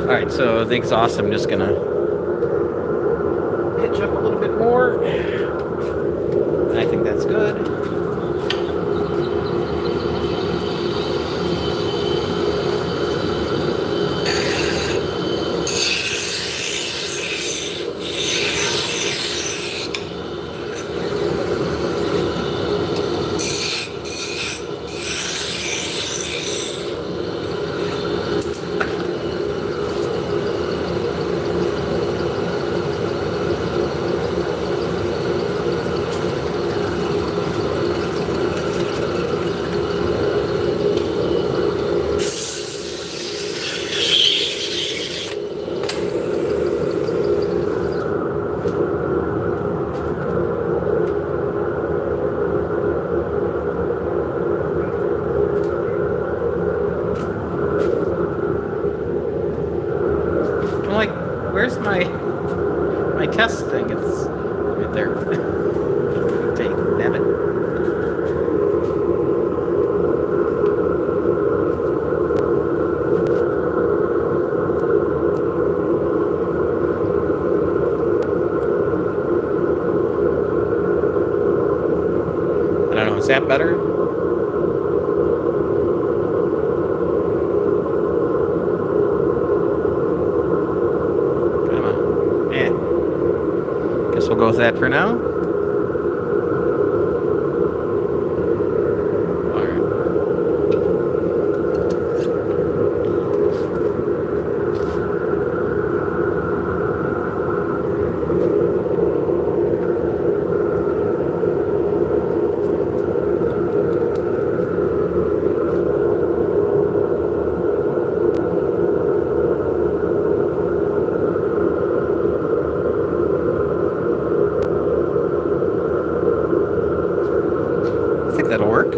Alright, so the exhaust I'm just gonna pitch up a little bit more. And I think that's good. test thing. It's right there. Take, damn it. I don't know, is that better? Come on. Yeah. Guess we'll go with that for now. I think that'll work.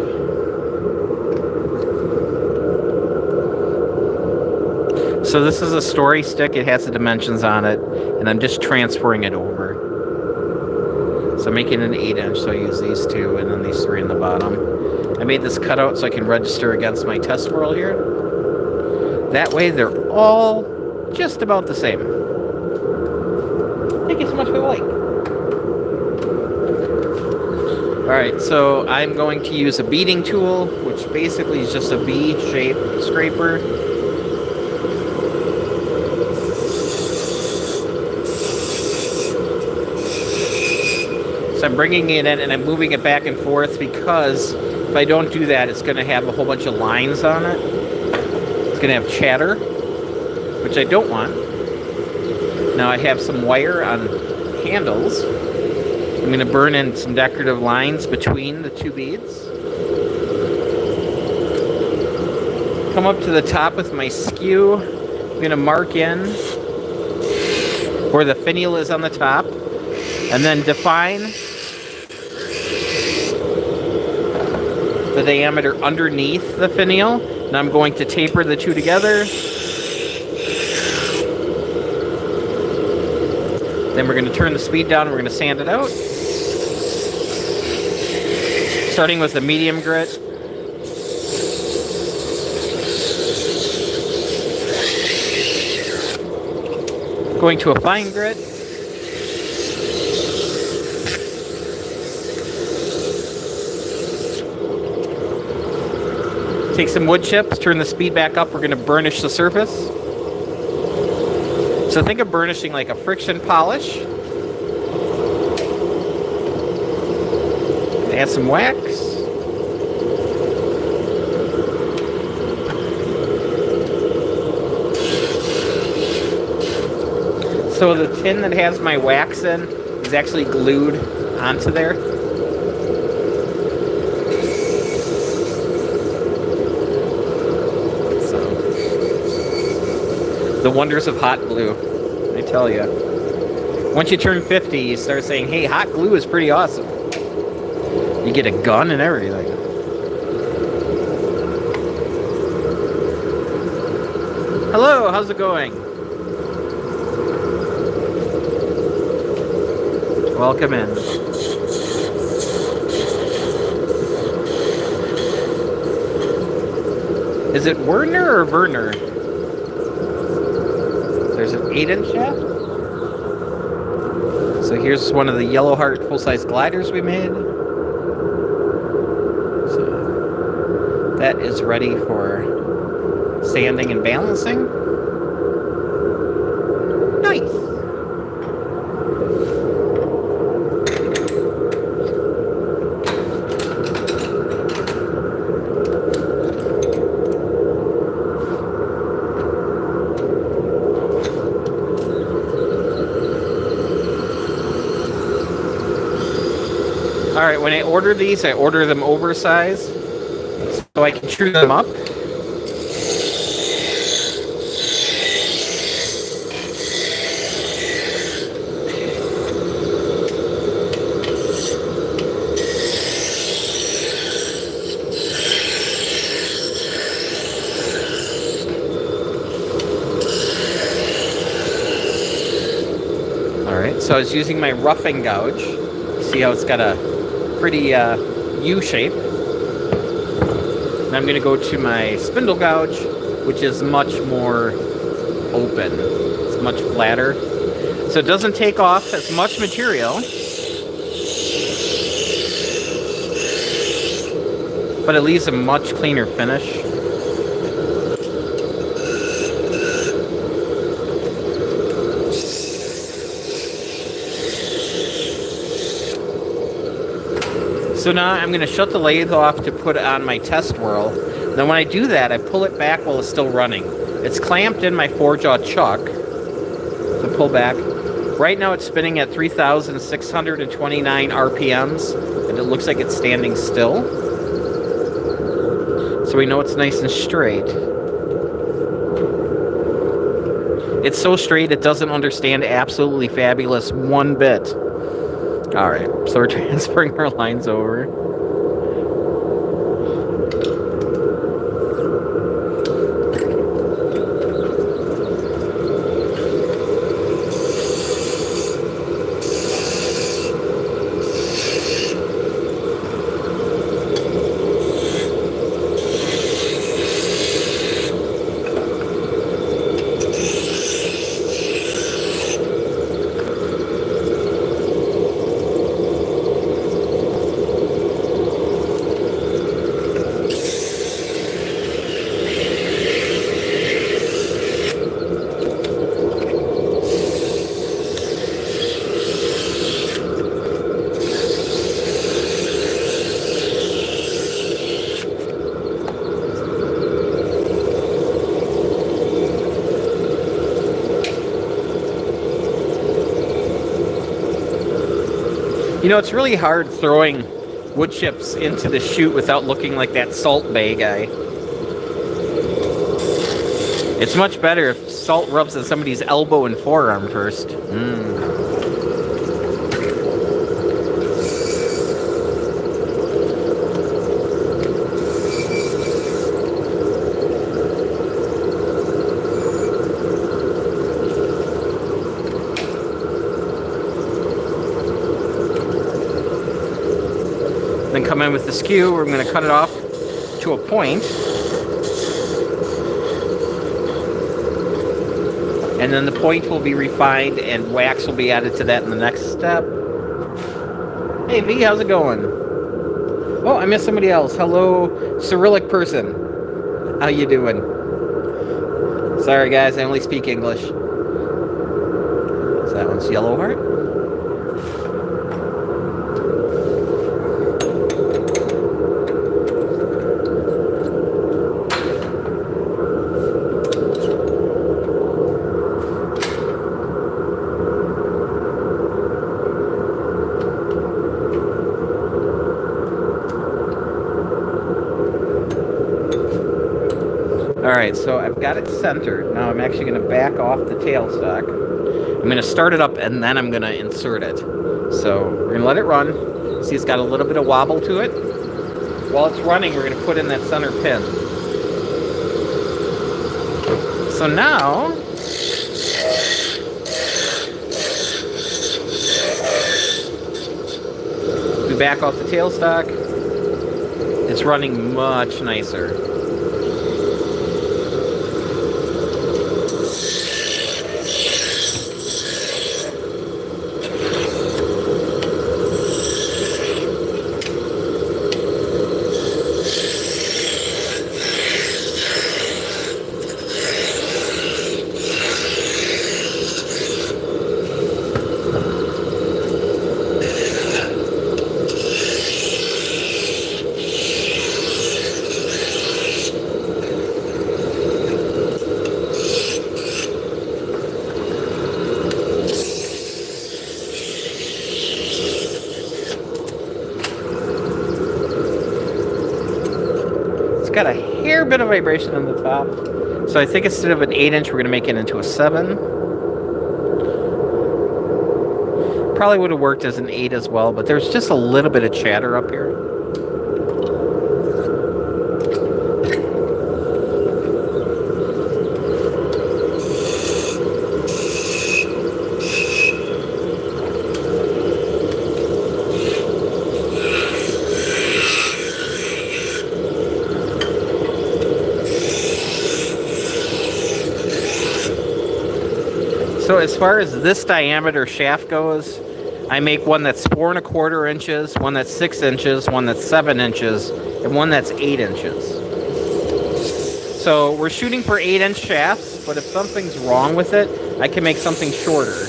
So this is a story stick. It has the dimensions on it, and I'm just transferring it over. So I'm making an 8-inch, so I use these two, and then these 3 in the bottom. I made this cutout so I can register against my test roll here. That way they're all just about the same. Thank you so much for the like. Alright, so I'm going to use a beading tool, which basically is just a V-shaped scraper. So I'm bringing it in and I'm moving it back and forth because if I don't do that, it's going to have a whole bunch of lines on it. It's going to have chatter, which I don't want. Now I have some wire on handles. I'm going to burn in some decorative lines between the two beads. Come up to the top with my skew. I'm going to mark in where the finial is on the top. And then define the diameter underneath the finial. And I'm going to taper the two together. Then we're going to turn the speed down and we're going to sand it out. Starting with a medium grit. Going to a fine grit. Take some wood chips, turn the speed back up. We're going to burnish the surface. So think of burnishing like a friction polish. Add some wax. So the tin that has my wax in is actually glued onto there. So, the wonders of hot glue, I tell you. Once you turn 50, you start saying, hey, hot glue is pretty awesome. You get a gun and everything. Hello, how's it going? Welcome in. Is it Werner or Werner? There's an 8-inch shaft. So here's one of the Yellow Heart full-size gliders we made. So that is ready for sanding and balancing. Nice. Alright, when I order these, I order them oversized so I can true them up. So I was using my roughing gouge. See how it's got a pretty U shape. And I'm going to go to my spindle gouge, which is much more open. It's much flatter. So it doesn't take off as much material. But it leaves a much cleaner finish. So now I'm going to shut the lathe off to put it on my test whirl. Then when I do that, I pull it back while it's still running. It's clamped in my 4-jaw chuck. So pull back. Right now it's spinning at 3,629 RPMs, and it looks like it's standing still. So we know it's nice and straight. It's so straight it doesn't understand absolutely fabulous one bit. Alright, so we're transferring our lines over. You know, it's really hard throwing wood chips into the chute without looking like that Salt Bay guy. It's much better if salt rubs on somebody's elbow and forearm first. Then come in with the skew. We're going to cut it off to a point. And then the point will be refined and wax will be added to that in the next step. Hey V, how's it going? Oh, I missed somebody else. Hello, Cyrillic person. How you doing? Sorry guys, I only speak English. So that one's yellow heart. Alright, so I've got it centered. Now I'm actually going to back off the tailstock. I'm going to start it up and then I'm going to insert it. So we're going to let it run. See, it's got a little bit of wobble to it. While it's running, we're going to put in that center pin. So now, we back off the tailstock. It's running much nicer. Got a hair bit of vibration on the top. So I think instead of an 8-inch, we're going to make it into a 7. Probably would have worked as an 8 as well, but there's just a little bit of chatter up here. So as far as this diameter shaft goes, I make one that's 4¼ inches, one that's 6 inches, one that's 7 inches, and one that's 8 inches. So we're shooting for 8-inch shafts, but if something's wrong with it, I can make something shorter.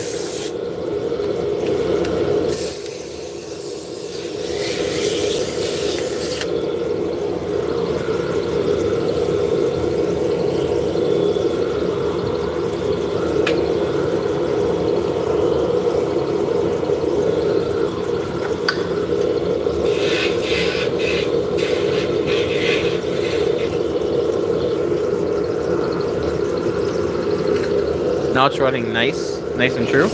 Now it's running nice and true.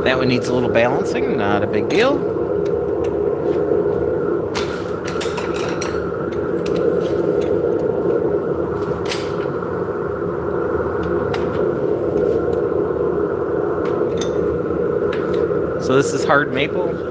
That one needs a little balancing, not a big deal. So this is hard maple.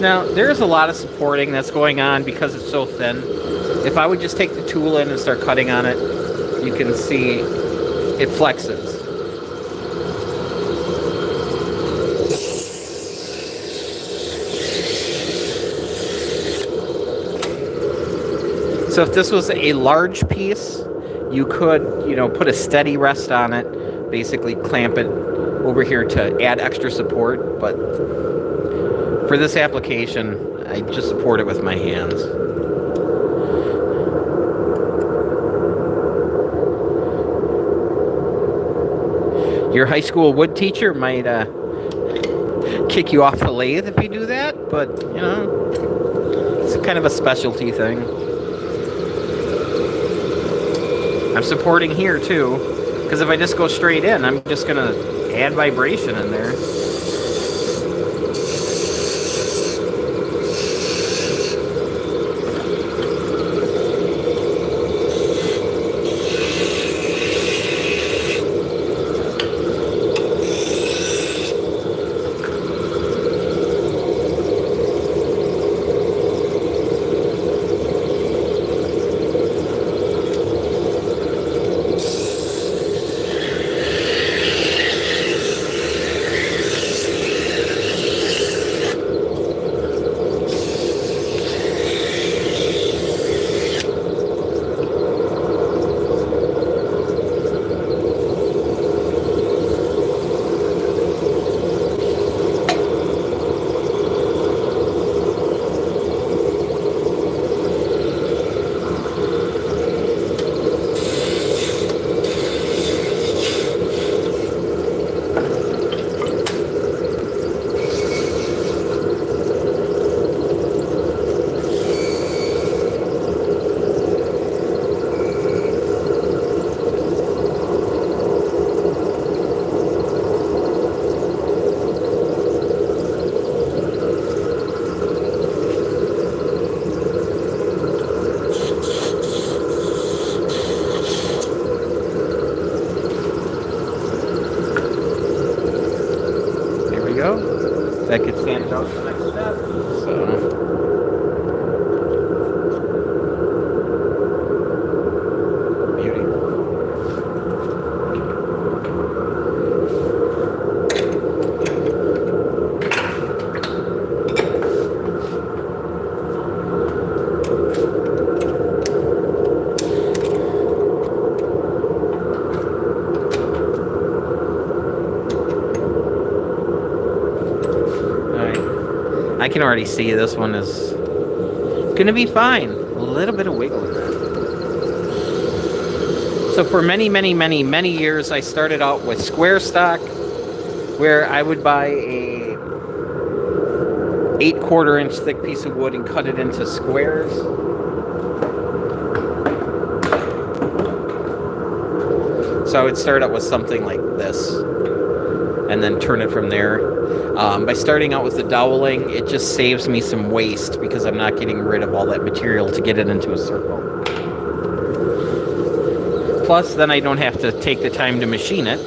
Now, there's a lot of supporting that's going on because it's so thin. If I would just take the tool in and start cutting on it, you can see it flexes. So if this was a large piece, you could, put a steady rest on it, basically clamp it over here to add extra support, but for this application, I just support it with my hands. Your high school wood teacher might kick you off the lathe if you do that, but, it's kind of a specialty thing. I'm supporting here, too, because if I just go straight in, I'm just going to add vibration in there. That gets sanded out for the next step. So beauty. I can already see this one is gonna be fine. A little bit of wiggle. So for many, many, many, many years, I started out with square stock, where I would buy a 8/4 inch thick piece of wood and cut it into squares. So I would start out with something like this and then turn it from there. By starting out with the doweling, it just saves me some waste because I'm not getting rid of all that material to get it into a circle. Plus, then I don't have to take the time to machine it.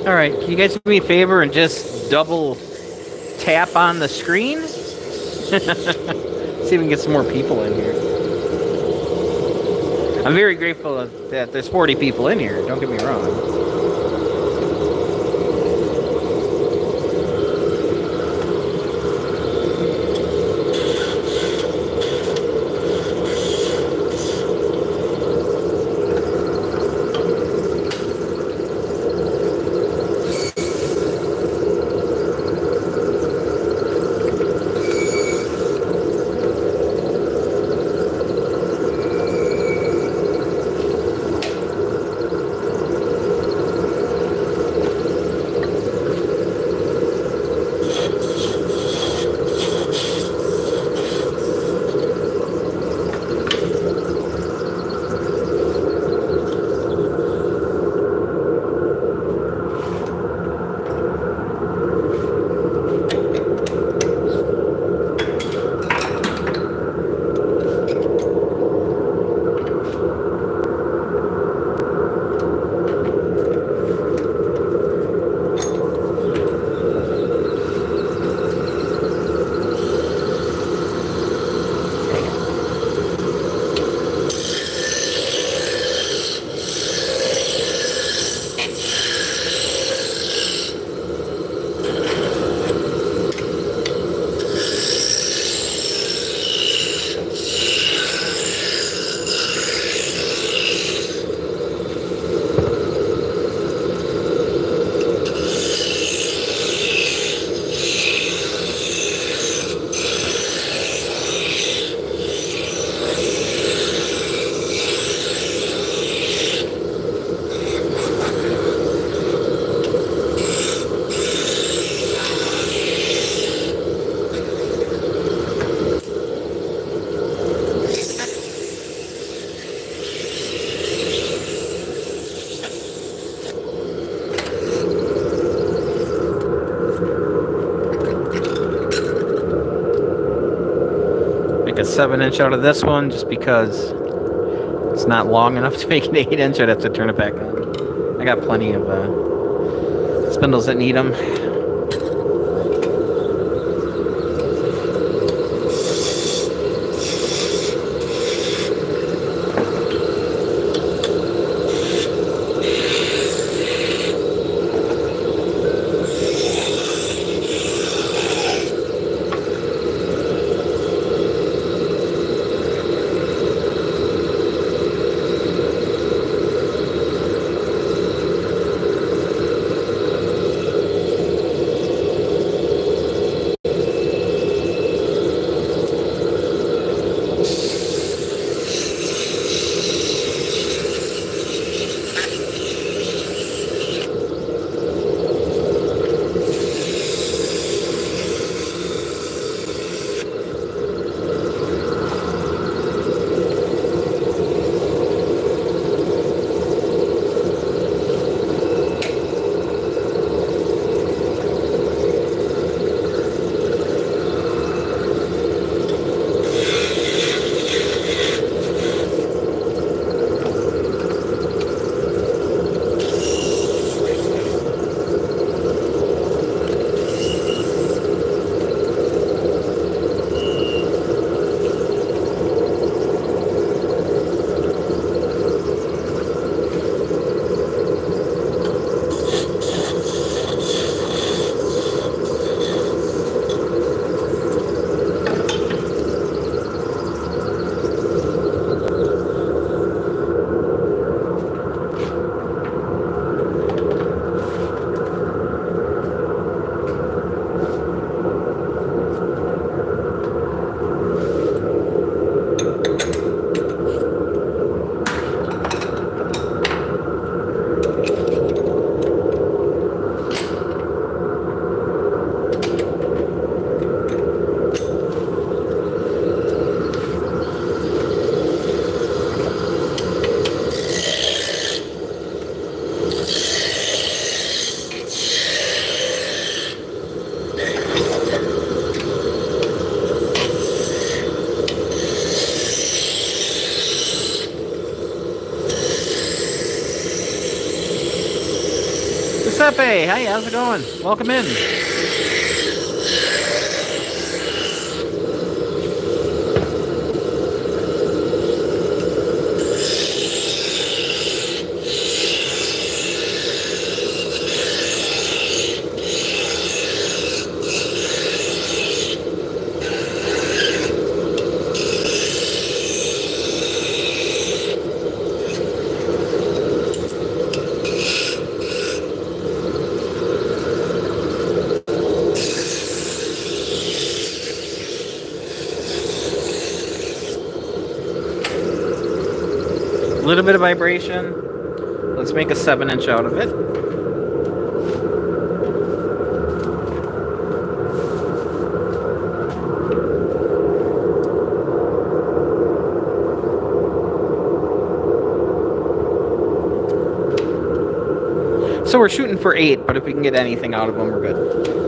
Alright, can you guys do me a favor and just double tap on the screen? See if we can get some more people in here. I'm very grateful that there's 40 people in here, don't get me wrong. A 7-inch out of this one just because it's not long enough to make an 8-inch. I'd have to turn it back on. I got plenty of spindles that need them. Cafe. Hi, how's it going? Welcome in. A little bit of vibration. Let's make a 7-inch out of it. So we're shooting for 8, but if we can get anything out of them, we're good.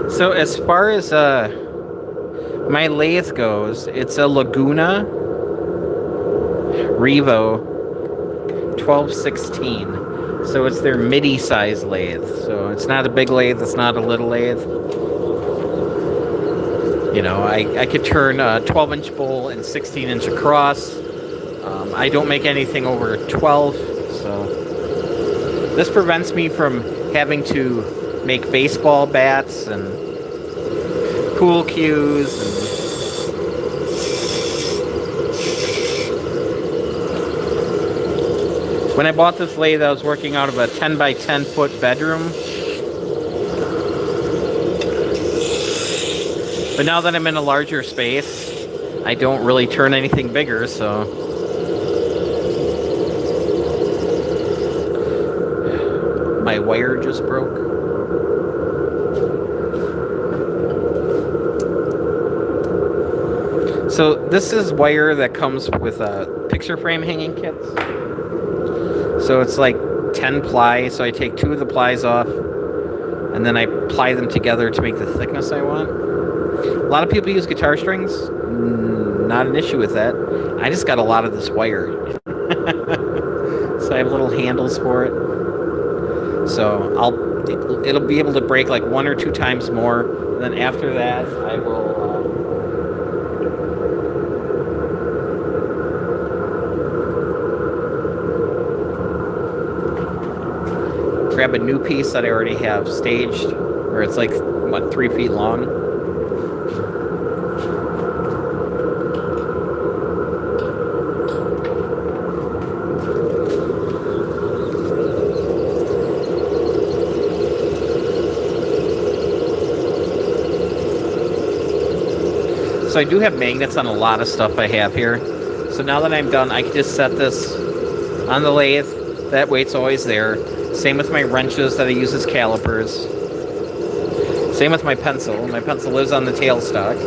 So as far as my lathe goes, it's a Laguna Revo 1216. So it's their Midi size lathe. So it's not a big lathe, it's not a little lathe. You know, I could turn a 12-inch bowl and 16-inch across. I don't make anything over 12, so this prevents me from having to make baseball bats and pool cues and when I bought this lathe, I was working out of a 10 by 10 foot bedroom. But now that I'm in a larger space, I don't really turn anything bigger, so... My wire just broke. So this is wire that comes with picture frame hanging kits. So it's like 10 ply, so I take 2 of the plies off, and then I ply them together to make the thickness I want. A lot of people use guitar strings. Not an issue with that. I just got a lot of this wire. So I have little handles for it. So it'll be able to break like 1 or 2 times more. And then after that, I will grab a new piece that I already have staged, where it's like, what, 3 feet long. So I do have magnets on a lot of stuff I have here. So now that I'm done, I can just set this on the lathe. That way it's always there. Same with my wrenches that I use as calipers. Same with my pencil. My pencil lives on the tailstock.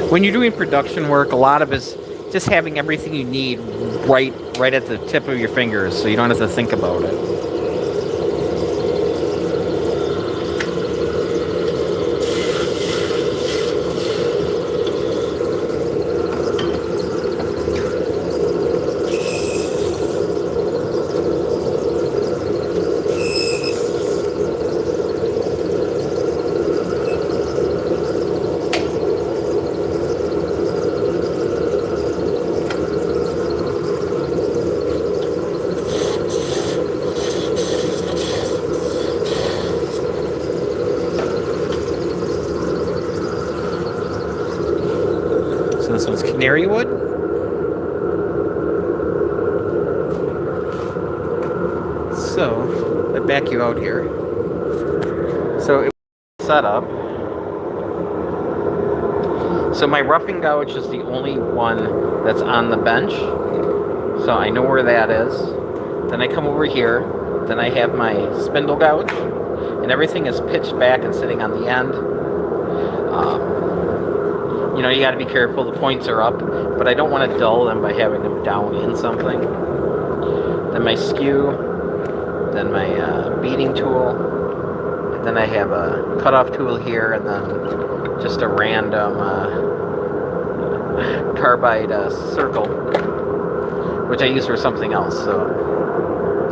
When you're doing production work, a lot of it is just having everything you need right at the tip of your fingers, so you don't have to think about it. This one's Canary wood. So, I back you out here. So, it was set up. So my roughing gouge is the only one that's on the bench. So I know where that is. Then I come over here. Then I have my spindle gouge. And everything is pitched back and sitting on the end. You know, you got to be careful. The points are up, but I don't want to dull them by having them down in something. Then my skew, then my beading tool, and then I have a cutoff tool here, and then just a random carbide circle, which I use for something else. So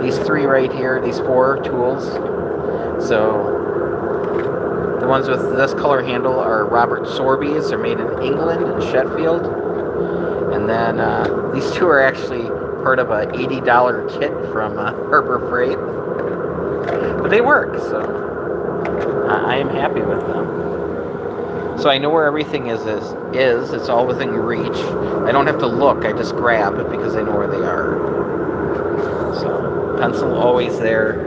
these 3 right here, these 4 tools. So the ones with this color handle are Robert Sorby's. They're made in England, in Sheffield. And then these 2 are actually part of a $80 kit from Harbor Freight. But they work, so I am happy with them. So I know where everything is. It's all within reach. I don't have to look. I just grab it because I know where they are. So pencil always there.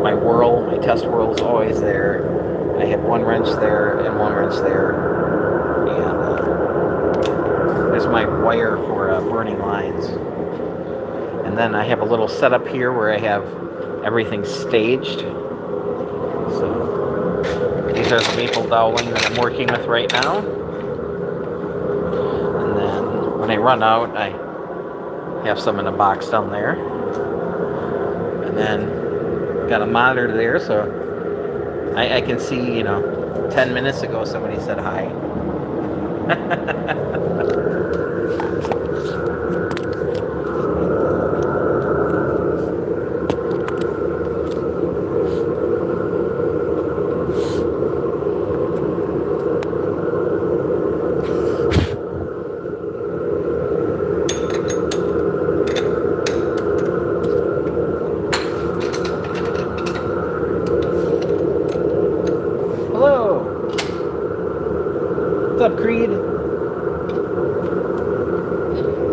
My whirl, my test whirl is always there. I have 1 wrench there and 1 wrench there. And there's my wire for burning lines. And then I have a little setup here where I have everything staged. So these are the maple doweling that I'm working with right now. And then when I run out, I have some in a box down there. And then got a monitor there, so I can see, you know, 10 minutes ago somebody said hi.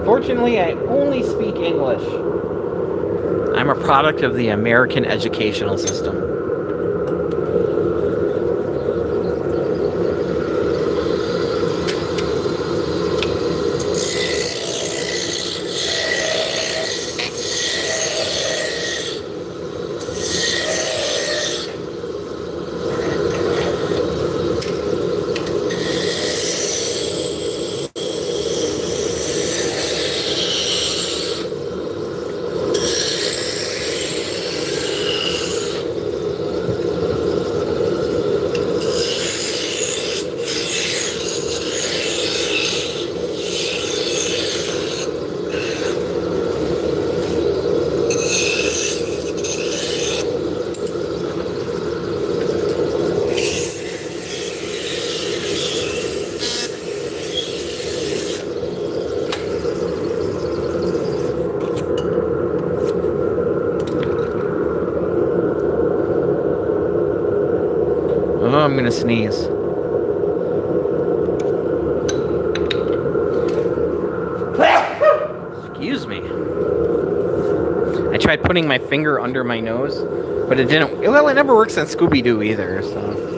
Fortunately, I only speak English. I'm a product of the American educational system. Oh, I'm gonna sneeze. Excuse me. I tried putting my finger under my nose, but it didn't. Well, it never works on Scooby-Doo either, so.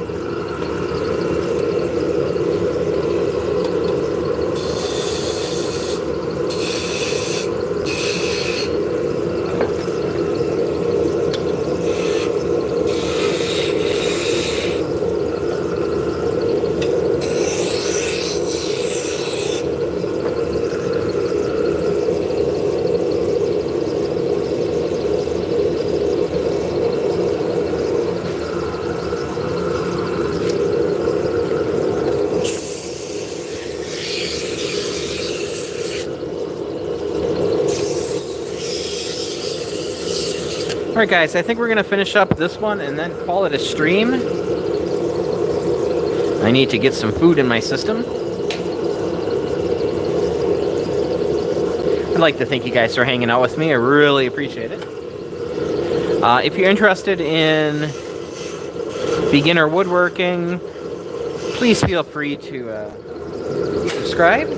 Alright guys, I think we're going to finish up this one and then call it a stream. I need to get some food in my system. I'd like to thank you guys for hanging out with me. I really appreciate it. If you're interested in beginner woodworking, please feel free to subscribe.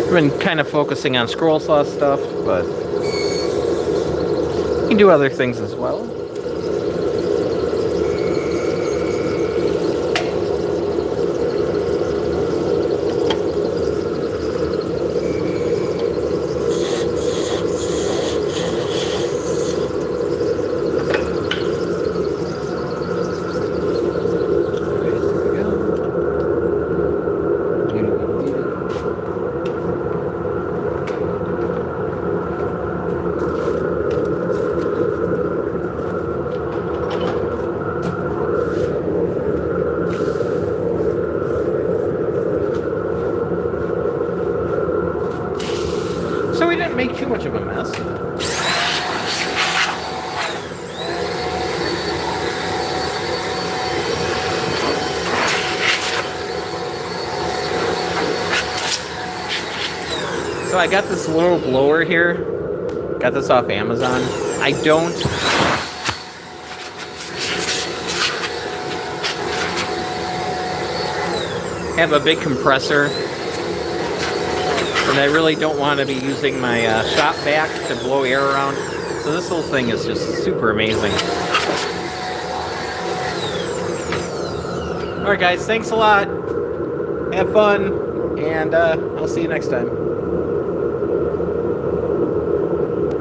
I've been kind of focusing on scroll saw stuff, but you can do other things as well. So we didn't make too much of a mess. So I got this little blower here. Got this off Amazon. I don't have a big compressor. And I really don't want to be using my shop vac to blow air around. So this little thing is just super amazing. Alright guys, thanks a lot. Have fun. And I'll see you next time.